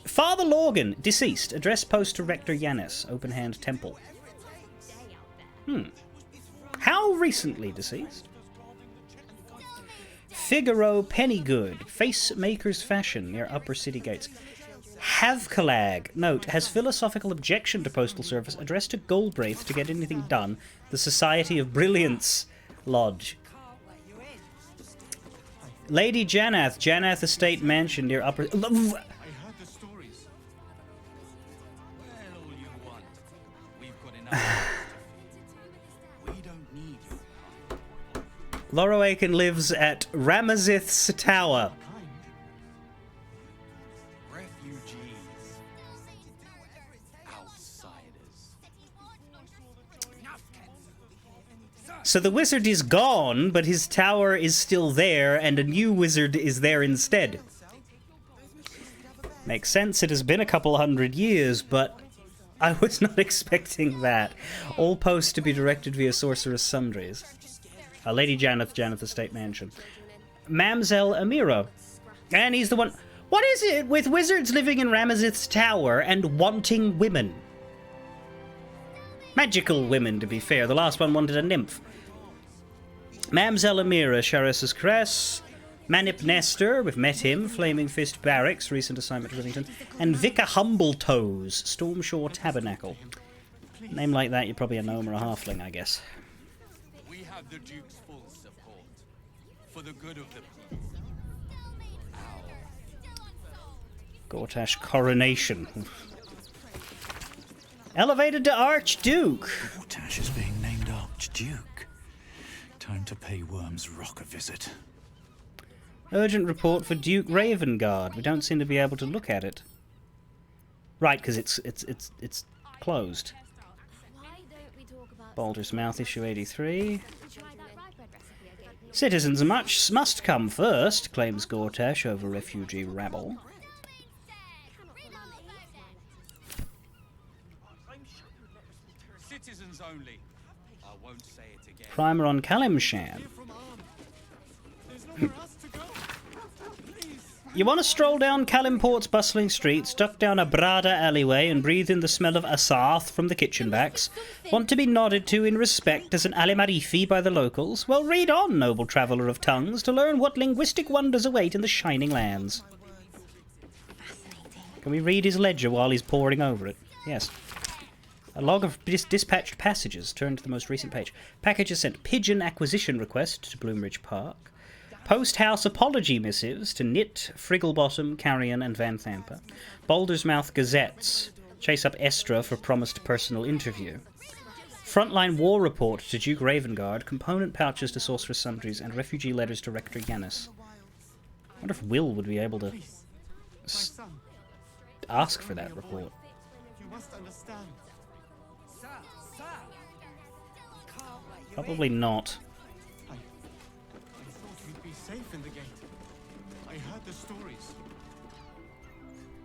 S1: Father Lorgan, deceased. Address post to Rector Yanis, Open Hand Temple. How recently deceased? Figaro Pennygood, Face Maker's Fashion, near Upper City Gates. Havkalag, note, has philosophical objection to postal service, addressed to Goldbraith to get anything done, the Society of Brilliance Lodge. Lady Janath, Janath Estate Mansion near Upper...
S8: I heard the stories. Well, all you want. We've got enough. We don't need you.
S1: Loroaken lives at Ramazith's Tower.
S2: Refugees. Outsiders.
S1: So the wizard is gone, but his tower is still there, and a new wizard is there instead. Makes sense, it has been a couple 100 years, but I was not expecting that. All posts to be directed via Sorceress Sundries. Lady Janath, Janath Estate Mansion. Mamselle Amira. And he's the one... What is it with wizards living in Ramazith's Tower and wanting women? Magical women, to be fair. The last one wanted a nymph. Mamselle Amira, Charissa's Cress. Manip Nestor, we've met him. Flaming Fist Barracks, recent assignment to Rivington. And Vicar Humbletoes, Stormshore Tabernacle. Name like that, you're probably a gnome or a halfling, I guess.
S2: We have the Duke's full support. For the good of the people.
S1: Gortash Coronation. Elevated to Archduke.
S17: Gortash is being named Archduke. Time to pay Worm's Rock a visit.
S1: Urgent report for Duke Ravengard. We don't seem to be able to look at it. Right, because it's closed. Baldur's Mouth, issue 83. Citizens must come first, claims Gortash over refugee rabble.
S2: Citizens only. I won't say it again.
S1: Primer on Kalimshan. You want to stroll down Kalimport's bustling streets, duck down a Brada alleyway and breathe in the smell of Asarth from the kitchen backs? Want to be nodded to in respect as an Alimarifi by the locals? Well, read on, noble traveller of tongues, to learn what linguistic wonders await in the Shining Lands. Can we read his ledger while he's poring over it? Yes. A log of dispatched passages. Turn to the most recent page. Packages sent. Pigeon acquisition request to Bloomridge Park. Post-house apology missives to Knit, Frigglebottom, Carrion and Van Thamper. Baldur's Mouth gazettes. Chase up Estra for promised personal interview. Frontline war report to Duke Ravengard. Component pouches to Sorceress Sundries and refugee letters to Rector Yanis. I wonder if Will would be able to ask for that report.
S7: You must understand.
S1: Probably not.
S7: I thought you'd be safe in the gate. I heard the stories.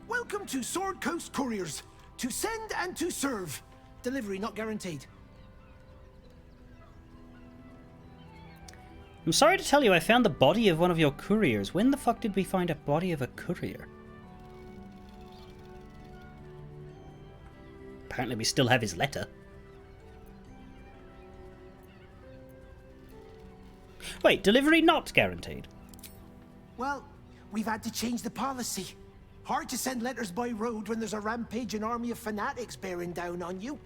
S10: Welcome to Sword Coast Couriers. To send and to serve. Delivery not guaranteed.
S1: I'm sorry to tell you, I found the body of one of your couriers. When the fuck did we find a body of a courier? Apparently we still have his letter. Wait, delivery not guaranteed?
S10: Well, we've had to change the policy. Hard to send letters by road when there's a rampaging army of fanatics bearing down on you.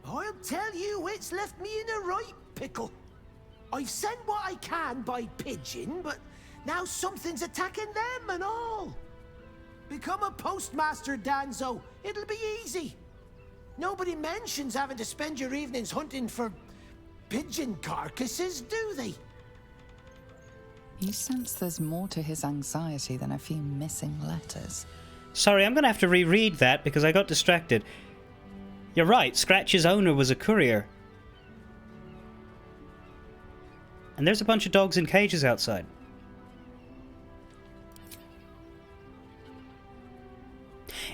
S10: I'll tell you, it's left me in a right pickle. I've sent what I can by pigeon, but now something's attacking them and all. Become a postmaster, Danzo. It'll be easy. Nobody mentions having to spend your evenings hunting for pigeon carcasses, do they?
S4: You sense there's more to his anxiety than a few missing letters.
S1: Sorry, I'm going to have to reread that because I got distracted. You're right, Scratch's owner was a courier. And there's a bunch of dogs in cages outside.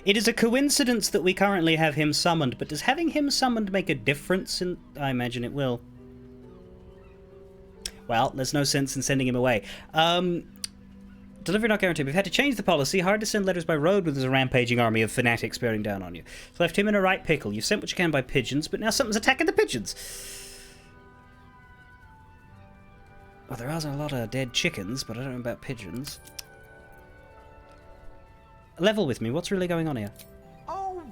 S1: It is a coincidence that we currently have him summoned, but does having him summoned make a difference? I imagine it will. Well, there's no sense in sending him away. Delivery not guaranteed. We've had to change the policy. Hard to send letters by road when there's a rampaging army of fanatics bearing down on you. So left him in a right pickle. You've sent what you can by pigeons, but now something's attacking the pigeons. Well, there are a lot of dead chickens, but I don't know about pigeons. Level with me. What's really going on here?
S10: Oh,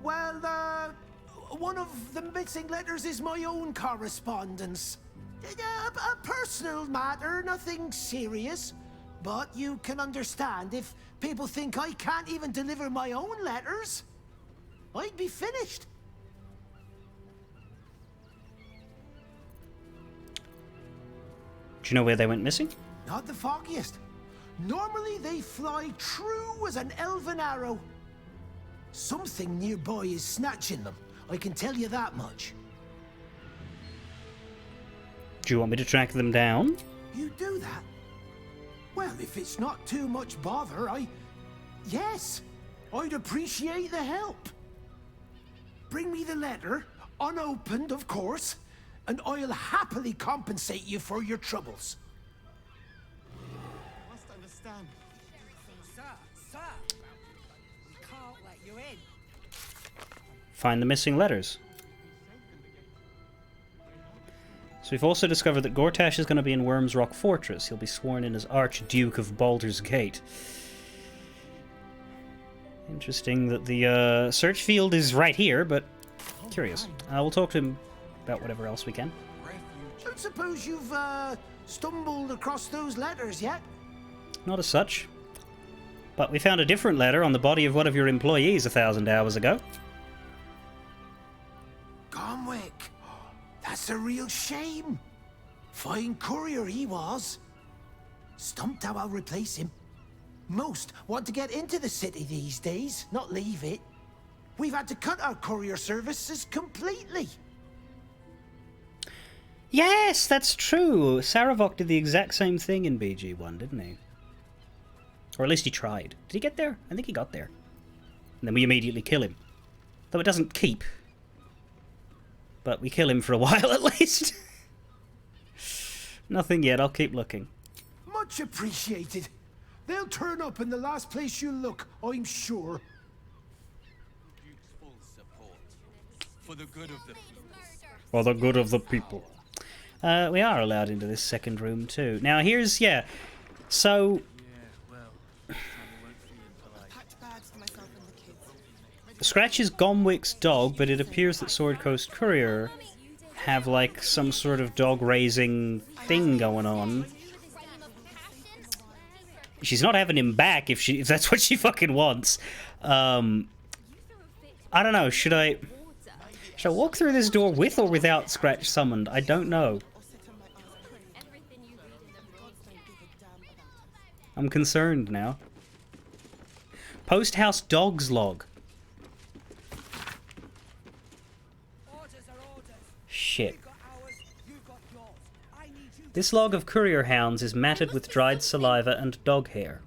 S10: well, one of the missing letters is my own correspondence. A personal matter, nothing serious. But you can understand if people think I can't even deliver my own letters, I'd be finished.
S1: Do you know where they went missing?
S10: Not the foggiest. Normally they fly true as an elven arrow. Something nearby is snatching them, I can tell you that much.
S1: Do you want me to track them down?
S10: You do that? Well, if it's not too much bother, yes, I'd appreciate the help. Bring me the letter, unopened, of course, and I'll happily compensate you for your troubles.
S6: You must understand. Sir, we can't let you in.
S1: Find the missing letters. So we've also discovered that Gortash is going to be in Worm's Rock Fortress. He'll be sworn in as Archduke of Baldur's Gate. Interesting that the search field is right here, but curious. We'll talk to him about whatever else we can.
S10: Don't suppose you've stumbled across those letters yet?
S1: Not as such. But we found a different letter on the body of one of your employees 1,000 hours ago.
S10: Gomwick. That's a real shame. Fine courier he was. Stumped how I'll replace him. Most want to get into the city these days, not leave it. We've had to cut our courier services completely.
S1: Yes, that's true. Saravok did the exact same thing in BG1, didn't he? Or at least he tried. Did he get there? I think he got there. And then we immediately kill him. Though it doesn't keep. But we kill him for a while at least. Nothing yet, I'll keep looking.
S10: Much appreciated. They'll turn up in the last place you look, I'm sure.
S2: Duke's full support. For the good of the people.
S1: For the good of the people. We are allowed into this second room too. Now here's, yeah, so... Scratch is Gomwick's dog, but it appears that Sword Coast Courier have like some sort of dog raising thing going on. She's not having him back if that's what she fucking wants. I don't know, should I walk through this door with or without Scratch summoned? I don't know. I'm concerned now. Post house dogs log. Shit. This log of courier hounds is matted with dried saliva and dog hair.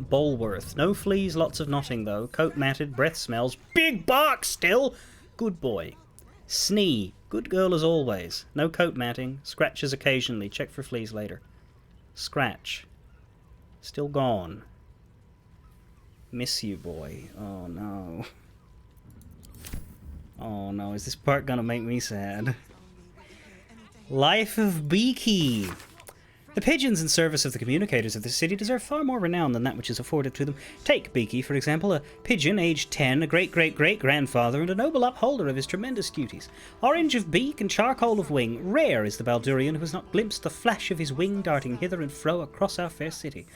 S1: Bolworth. No fleas, lots of knotting though. Coat matted, breath smells. Big bark still! Good boy. Snee. Good girl as always. No coat matting. Scratches occasionally. Check for fleas later. Scratch. Still gone. Miss you, boy. Oh no. Oh no, is this part gonna make me sad? Life of Beaky. The pigeons in service of the communicators of the city deserve far more renown than that which is afforded to them. Take Beaky, for example, a pigeon aged 10, a great-great-great-grandfather, and a noble upholder of his tremendous duties. Orange of beak and charcoal of wing, rare is the Baldurian who has not glimpsed the flash of his wing darting hither and fro across our fair city.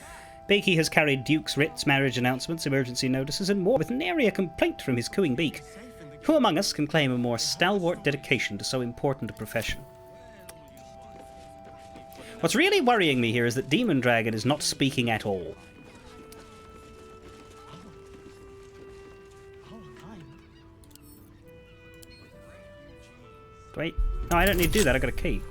S1: Beaky has carried dukes' writs, marriage announcements, emergency notices, and more, with nary a complaint from his cooing beak. Who among us can claim a more stalwart dedication to so important a profession? What's really worrying me here is that Demon Dragon is not speaking at all. Wait. No, I don't need to do that. I got a key.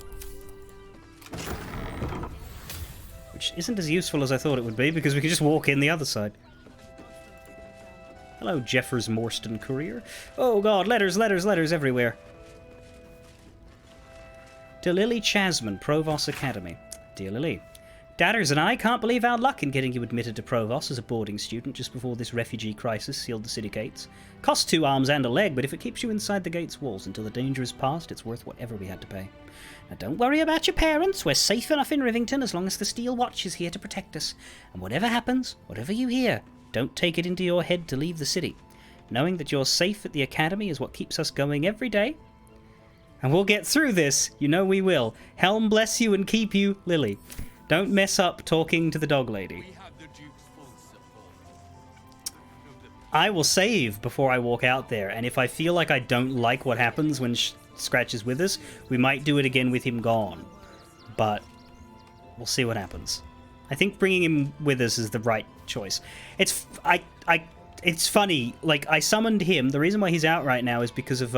S1: Which isn't as useful as I thought it would be, because we could just walk in the other side. Hello, Jeffers Morstan Courier. Oh god, letters, letters, letters everywhere. To Lily Chasman, Provost Academy. Dear Lily, Dadders and I can't believe our luck in getting you admitted to Provost as a boarding student just before this refugee crisis sealed the city gates. Costs 2 arms and a leg, but if it keeps you inside the gate's walls until the danger is past, it's worth whatever we had to pay. Now don't worry about your parents, we're safe enough in Rivington as long as the Steel Watch is here to protect us. And whatever happens, whatever you hear, don't take it into your head to leave the city. Knowing that you're safe at the Academy is what keeps us going every day. And we'll get through this. You know we will. Helm bless you and keep you, Lily. Don't mess up talking to the dog lady. I will save before I walk out there, and if I feel like I don't like what happens when Scratch is with us, we might do it again with him gone. But we'll see what happens. I think bringing him with us is the right choice. It's funny. Like, I summoned him. The reason why he's out right now is because of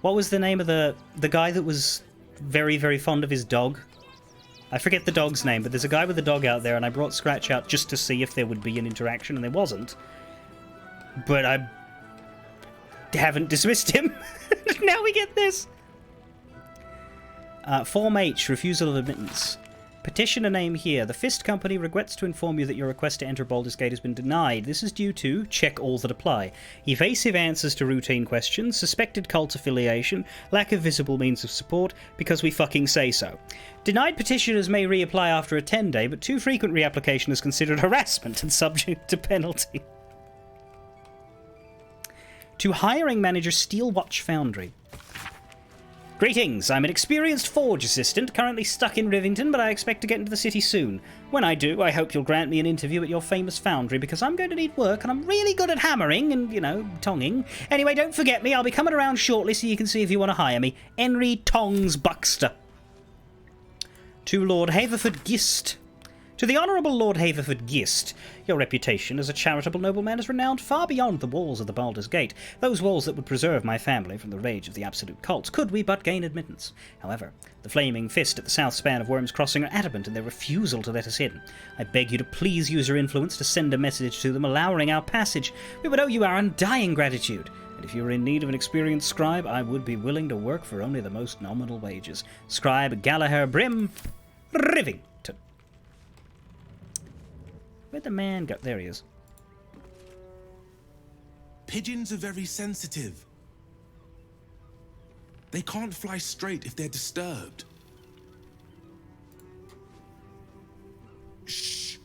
S1: what was the name of the guy that was very, very fond of his dog? I forget the dog's name, but there's a guy with a dog out there, and I brought Scratch out just to see if there would be an interaction, and there wasn't. But I haven't dismissed him. Now we get this. Form H, refusal of admittance. Petitioner name here. The Fist Company regrets to inform you that your request to enter Baldur's Gate has been denied. This is due to check all that apply. Evasive answers to routine questions, suspected cult affiliation, lack of visible means of support, because we fucking say so. Denied petitioners may reapply after a 10-day, but too frequent reapplication is considered harassment and subject to penalty. To hiring manager Steelwatch Foundry. Greetings, I'm an experienced forge assistant, currently stuck in Rivington, but I expect to get into the city soon. When I do, I hope you'll grant me an interview at your famous foundry, because I'm going to need work, and I'm really good at hammering and, you know, tonging. Anyway, don't forget me, I'll be coming around shortly so you can see if you want to hire me. Henry Tongs Buxter. To Lord Haverford Gist. To the Honourable Lord Haverford Gist, your reputation as a charitable nobleman is renowned far beyond the walls of the Baldur's Gate, those walls that would preserve my family from the rage of the absolute cults, could we but gain admittance. However, the Flaming Fist at the south span of Worm's Crossing are adamant in their refusal to let us in. I beg you to please use your influence to send a message to them allowing our passage. We would owe you our undying gratitude. And if you were in need of an experienced scribe, I would be willing to work for only the most nominal wages. Scribe Gallagher Brim, Rivington. Where'd the man go? There he is.
S12: Pigeons are very sensitive. They can't fly straight if they're disturbed. Shh!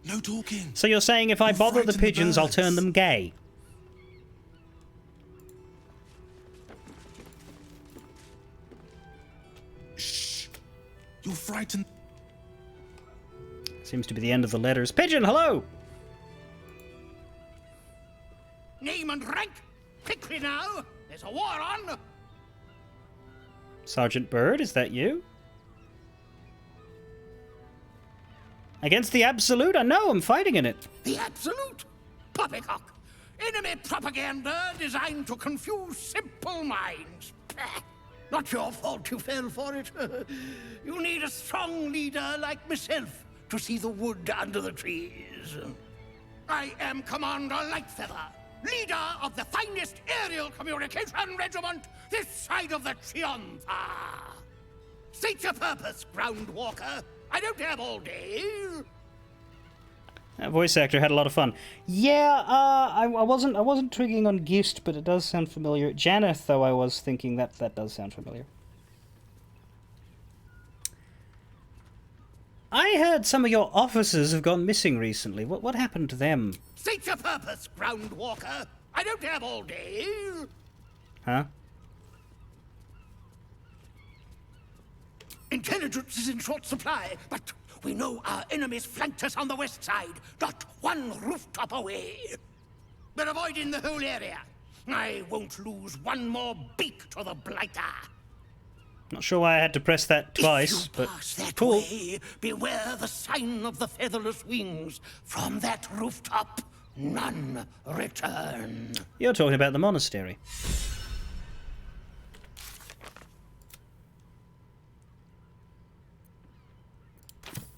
S12: No talking.
S1: So you're saying if I bother the pigeons, I'll turn them gay?
S12: Shh! You'll frighten...
S1: Seems to be the end of the letters. Pigeon, hello!
S21: Name and rank! Quickly now! There's a war on!
S1: Sergeant Bird, is that you? Against the Absolute? I know, I'm fighting in it.
S21: The Absolute? Poppycock! Enemy propaganda designed to confuse simple minds. Not your fault you fell for it. You need a strong leader like myself to see the wood under the trees. I am Commander Lightfeather, leader of the finest aerial communication regiment this side of the Triumpha. State your purpose, Groundwalker. I don't have all day.
S1: That voice actor had a lot of fun. Yeah, I wasn't twigging on Gist, but it does sound familiar. Janeth, though, I was thinking that does sound familiar. I heard some of your officers have gone missing recently. What happened to them?
S21: State your purpose, Groundwalker. I don't have all day.
S1: Huh?
S21: Intelligence is in short supply, but we know our enemies flanked us on the west side, not one rooftop away. We're avoiding the whole area. I won't lose one more beak to the Blighter.
S1: Not sure why I had to press that twice, but cool.
S21: Way, beware the sign of the featherless wings. From that rooftop, none return.
S1: You're talking about the monastery.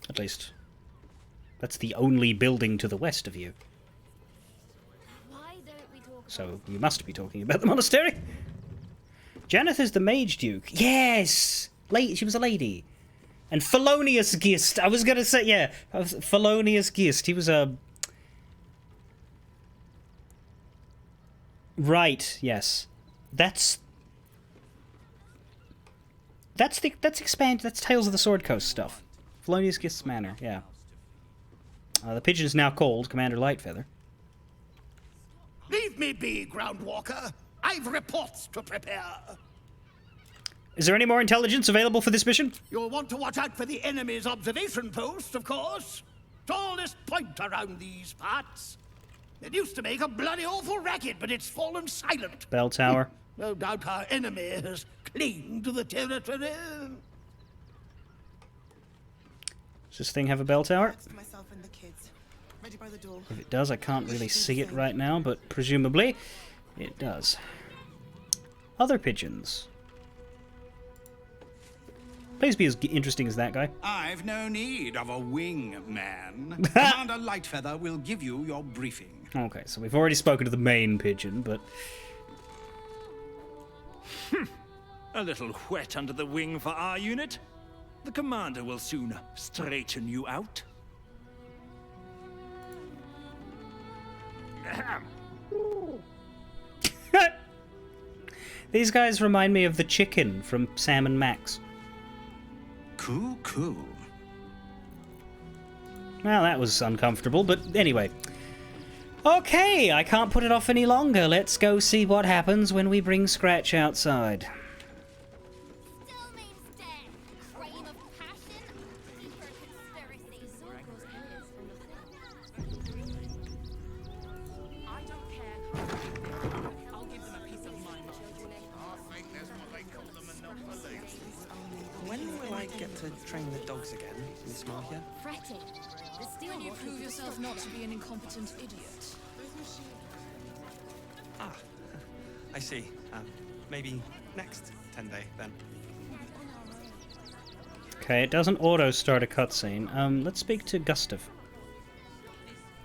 S1: At least, that's the only building to the west of you. So you must be talking about the monastery. Janeth is the Mage Duke. Yes! She was a lady. And Felonious Gist. I was going to say, yeah. Felonious Gist. He was a... Right, yes. That's expanded. That's Tales of the Sword Coast stuff. Felonious Gist's Manor, yeah. The pigeon is now called Commander Lightfeather.
S21: Leave me be, Groundwalker. I've reports to prepare.
S1: Is there any more intelligence available for this mission?
S21: You'll want to watch out for the enemy's observation post, of course. Tallest point around these parts. It used to make a bloody awful racket, but it's fallen silent.
S1: Bell tower.
S21: No doubt our enemy has claimed the territory.
S1: Does this thing have a bell tower?
S16: Myself and the kids. Ready by the door.
S1: If it does, I can't really see it right now, but presumably it does. Other pigeons. Please be as interesting as that guy.
S20: I've no need of a wing man. Commander Lightfeather will give you your briefing.
S1: Okay, so we've already spoken to the main pigeon, but...
S22: A little wet under the wing for our unit. The commander will soon straighten you out.
S1: These guys remind me of the chicken from Sam and Max.
S20: Cool.
S1: Well, that was uncomfortable, but anyway. Okay, I can't put it off any longer. Let's go see what happens when we bring Scratch outside.
S23: When will I get to train the dogs again, Miss Markia?
S24: Fretting. When you prove yourself not to be an incompetent idiot.
S23: Ah, I see. Maybe next 10-day, then.
S1: Okay, it doesn't auto-start a cutscene. Let's speak to Gustav.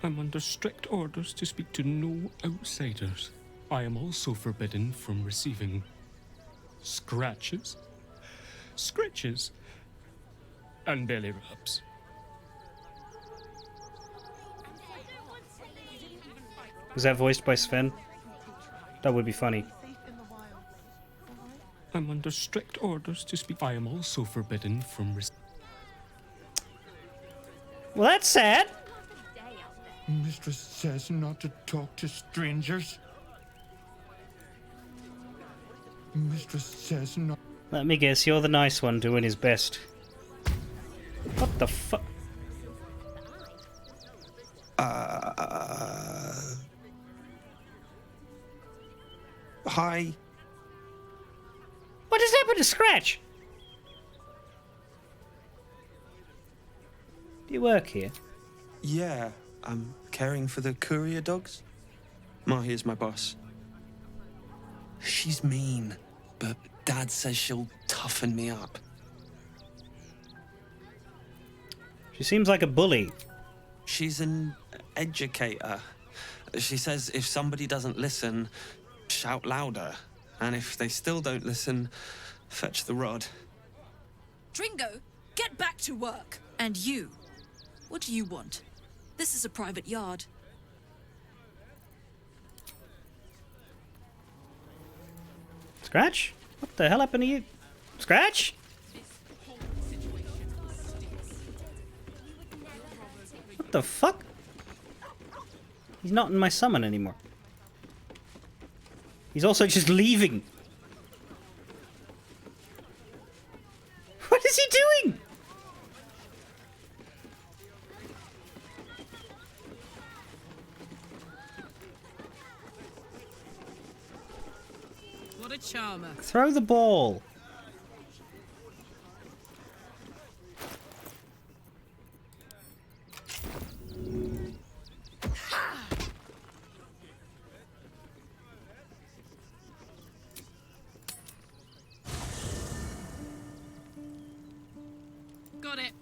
S26: I'm under strict orders to speak to no outsiders. I am also forbidden from receiving scratches, scritches, and belly rubs.
S1: Was that voiced by Sven? That would be funny.
S26: I'm under strict orders to speak. I am also forbidden from
S1: Well, that's sad.
S27: Mistress says not to talk to strangers. Mistress says not.
S1: Let me guess, you're the nice one doing his best. What the fuck?
S23: Hi.
S1: What has happened to Scratch? Do you work here?
S23: Yeah, I'm caring for the courier dogs. Mahia's my boss. She's mean, but Dad says she'll toughen me up.
S1: She seems like a bully.
S23: She's an educator. She says if somebody doesn't listen, shout louder. And if they still don't listen, fetch the rod.
S28: Dringo, get back to work. And you, what do you want? This is a private yard.
S1: Scratch? What the hell happened to you? Scratch? What the fuck? He's not in my summon anymore. He's also just leaving. What is he doing?
S28: What a charmer.
S1: Throw the ball.
S28: Got it.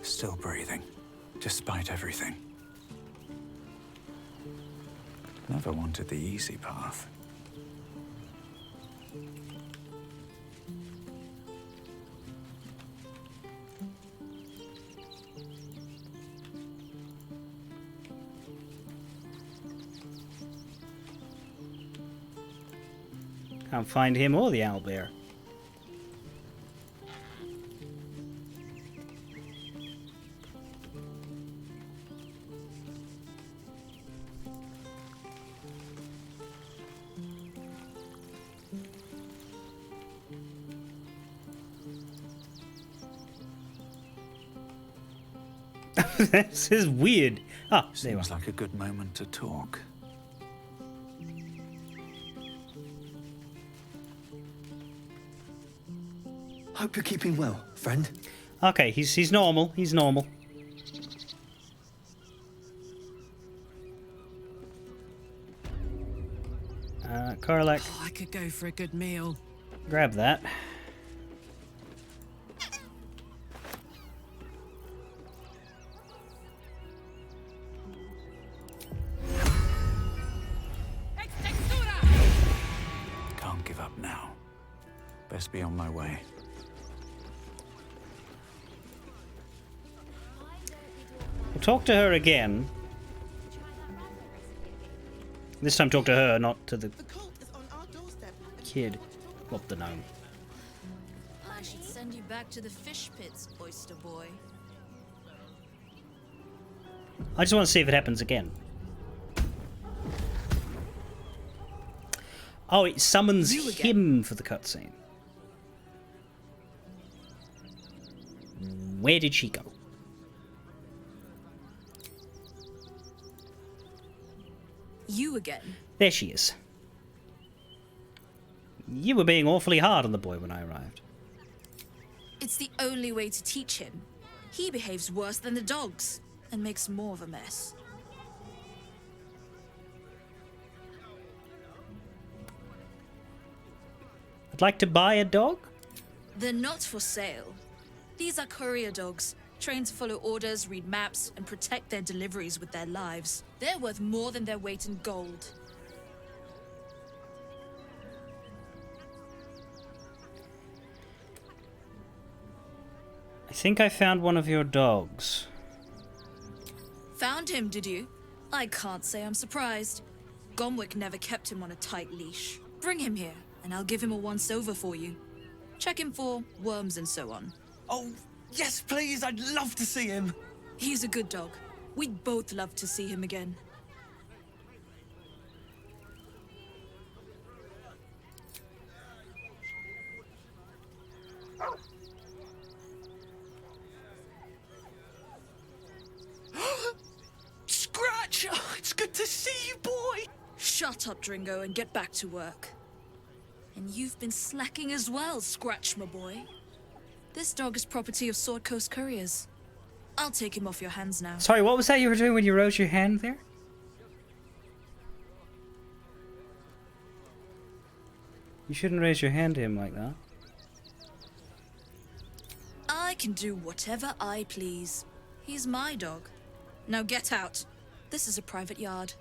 S17: Still breathing, despite everything. Never wanted the easy path.
S1: Can't find him or the owlbear. This is weird. Ah, there you
S17: Seems
S1: are.
S17: like a good moment to talk.
S23: Hope you're keeping well, friend.
S1: Okay, he's normal. He's normal. Karlak,
S3: Oh, I could go for a good meal.
S1: grab that.
S17: Can't give up now. Best be on my way.
S1: We'll talk to her again. This time talk to her, not to the kid. Well, the gnome.
S28: I should send you back to the fish pits, oyster boy.
S1: I just want to see if it happens again. Oh, it summons him for the cutscene. Where did she go?
S28: You again.
S1: There she is. You were being awfully hard on the boy when I arrived.
S28: It's the only way to teach him. He behaves worse than the dogs and makes more of a mess.
S1: I'd like to buy a dog?
S28: They're not for sale. These are courier dogs, trained to follow orders, read maps, and protect their deliveries with their lives. They're worth more than their weight in gold.
S1: I think I found one of your dogs.
S28: Found him, did you? I can't say I'm surprised. Gomwick never kept him on a tight leash. Bring him here, and I'll give him a once-over for you. Check him for worms and so on.
S23: Oh, yes, please. I'd love to see him.
S28: He's a good dog. We'd both love to see him again.
S23: Scratch! Oh, it's good to see you, boy.
S28: Shut up, Dringo, and get back to work. And you've been slacking as well, Scratch, my boy. This dog is property of Sword Coast Couriers. I'll take him off your hands now.
S1: Sorry, what was that you were doing when you rose your hand there? You shouldn't raise your hand to him like that.
S28: I can do whatever I please. He's my dog. Now get out. This is a private yard.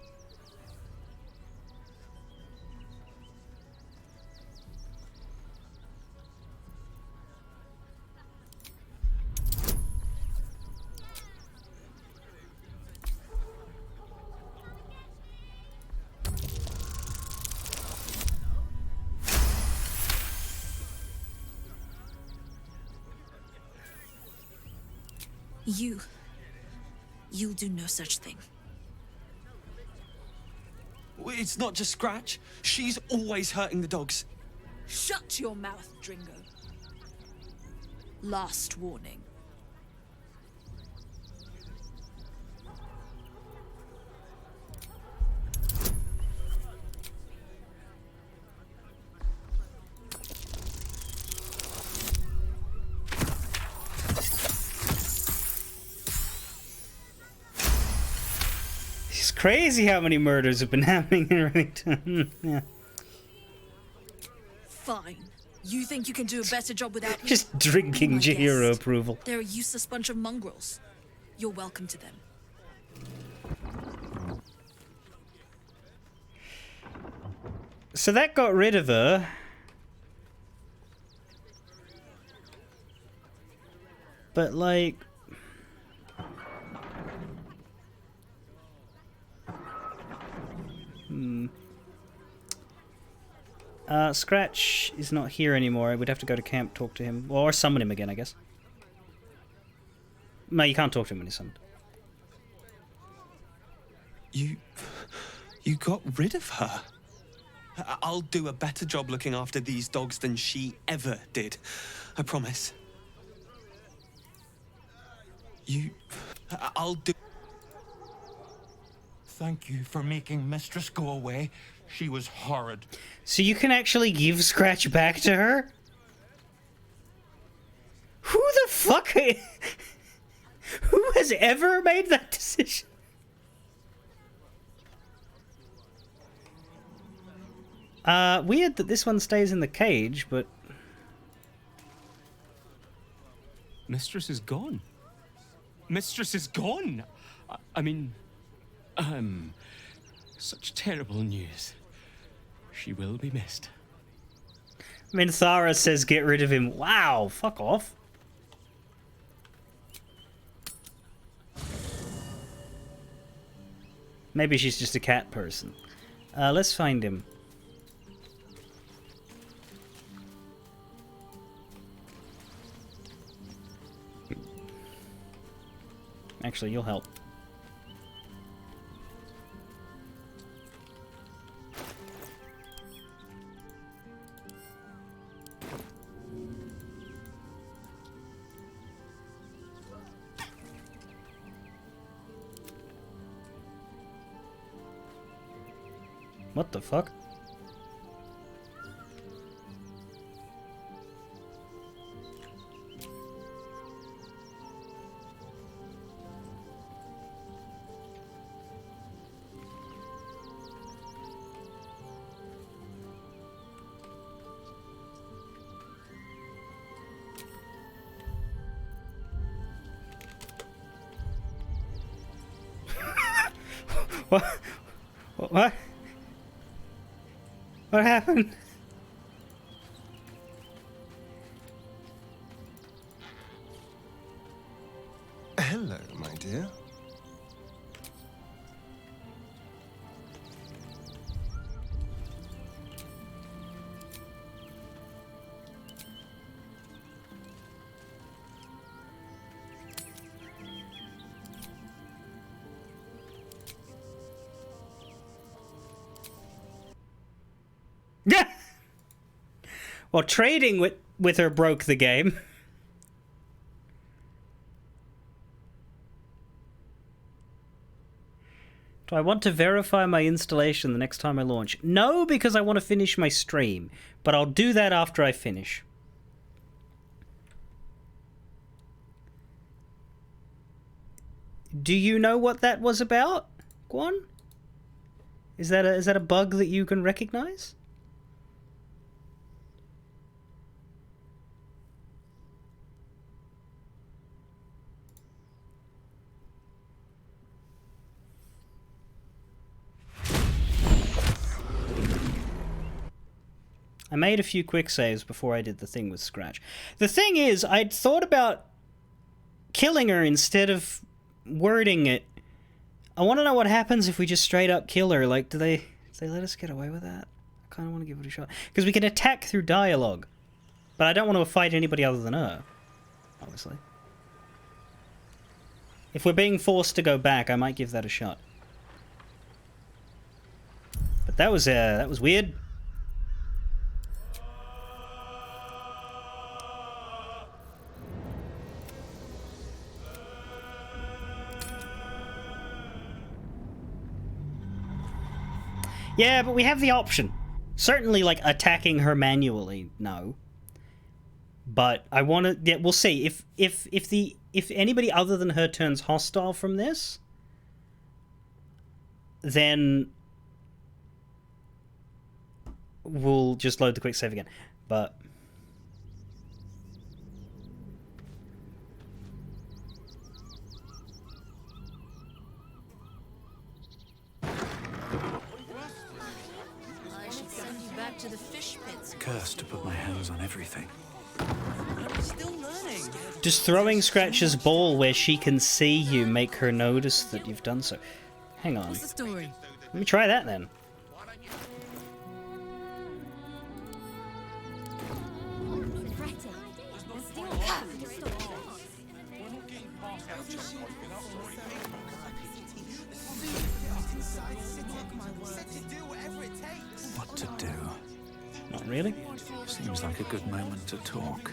S28: You'll do no such thing.
S23: It's not just Scratch. She's always hurting the dogs.
S28: Shut your mouth, Dringo. Last warning.
S1: It's crazy how many murders have been happening in Remington. Yeah.
S28: Fine. You think you can do a better job without me?
S1: Just drinking
S28: Be my
S1: hero
S28: guest.
S1: approval.
S28: They're a useless bunch of mongrels. You're welcome to them.
S1: So that got rid of her. But like... Scratch is not here anymore. We'd have to go to camp, talk to him. Or summon him again, I guess. No, you can't talk to him when he's summoned.
S23: You got rid of her? I'll do a better job looking after these dogs than she ever did. I promise. I'll do...
S27: Thank you for making Mistress go away. She was horrid.
S1: So you can actually give Scratch back to her? Who the fuck? Who has ever made that decision? Weird that this one stays in the cage, but...
S26: Mistress is gone. Mistress is gone! I mean... Such terrible news. She will be missed.
S1: Minthara says get rid of him. Wow, fuck off. Maybe she's just a cat person. Let's find him. Actually, you'll help. What the fuck? What? What? What happened?
S7: Hello, my dear.
S1: Yeah. Well, trading with her broke the game. Do I want to verify my installation the next time I launch? No, because I want to finish my stream, but I'll do that after I finish. Do you know what that was about, Guan? Is that a bug that you can recognize? I made a few quick saves before I did the thing with Scratch. The thing is, I'd thought about killing her instead of wording it. I want to know what happens if we just straight up kill her. Like, do they let us get away with that? I kind of want to give it a shot. Because we can attack through dialogue. But I don't want to fight anybody other than her, obviously. If we're being forced to go back, I might give that a shot. But that was weird. Yeah, but we have the option. Certainly, like, attacking her manually, no. But I want to... Yeah, we'll see. If anybody other than her turns hostile from this, then we'll just load the quick save again. But...
S28: To the fish pits.
S17: Cursed to put my hands on everything.
S23: Still learning.
S1: Does throwing Scratch's ball where she can see you make her notice that you've done so? Hang on.
S3: What's the story?
S1: Let me try that then.
S17: What to do?
S1: Not really.
S17: Seems like a good moment to talk.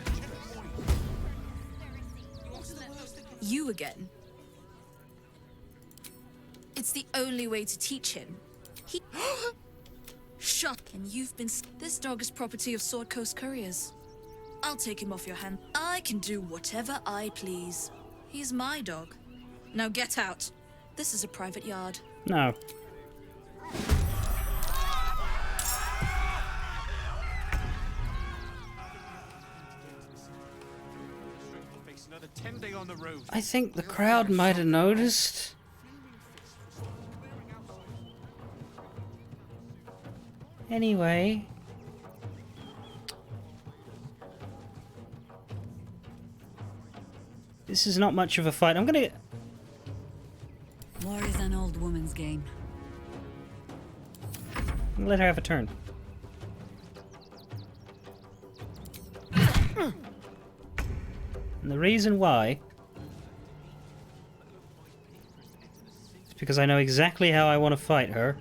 S28: You again? It's the only way to teach him. He... Shut. And you've been... This dog is property of Sword Coast Couriers. I'll take him off your hand. I can do whatever I please. He's my dog. Now get out. This is a private yard.
S1: No. I think the crowd might have noticed. Anyway. This is not much of a fight. I'm gonna...
S5: War is an old woman's game.
S1: I'm gonna let her have a turn. And the reason why is because I know exactly how I want to fight her.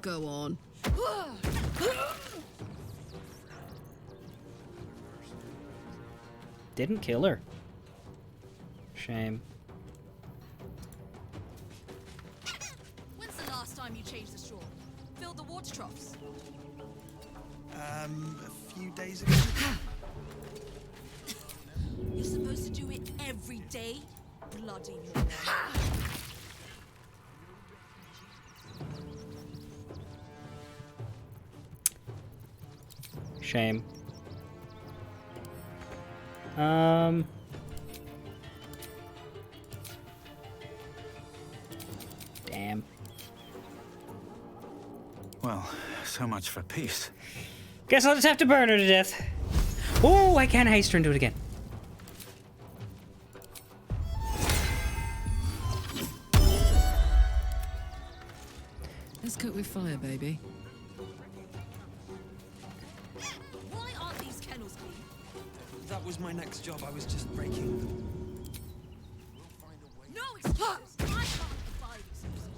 S3: Go on.
S1: Didn't kill her. Shame.
S28: When's the last time you changed the straw? Filled the water troughs?
S23: A few days ago.
S28: You're supposed to do it every day? Bloody moron.
S1: Shame. Damn.
S17: Well, so much for peace.
S1: Guess I'll just have to burn her to death. Oh, I can haste her and do it again.
S3: Let's cook with fire, baby.
S28: Why aren't these kennels clean?
S23: That was my next job. I was just breaking.
S28: No excuses! I can't provide excuses.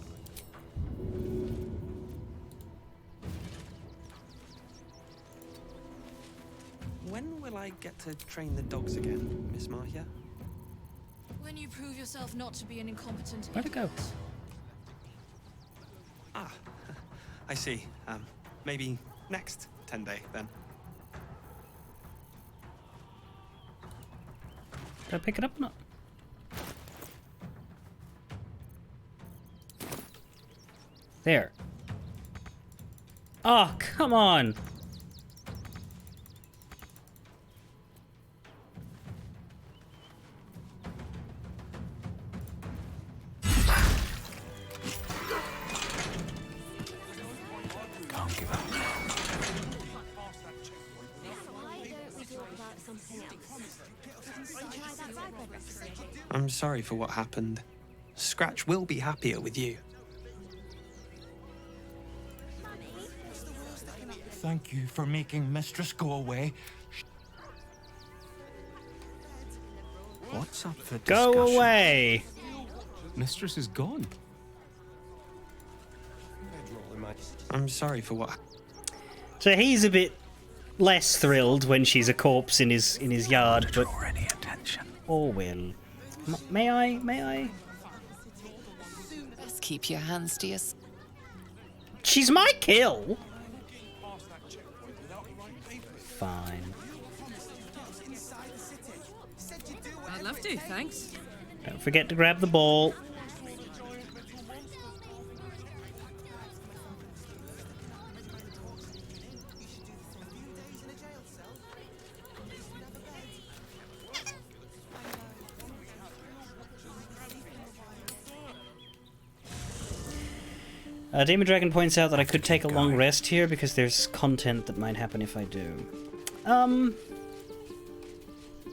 S23: When will I get to train the dogs again, Miss Mahia?
S28: When you prove yourself not to be an incompetent
S1: Where'd it go?
S23: Ah, I see. Maybe next 10-day then.
S1: Did I pick it up or not? There. Oh, come on!
S17: Can't give up.
S23: I'm sorry for what happened. Scratch will be happier with you.
S27: Thank you for making Mistress go away.
S17: What's up for
S1: Go
S17: discussion?
S1: away!
S26: Mistress is gone.
S23: I'm sorry for what.
S1: So he's a bit less thrilled when she's a corpse in his yard, but
S17: Draw any attention.
S1: oh well. May I? May I?
S4: Best keep your hands to yourself.
S1: She's my kill. Fine.
S3: I'd love to, thanks.
S1: Don't forget to grab the ball. Demon Dragon points out that I could take a long rest here because there's content that might happen if I do.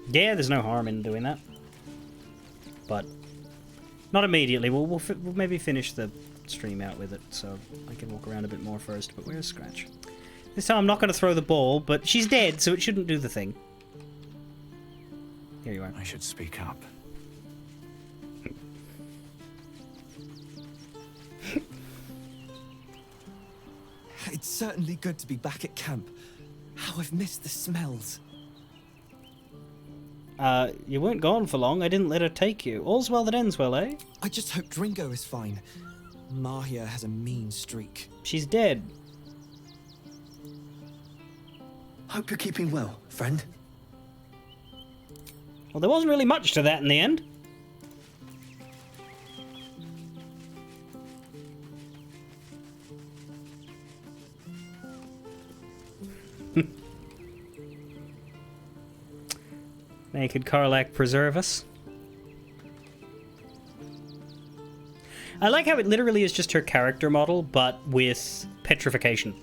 S1: Yeah, there's no harm in doing that. But not immediately. We'll maybe finish the stream out with it so I can walk around a bit more first. But where's Scratch? This time I'm not going to throw the ball, but she's dead, so it shouldn't do the thing. Here you are.
S17: I should speak up.
S9: It's certainly good to be back at camp. How I've missed the smells.
S1: You weren't gone for long. I didn't let her take you. All's well that ends well, eh?
S9: I just hope Dringo is fine. Mahia has a mean streak.
S1: She's dead.
S5: Hope you're keeping well, friend.
S1: Well, there wasn't really much to that in the end. Naked Karlach preserve us. I like how it literally is just her character model, but with petrification.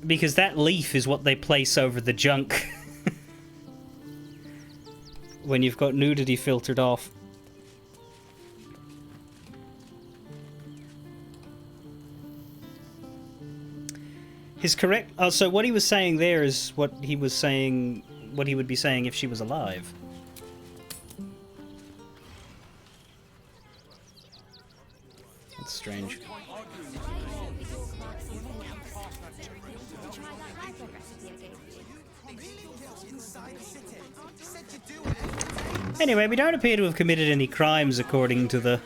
S1: Because that leaf is what they place over the junk. When you've got nudity filtered off. His correct... Oh, so what he was saying there is what he was saying... What he would be saying if she was alive. That's strange. Anyway, we don't appear to have committed any crimes according to the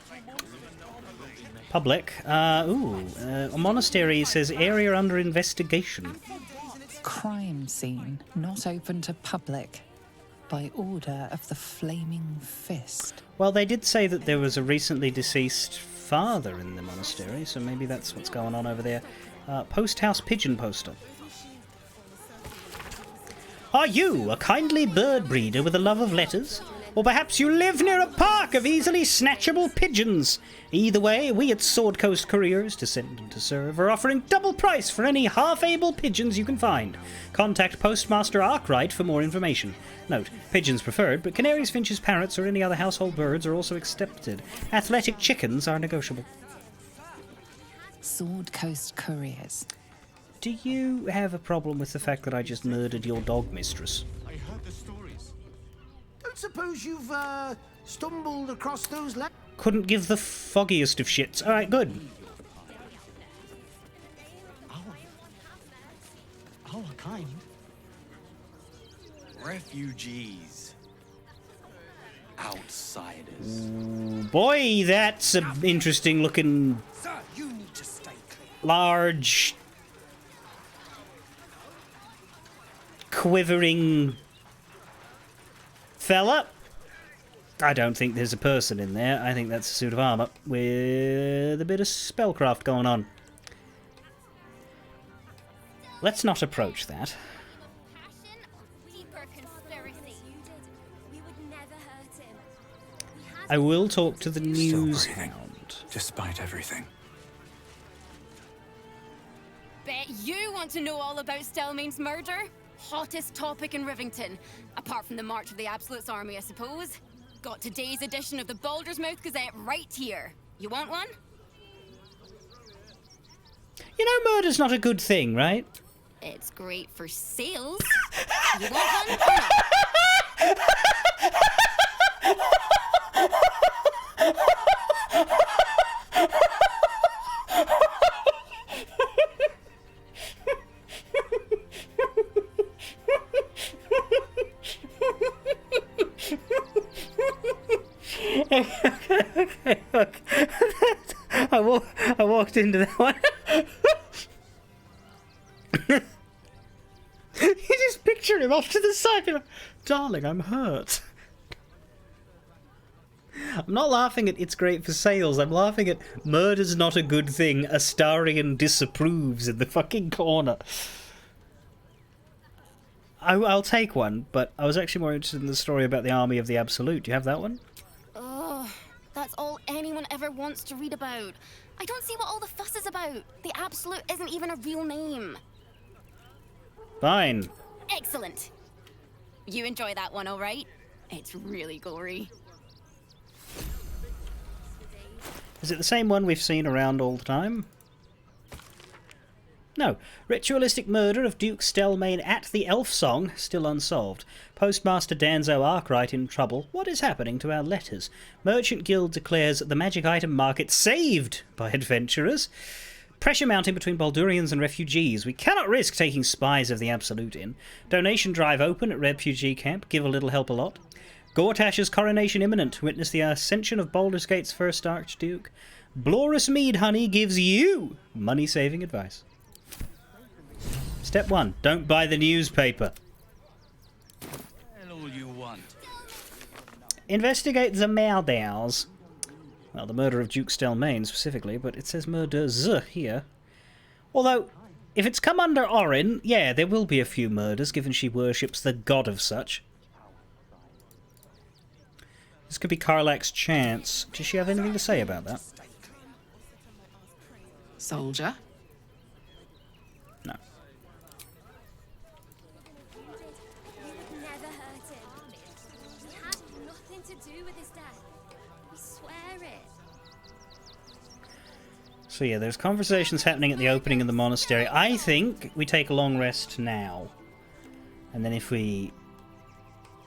S1: public. A monastery says area under investigation.
S4: Crime scene not open to public by order of the Flaming Fist.
S1: Well, they did say that there was a recently deceased father in the monastery, so maybe that's what's going on over there. Post house pigeon poster. Are you a kindly bird breeder with a love of letters? Or perhaps you live near a park of easily snatchable pigeons? Either way, we at Sword Coast Couriers, to send and to serve, are offering double price for any half-able pigeons you can find. Contact Postmaster Arkwright for more information. Note, pigeons preferred, but canaries, finches, parrots, or any other household birds are also accepted. Athletic chickens are negotiable.
S4: Sword Coast Couriers.
S1: Do you have a problem with the fact that I just murdered your dog mistress?
S10: I heard the stories. Don't suppose you've, stumbled across those
S1: Couldn't give the foggiest of shits. Alright, good.
S5: Our kind.
S20: Refugees. Outsiders.
S1: Boy, that's an interesting looking...
S20: Sir, you need to stay clear.
S1: Large... quivering... fella. I don't think there's a person in there. I think that's a suit of armour with a bit of spellcraft going on. Let's not approach that. I will talk to the news hound.
S17: Despite everything.
S11: Bet you want to know all about Stelmane's murder? Hottest topic in Rivington. Apart from the March of the Absolute's army, I suppose. Got today's edition of the Baldur's Mouth Gazette right here. You want one?
S1: You know murder's not a good thing, right?
S11: It's great for sales. You want one or not?
S1: Okay, look. I walked into that one. You just picture him off to the side. Like, darling, I'm hurt. I'm not laughing at it's great for sales. I'm laughing at murder's not a good thing. Astarion disapproves in the fucking corner. I'll take one, but I was actually more interested in the story about the Army of the Absolute. Do you have that one?
S11: Ugh, that's all anyone ever wants to read about. I don't see what all the fuss is about. The Absolute isn't even a real name.
S1: Fine.
S11: Excellent. You enjoy that one, all right? It's really gory.
S1: Is it the same one we've seen around all the time? No. Ritualistic murder of Duke Stelmane at the Elf Song, still unsolved. Postmaster Danzo Arkwright in trouble. What is happening to our letters? Merchant Guild declares the magic item market saved by adventurers. Pressure mounting between Baldurians and refugees. We cannot risk taking spies of the Absolute in. Donation drive open at refugee camp. Give a little, help a lot. Gortash's coronation imminent. Witness the ascension of Baldur's Gate's first Archduke. Blorus Mead Honey gives you money-saving advice. Step 1. Don't buy the newspaper.
S20: All you want.
S1: Investigate the murders. Well, the murder of Duke Stelmane specifically, but it says murders here. Although, if it's come under Orin, yeah, there will be a few murders, given she worships the god of such. This could be Karlach's chance. Does she have anything to say about that?
S3: Soldier?
S1: No.
S11: Never hurt him. He had nothing to do with his death. We swear it.
S1: So yeah, there's conversations happening at the opening of the monastery. I think we take a long rest now. And then if we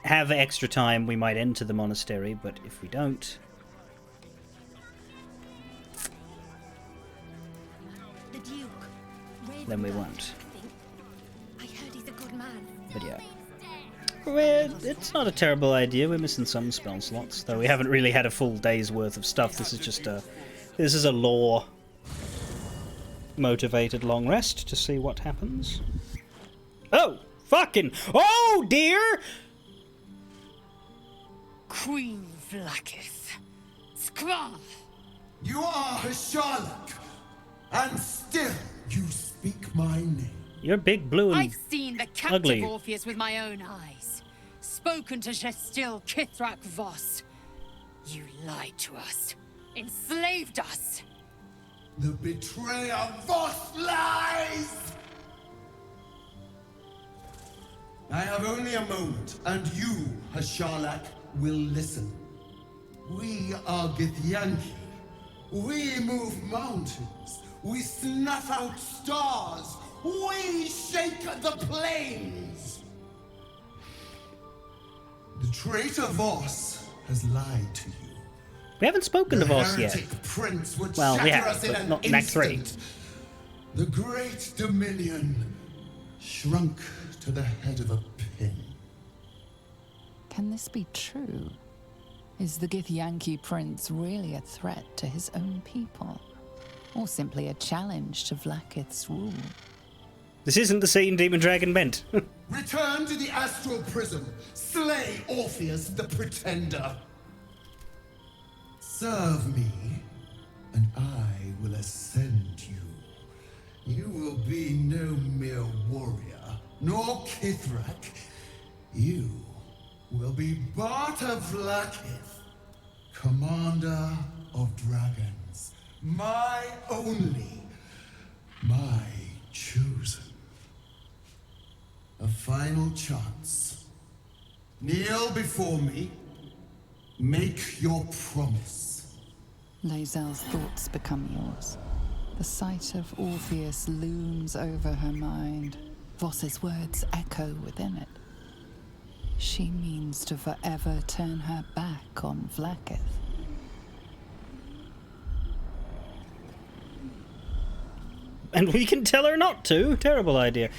S1: have extra time, we might enter the monastery, but if we don't...
S11: The Duke.
S1: then we won't.
S11: I heard he's a good man.
S1: But yeah. It's not a terrible idea. We're missing some spell slots, though we haven't really had a full day's worth of stuff. This is just a... this is a lore motivated long rest to see what happens. Oh! Fucking... oh, dear!
S6: Queen Vlakith. Skvar!
S8: You are Hasharlak, and still you speak my name.
S1: You're big, blue, and
S6: I've seen the captive
S1: ugly.
S6: Orpheus with my own eyes. Spoken to Gestil Kithrak Voss. You lied to us. Enslaved us.
S8: The betrayer Voss lies! I have only a moment, and you, Hasharlak, will listen. We are Githyanki. We move mountains. We snuff out stars. We shake the plains. The traitor Voss has lied to you.
S1: We haven't spoken to Voss yet.
S8: Heretic prince would
S1: Well, we
S8: shatter
S1: have,
S8: us in
S1: but
S8: an
S1: not in Act 3.
S8: instant. The great Dominion shrunk to the head of a pin.
S4: Can this be true? Is the Githyanki prince really a threat to his own people? Or simply a challenge to Vlakith's rule?
S1: This isn't the scene Demon Dragon meant.
S8: Return to the astral prism. Slay Orpheus the Pretender. Serve me, and I will ascend you. You will be no mere warrior, nor Kithrak. You will be Barta Vlakith, commander of dragons. My only, my chosen. A final chance. Kneel before me. Make your promise.
S4: Lae'zel's thoughts become yours. The sight of Orpheus looms over her mind. Voss's words echo within it. She means to forever turn her back on Vlakith.
S1: And we can tell her not to. Terrible idea.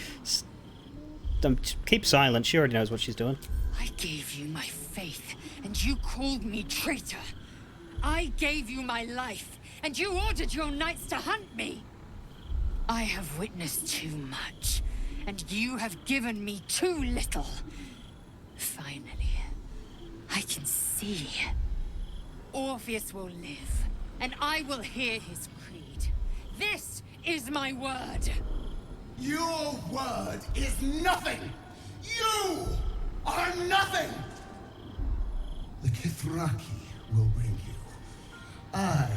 S1: Keep silent. She already knows what she's doing.
S6: I gave you my faith, and you called me traitor. I gave you my life, and you ordered your knights to hunt me. I have witnessed too much, and you have given me too little. Finally, I can see. Orpheus will live, and I will hear his creed. This is my word.
S8: Your word is nothing! You are nothing! The Kithraki will bring you. I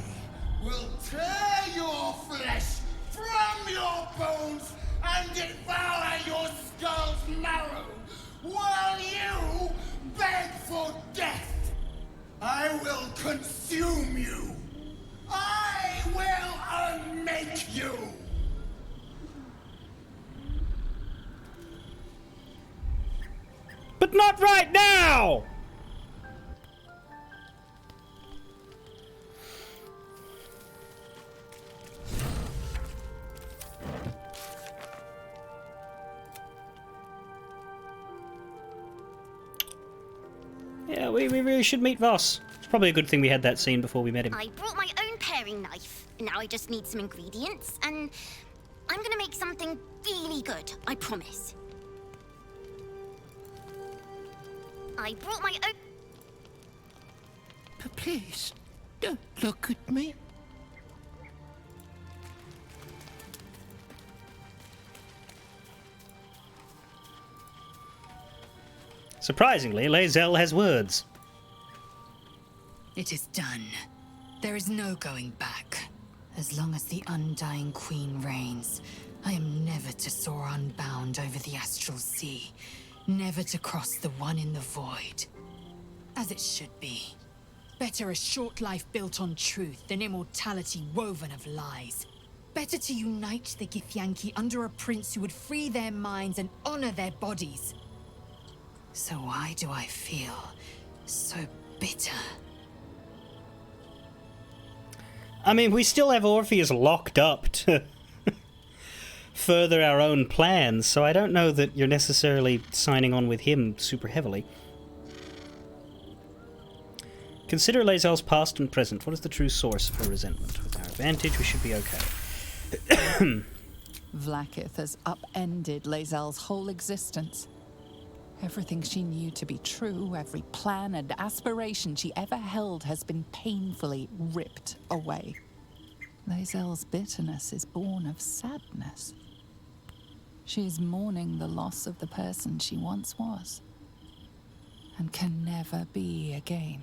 S8: will tear your flesh from your bones and devour your skull's marrow while you beg for death. I will consume you. I will unmake you.
S1: But not right now! we really should meet Voss. It's probably a good thing we had that scene before we met him.
S2: I brought my own paring knife. Now I just need some ingredients, and I'm gonna make something really good, I promise. I brought my own...
S21: But please, don't look at me.
S1: Surprisingly, Lae'zel has words.
S6: It is done. There is no going back. As long as the Undying Queen reigns, I am never to soar unbound over the astral sea. Never to cross the one in the void. As it should be. Better a short life built on truth than immortality woven of lies. Better to unite the Githyanki under a prince who would free their minds and honor their bodies. So why do I feel so bitter?
S1: I mean, we still have Orpheus locked up to further our own plans, so I don't know that you're necessarily signing on with him super heavily. Consider Lae'zel's past and present. What is the true source of her resentment? With our advantage, we should be okay.
S4: Vlaakith has upended Lae'zel's whole existence. Everything she knew to be true, every plan and aspiration she ever held has been painfully ripped away. Lae'zel's bitterness is born of sadness. She is mourning the loss of the person she once was, and can never be again.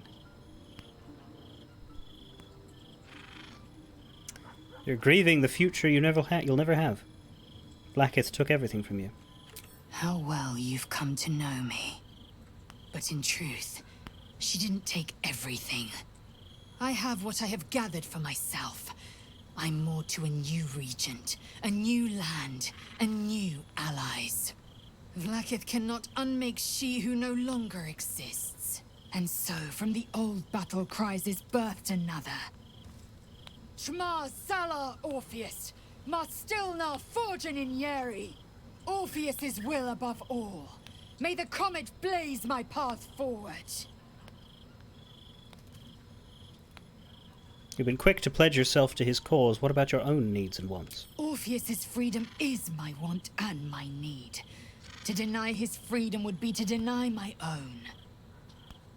S1: You're grieving the future you'll never have. Vlaakith took everything from you.
S6: How well you've come to know me. But in truth, she didn't take everything. I have what I have gathered for myself. I'm more to a new regent, a new land, and new allies. Vlaakith cannot unmake she who no longer exists. And so, from the old battle cries is birthed another. Shma Salar Orpheus, Ma Stilna Forgin in Yeri. Orpheus's will above all. May the comet blaze my path forward.
S1: You've been quick to pledge yourself to his cause. What about your own needs and wants?
S6: Orpheus's freedom is my want and my need. To deny his freedom would be to deny my own.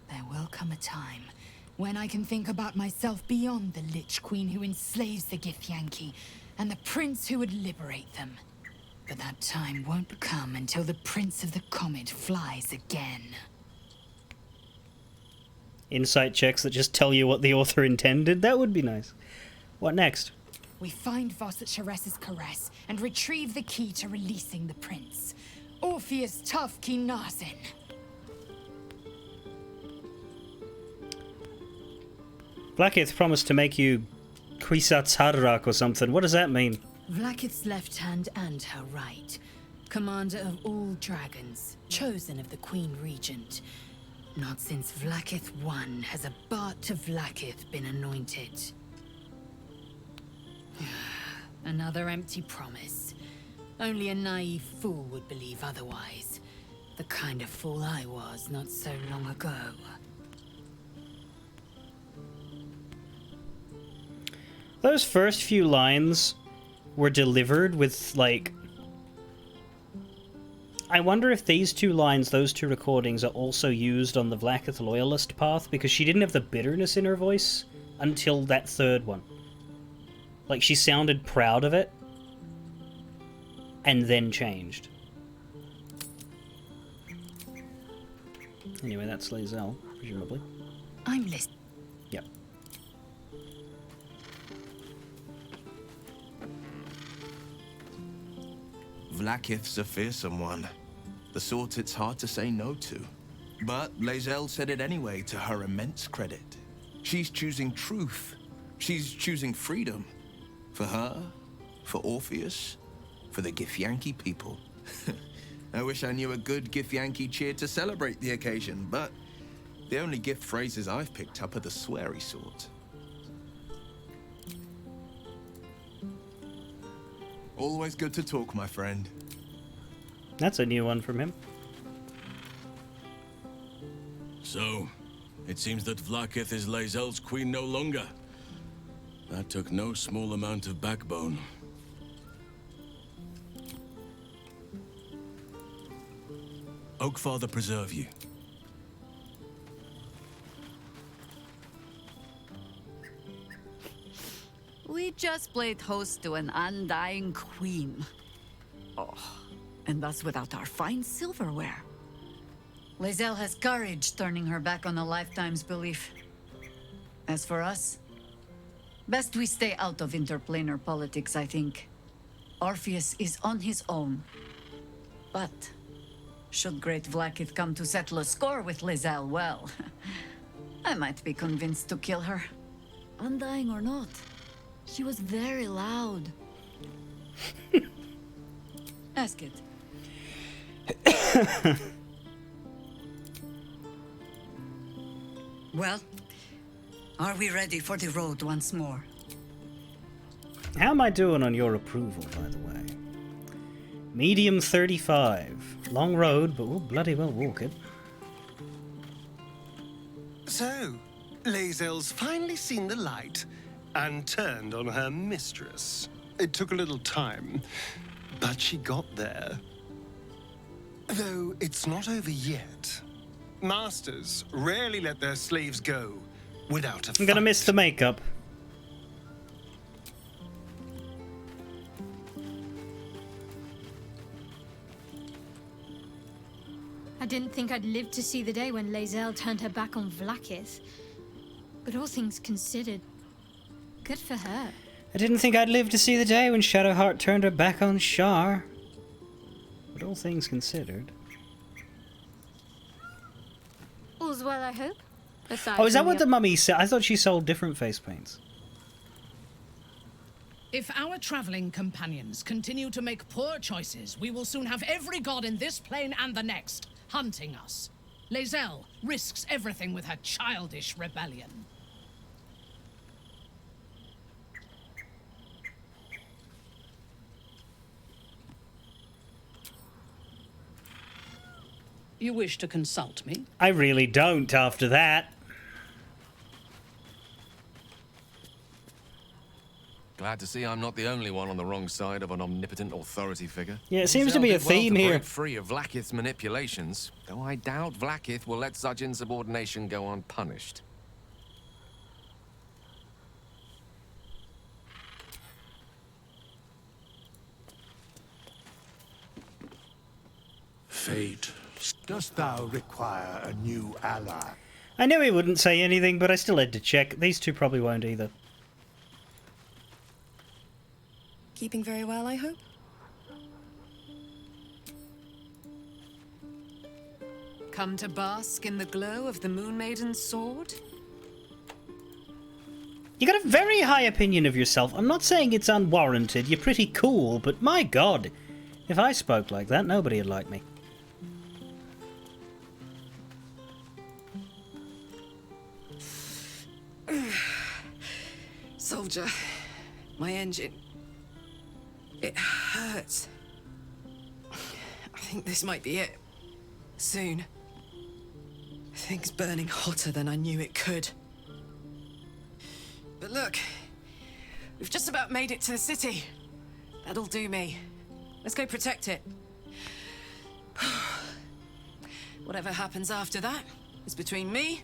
S6: There will come a time when I can think about myself beyond the Lich Queen who enslaves the Githyanki and the prince who would liberate them. But that time won't come until the Prince of the Comet flies again.
S1: Insight checks that just tell you what the author intended? That would be nice. What next?
S6: We find Voss at Shares's caress and retrieve the key to releasing the prince. Orpheus Tough Kinazin.
S1: Vlaakith promised to make you Kwisatz Haderach or something. What does that mean?
S6: Vlaakith's left hand and her right. Commander of all dragons, chosen of the Queen Regent. Not since Vlaakith I has a Bart to Vlaakith been anointed. Another empty promise. Only a naive fool would believe otherwise. The kind of fool I was not so long ago.
S1: Those first few lines were delivered with, like... I wonder if these two lines, those two recordings, are also used on the Vlaakith Loyalist path, because she didn't have the bitterness in her voice until that third one. Like, she sounded proud of it, and then changed. Anyway, that's Lae'zel, presumably.
S6: I'm listening.
S1: Yep.
S12: Vlaakith's a fearsome one. The sort it's hard to say no to. But Lae'zel said it anyway, to her immense credit. She's choosing truth. She's choosing freedom. For her, for Orpheus, for the Githyanki people. I wish I knew a good Githyanki cheer to celebrate the occasion, but the only gift phrases I've picked up are the sweary sort. Always good to talk, my friend.
S1: That's a new one from him.
S13: So, It seems that Vlaakith is Lae'zel's queen no longer. That took no small amount of backbone. Oakfather preserve you.
S14: We just played host to an undying queen. Oh, and that's without our fine silverware. Lae'zel has courage turning her back on a lifetime's belief. As for us, best we stay out of interplanar politics, I think. Orpheus is on his own. But should Great Vlaakith come to settle a score with Lae'zel, well, I might be convinced to kill her. Undying or not, she was very loud. Ask it. Well, are we ready for the road once more?
S1: How am I doing on your approval, by the way? Medium 35. Long road, but we'll bloody well walk it.
S7: So, Lae'zel's finally seen the light and turned on her mistress. It took a little time, but she got there. Though it's not over yet. Masters rarely let their slaves go without a fight.
S1: I'm gonna miss the makeup.
S15: I didn't think I'd live to see the day when Lae'zel turned her back on Vlaakith. But all things considered, good for her.
S1: I didn't think I'd live to see the day when Shadowheart turned her back on Shar. But all things considered.
S15: All's well, I hope. Aside
S1: Oh, is that
S15: from
S1: what the mummy said? I thought she sold different face paints.
S16: If our traveling companions continue to make poor choices, we will soon have every god in this plane and the next hunting us. Lae'zel risks everything with her childish rebellion. You wish to consult me?
S1: I really don't after that.
S18: Glad to see I'm not the only one on the wrong side of an omnipotent authority figure.
S1: Yeah, it seems to be a theme here.
S18: Break free of Vlaakith's manipulations, though I doubt Vlaakith will let such insubordination go unpunished.
S8: Fate, dost thou require a new ally?
S1: I knew he wouldn't say anything, but I still had to check. These two probably won't either.
S19: Keeping very well, I hope?
S14: Come to bask in the glow of the Moon Maiden's sword?
S1: You got a very high opinion of yourself. I'm not saying it's unwarranted. You're pretty cool, but my god. If I spoke like that, nobody would like me.
S19: Soldier, my engine. It hurts. I think this might be it. Soon. Things burning hotter than I knew it could. But look, we've just about made it to the city. That'll do me. Let's go protect it. Whatever happens after that is between me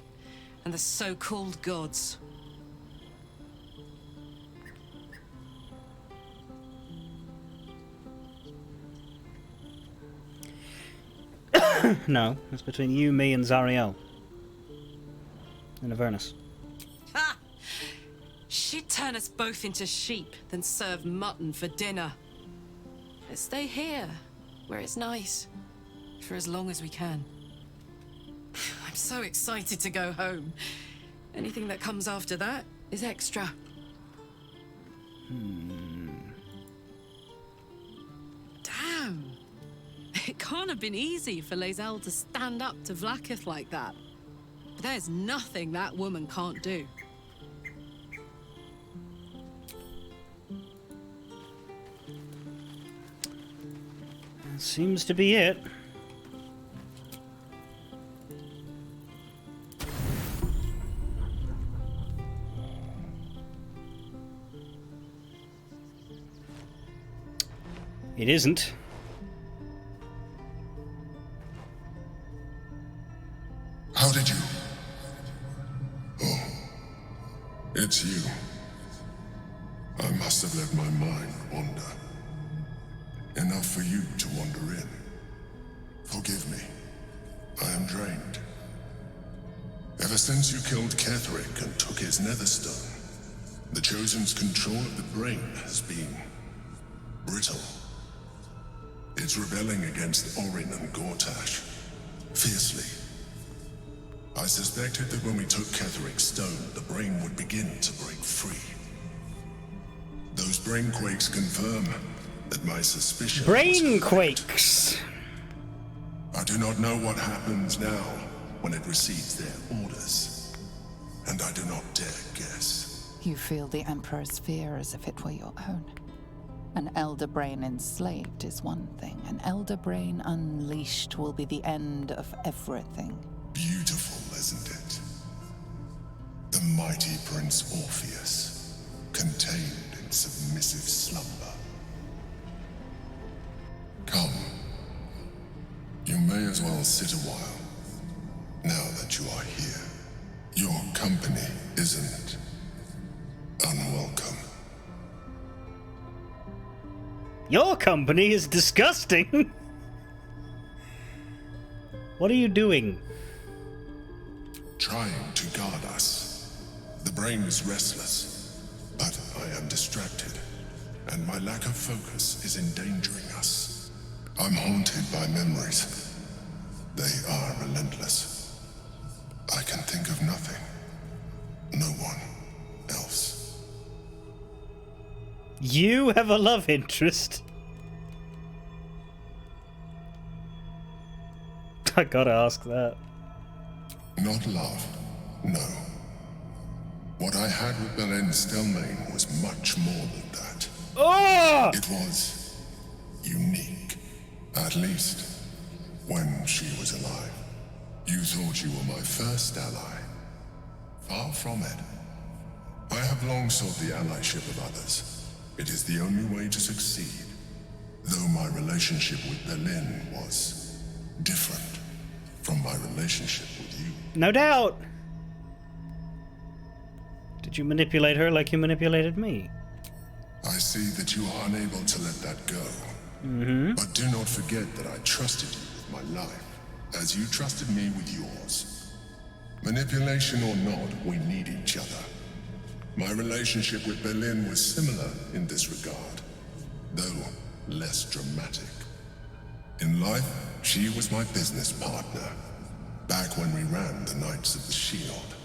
S19: and the so-called gods.
S1: No, it's between you, me, and Zariel. And Avernus.
S19: Ha! She'd turn us both into sheep, then serve mutton for dinner. Let's stay here, where it's nice, for as long as we can. I'm so excited to go home. Anything that comes after that is extra. Damn! It can't have been easy for Lae'zel to stand up to Vlaakith like that. But there's nothing that woman can't do.
S1: That seems to be it. It isn't.
S8: How did you? Oh, it's you. I must have let my mind wander. Enough for you to wander in. Forgive me. I am drained. Ever since you killed Ketherick and took his netherstone, the Chosen's control of the brain has been brittle. It's rebelling against Orin and Gortash fiercely. I suspected that when we took Ketherick's stone, the brain would begin to break free. Those brain quakes confirm that my suspicion
S1: Brain quakes!
S8: I do not know what happens now when it receives their orders, and I do not dare guess.
S4: You feel the Emperor's fear as if it were your own. An Elder Brain enslaved is one thing. An Elder Brain unleashed will be the end of everything.
S8: Beautiful, isn't it? The mighty Prince Orpheus, contained in submissive slumber. Come. You may as well sit a while, now that you are here. Your company isn't unwelcome.
S1: Your company is disgusting! What are you doing?
S8: Trying to guard us. The brain is restless, but I am distracted, and my lack of focus is endangering us. I'm haunted by memories. They are relentless. I can think of nothing. No one else.
S1: You have a love interest? I gotta ask that.
S8: Not love, no. What I had with Belen Stelmane was much more than that.
S1: Oh!
S8: It was unique. At least, when she was alive. You thought you were my first ally. Far from it. I have long sought the allyship of others. It is the only way to succeed. Though my relationship with Berlin was different from my relationship with you.
S1: No doubt! Did you manipulate her like you manipulated me?
S8: I see that you are unable to let that go.
S1: Mm-hmm.
S8: But do not forget that I trusted you with my life, as you trusted me with yours. Manipulation or not, we need each other. My relationship with Berlin was similar in this regard, though less dramatic. In life, she was my business partner, back when we ran the Knights of the Shield.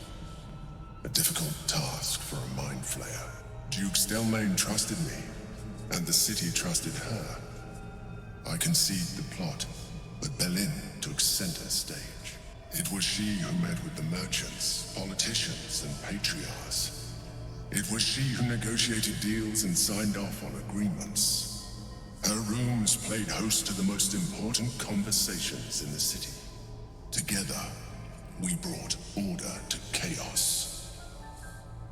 S8: A difficult task for a mind flayer. Duke Stelmane trusted me, and the city trusted her. I conceived the plot, but Berlin took center stage. It was she who met with the merchants, politicians, and patriarchs. It was she who negotiated deals and signed off on agreements. Her rooms played host to the most important conversations in the city. Together, we brought order to chaos.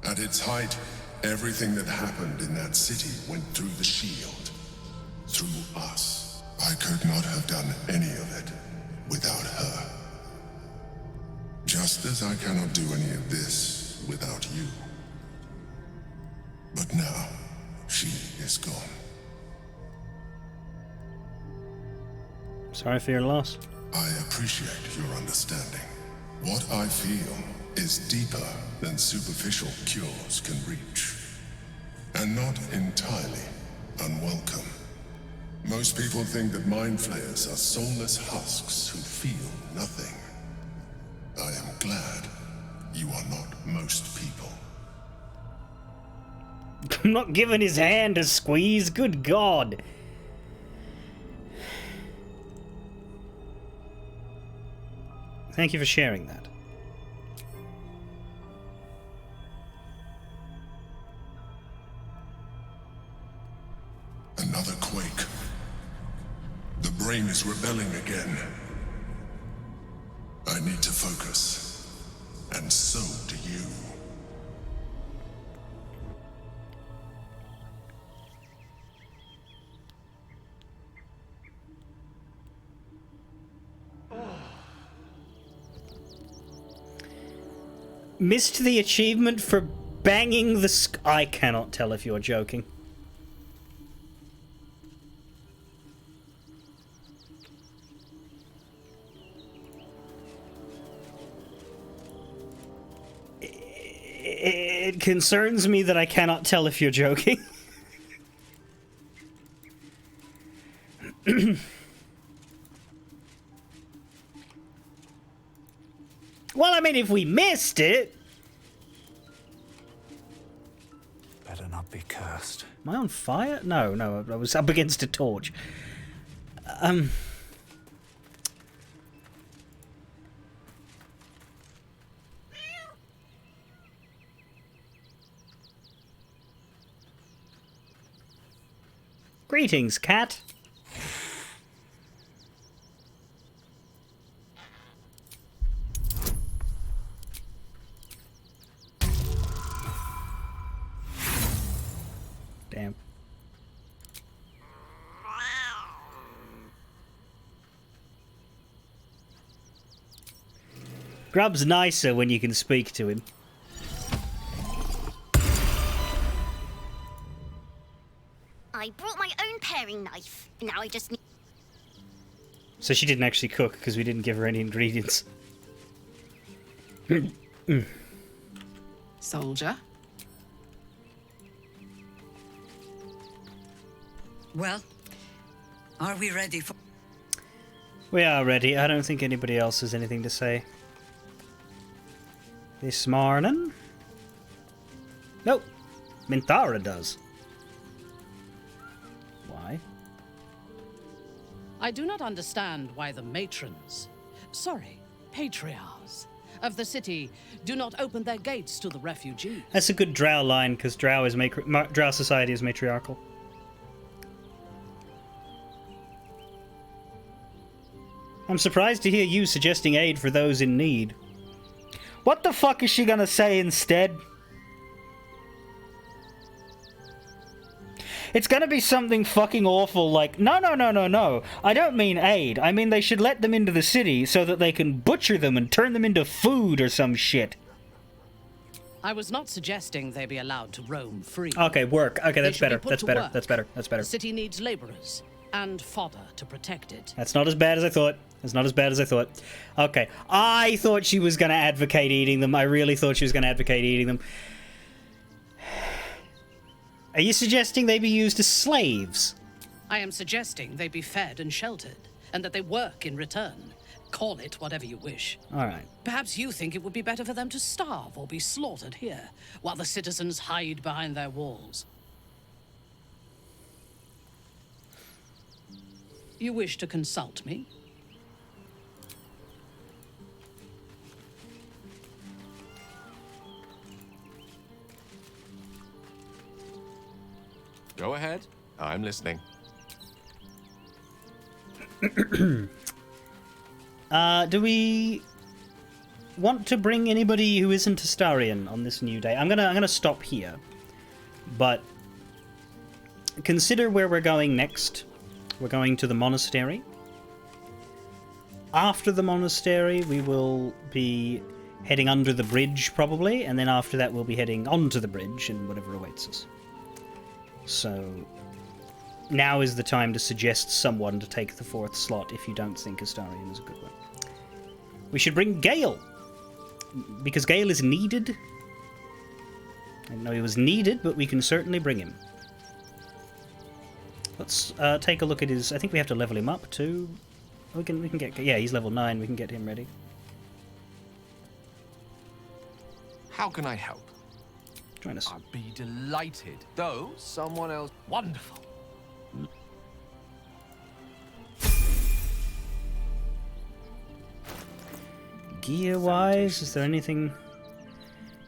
S8: At its height, everything that happened in that city went through the shield. Through us. I could not have done any of it without her. Just as I cannot do any of this without you. But now, she is gone.
S1: Sorry for your loss.
S8: I appreciate your understanding. What I feel is deeper than superficial cures can reach. And not entirely unwelcome. Most people think that mind flayers are soulless husks who feel nothing. I am glad you are not most people.
S1: I'm not giving his hand a squeeze, good God. Thank you for sharing that.
S8: Another quake. The brain is rebelling again. I need to focus. And so do you.
S1: Missed the achievement for banging the I cannot tell if you're joking. It concerns me that I cannot tell if you're joking. Well, I mean, if we missed it...
S17: Better not be cursed.
S1: Am I on fire? No, no, I was up against a torch. Greetings, cat. Damn. Grub's nicer when you can speak to him.
S2: I brought my own paring knife. Now I just need...
S1: So she didn't actually cook because we didn't give her any ingredients.
S19: Soldier?
S14: Well, are we ready for...
S1: We are ready. I don't think anybody else has anything to say. This morning? Nope. Minthara does. Why?
S16: I do not understand why the matrons, sorry, patriarchs of the city do not open their gates to the refugees.
S1: That's a good Drow line, because Drow society is matriarchal. I'm surprised to hear you suggesting aid for those in need. What the fuck is she gonna say instead? It's gonna be something fucking awful like, no, no, no, no, no. I don't mean aid. I mean they should let them into the city so that they can butcher them and turn them into food or some shit.
S16: I was not suggesting they be allowed to roam free.
S1: Okay, work. Okay, that's better. That's better.
S16: Work.
S1: That's better. That's better.
S16: The city needs laborers and fodder to protect it.
S1: That's not as bad as I thought. That's not as bad as I thought. Okay, I thought she was going to advocate eating them. I really thought she was going to advocate eating them. Are you suggesting they be used as slaves?
S16: I am suggesting they be fed and sheltered, and that they work in return. Call it whatever you wish.
S1: All right.
S16: Perhaps you think it would be better for them to starve or be slaughtered here, while the citizens hide behind their walls. You wish to consult me?
S18: Go ahead. I'm listening.
S1: Do we want to bring anybody who isn't Astarian on this new day? I'm gonna stop here, but consider where we're going next. We're going to the monastery. After the monastery, we will be heading under the bridge, probably, and then after that we'll be heading onto the bridge and whatever awaits us. So, now is the time to suggest someone to take the 4th slot if you don't think Astarian is a good one. We should bring Gale, because Gale is needed. I didn't know he was needed, but we can certainly bring him. Let's take a look at his... I think we have to level him up too. We can get... Yeah, he's level 9. We can get him ready.
S18: How can I help?
S1: Join us.
S18: I'd be delighted. Though, someone else... Wonderful.
S1: Gear-wise, is there anything...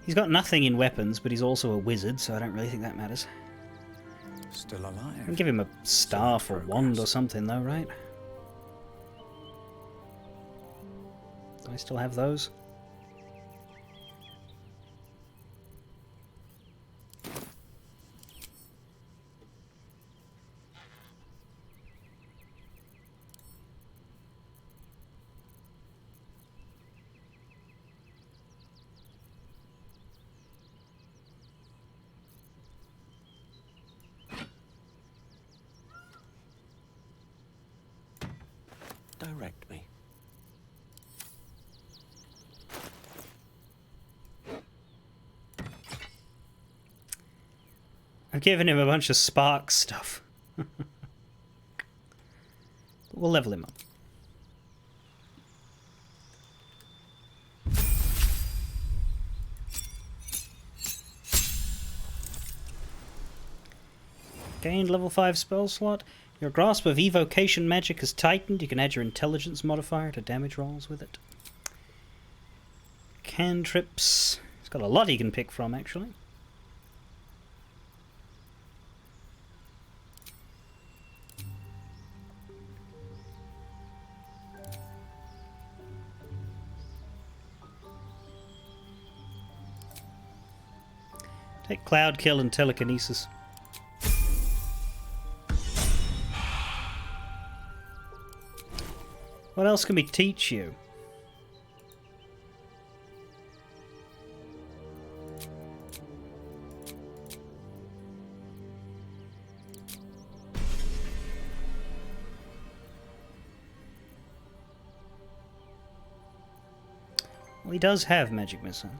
S1: He's got nothing in weapons, but he's also a wizard, so I don't really think that matters.
S17: Still alive.
S1: I can give him a staff or wand or something, though, right? Do I still have those?
S18: direct me.
S1: I've given him a bunch of spark stuff. We'll level him up. Gained level 5 spell slot. Your grasp of evocation magic has tightened. You can add your intelligence modifier to damage rolls with it. Cantrips. He's got a lot he can pick from, actually. Take Cloud Kill and Telekinesis. What else can we teach you? Well, he does have Magic Missile.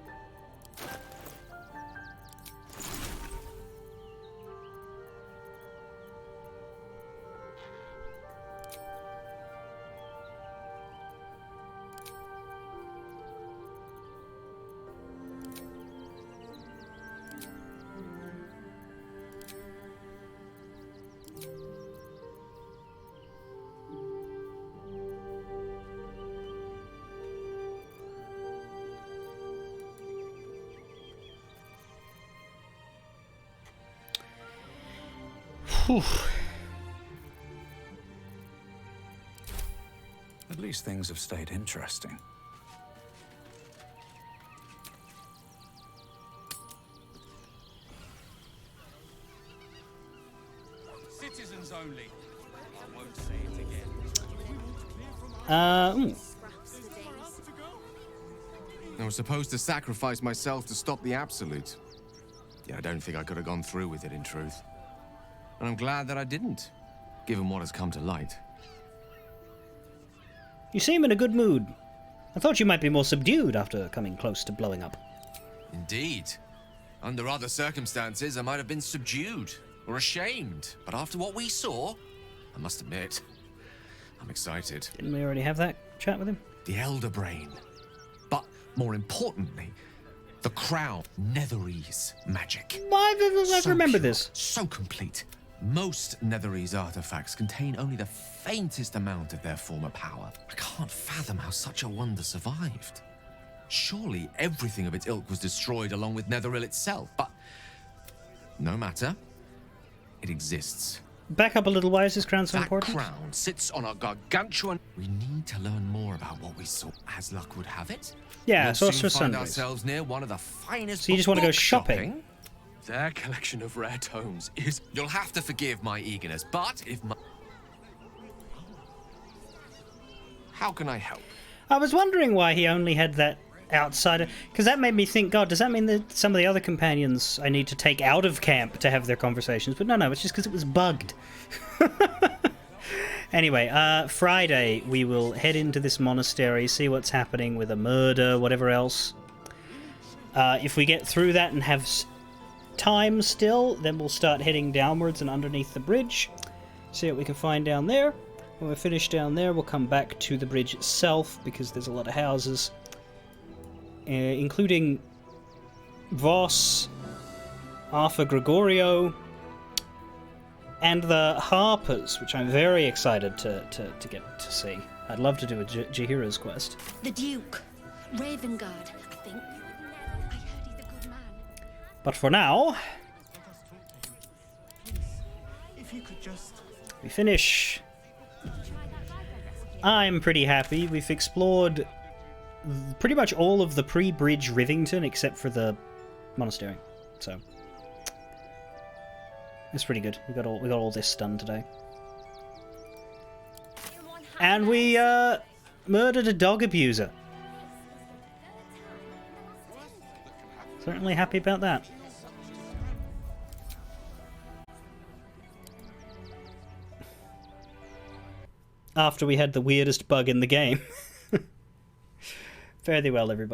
S1: Whew.
S17: At least things have stayed interesting.
S18: Citizens only. I won't say it again. I was supposed to sacrifice myself to stop the Absolute. Yeah, I don't think I could have gone through with it, in truth. And I'm glad that I didn't, given what has come to light.
S1: You seem in a good mood. I thought you might be more subdued after coming close to blowing up.
S18: Indeed. Under other circumstances, I might have been subdued or ashamed. But after what we saw, I must admit, I'm excited.
S1: Didn't we already have that chat with him?
S18: The Elder Brain. But more importantly, the Crown Netherese magic.
S1: Why did I remember this?
S18: So complete. Most Netherese artifacts contain only the faintest amount of their former power. I can't fathom how such a wonder survived. Surely everything of its ilk was destroyed along with Netheril itself, but no matter. It exists.
S1: Back up a little. Why is this crown so
S18: That
S1: important?
S18: crown sits on a gargantuan... We need to learn more about what we saw. As luck would have it,
S1: Yeah,
S18: we'll
S1: Sorcerer's
S18: soon find
S1: Sundays.
S18: ourselves near one of the finest...
S1: So you just want to go
S18: book
S1: shopping?
S18: Their collection of rare tomes is... You'll have to forgive my eagerness, but if my... How can I help?
S1: I was wondering why he only had that outsider, because that made me think, God, does that mean that some of the other companions I need to take out of camp to have their conversations? But no, it's just because it was bugged. Anyway, Friday we will head into this monastery, see what's happening with a murder, whatever else. If we get through that and have time still, then we'll start heading downwards and underneath the bridge, see what we can find down there. When we're finished down there, we'll come back to the bridge itself, because there's a lot of houses, including Voss, Arthur Gregorio, and the Harpers, which I'm very excited to get to see. I'd love to do a Jahira's quest.
S2: The Duke. Ravengard, I think. I heard he's a good man.
S1: But for now,
S10: If you could just...
S1: we finish. I'm pretty happy. We've explored pretty much all of the pre-bridge Rivington except for the monastery. So it's pretty good. We got all this done today. And we murdered a dog abuser. Certainly happy about that. after we had the weirdest bug in the game. Fare thee well, everybody.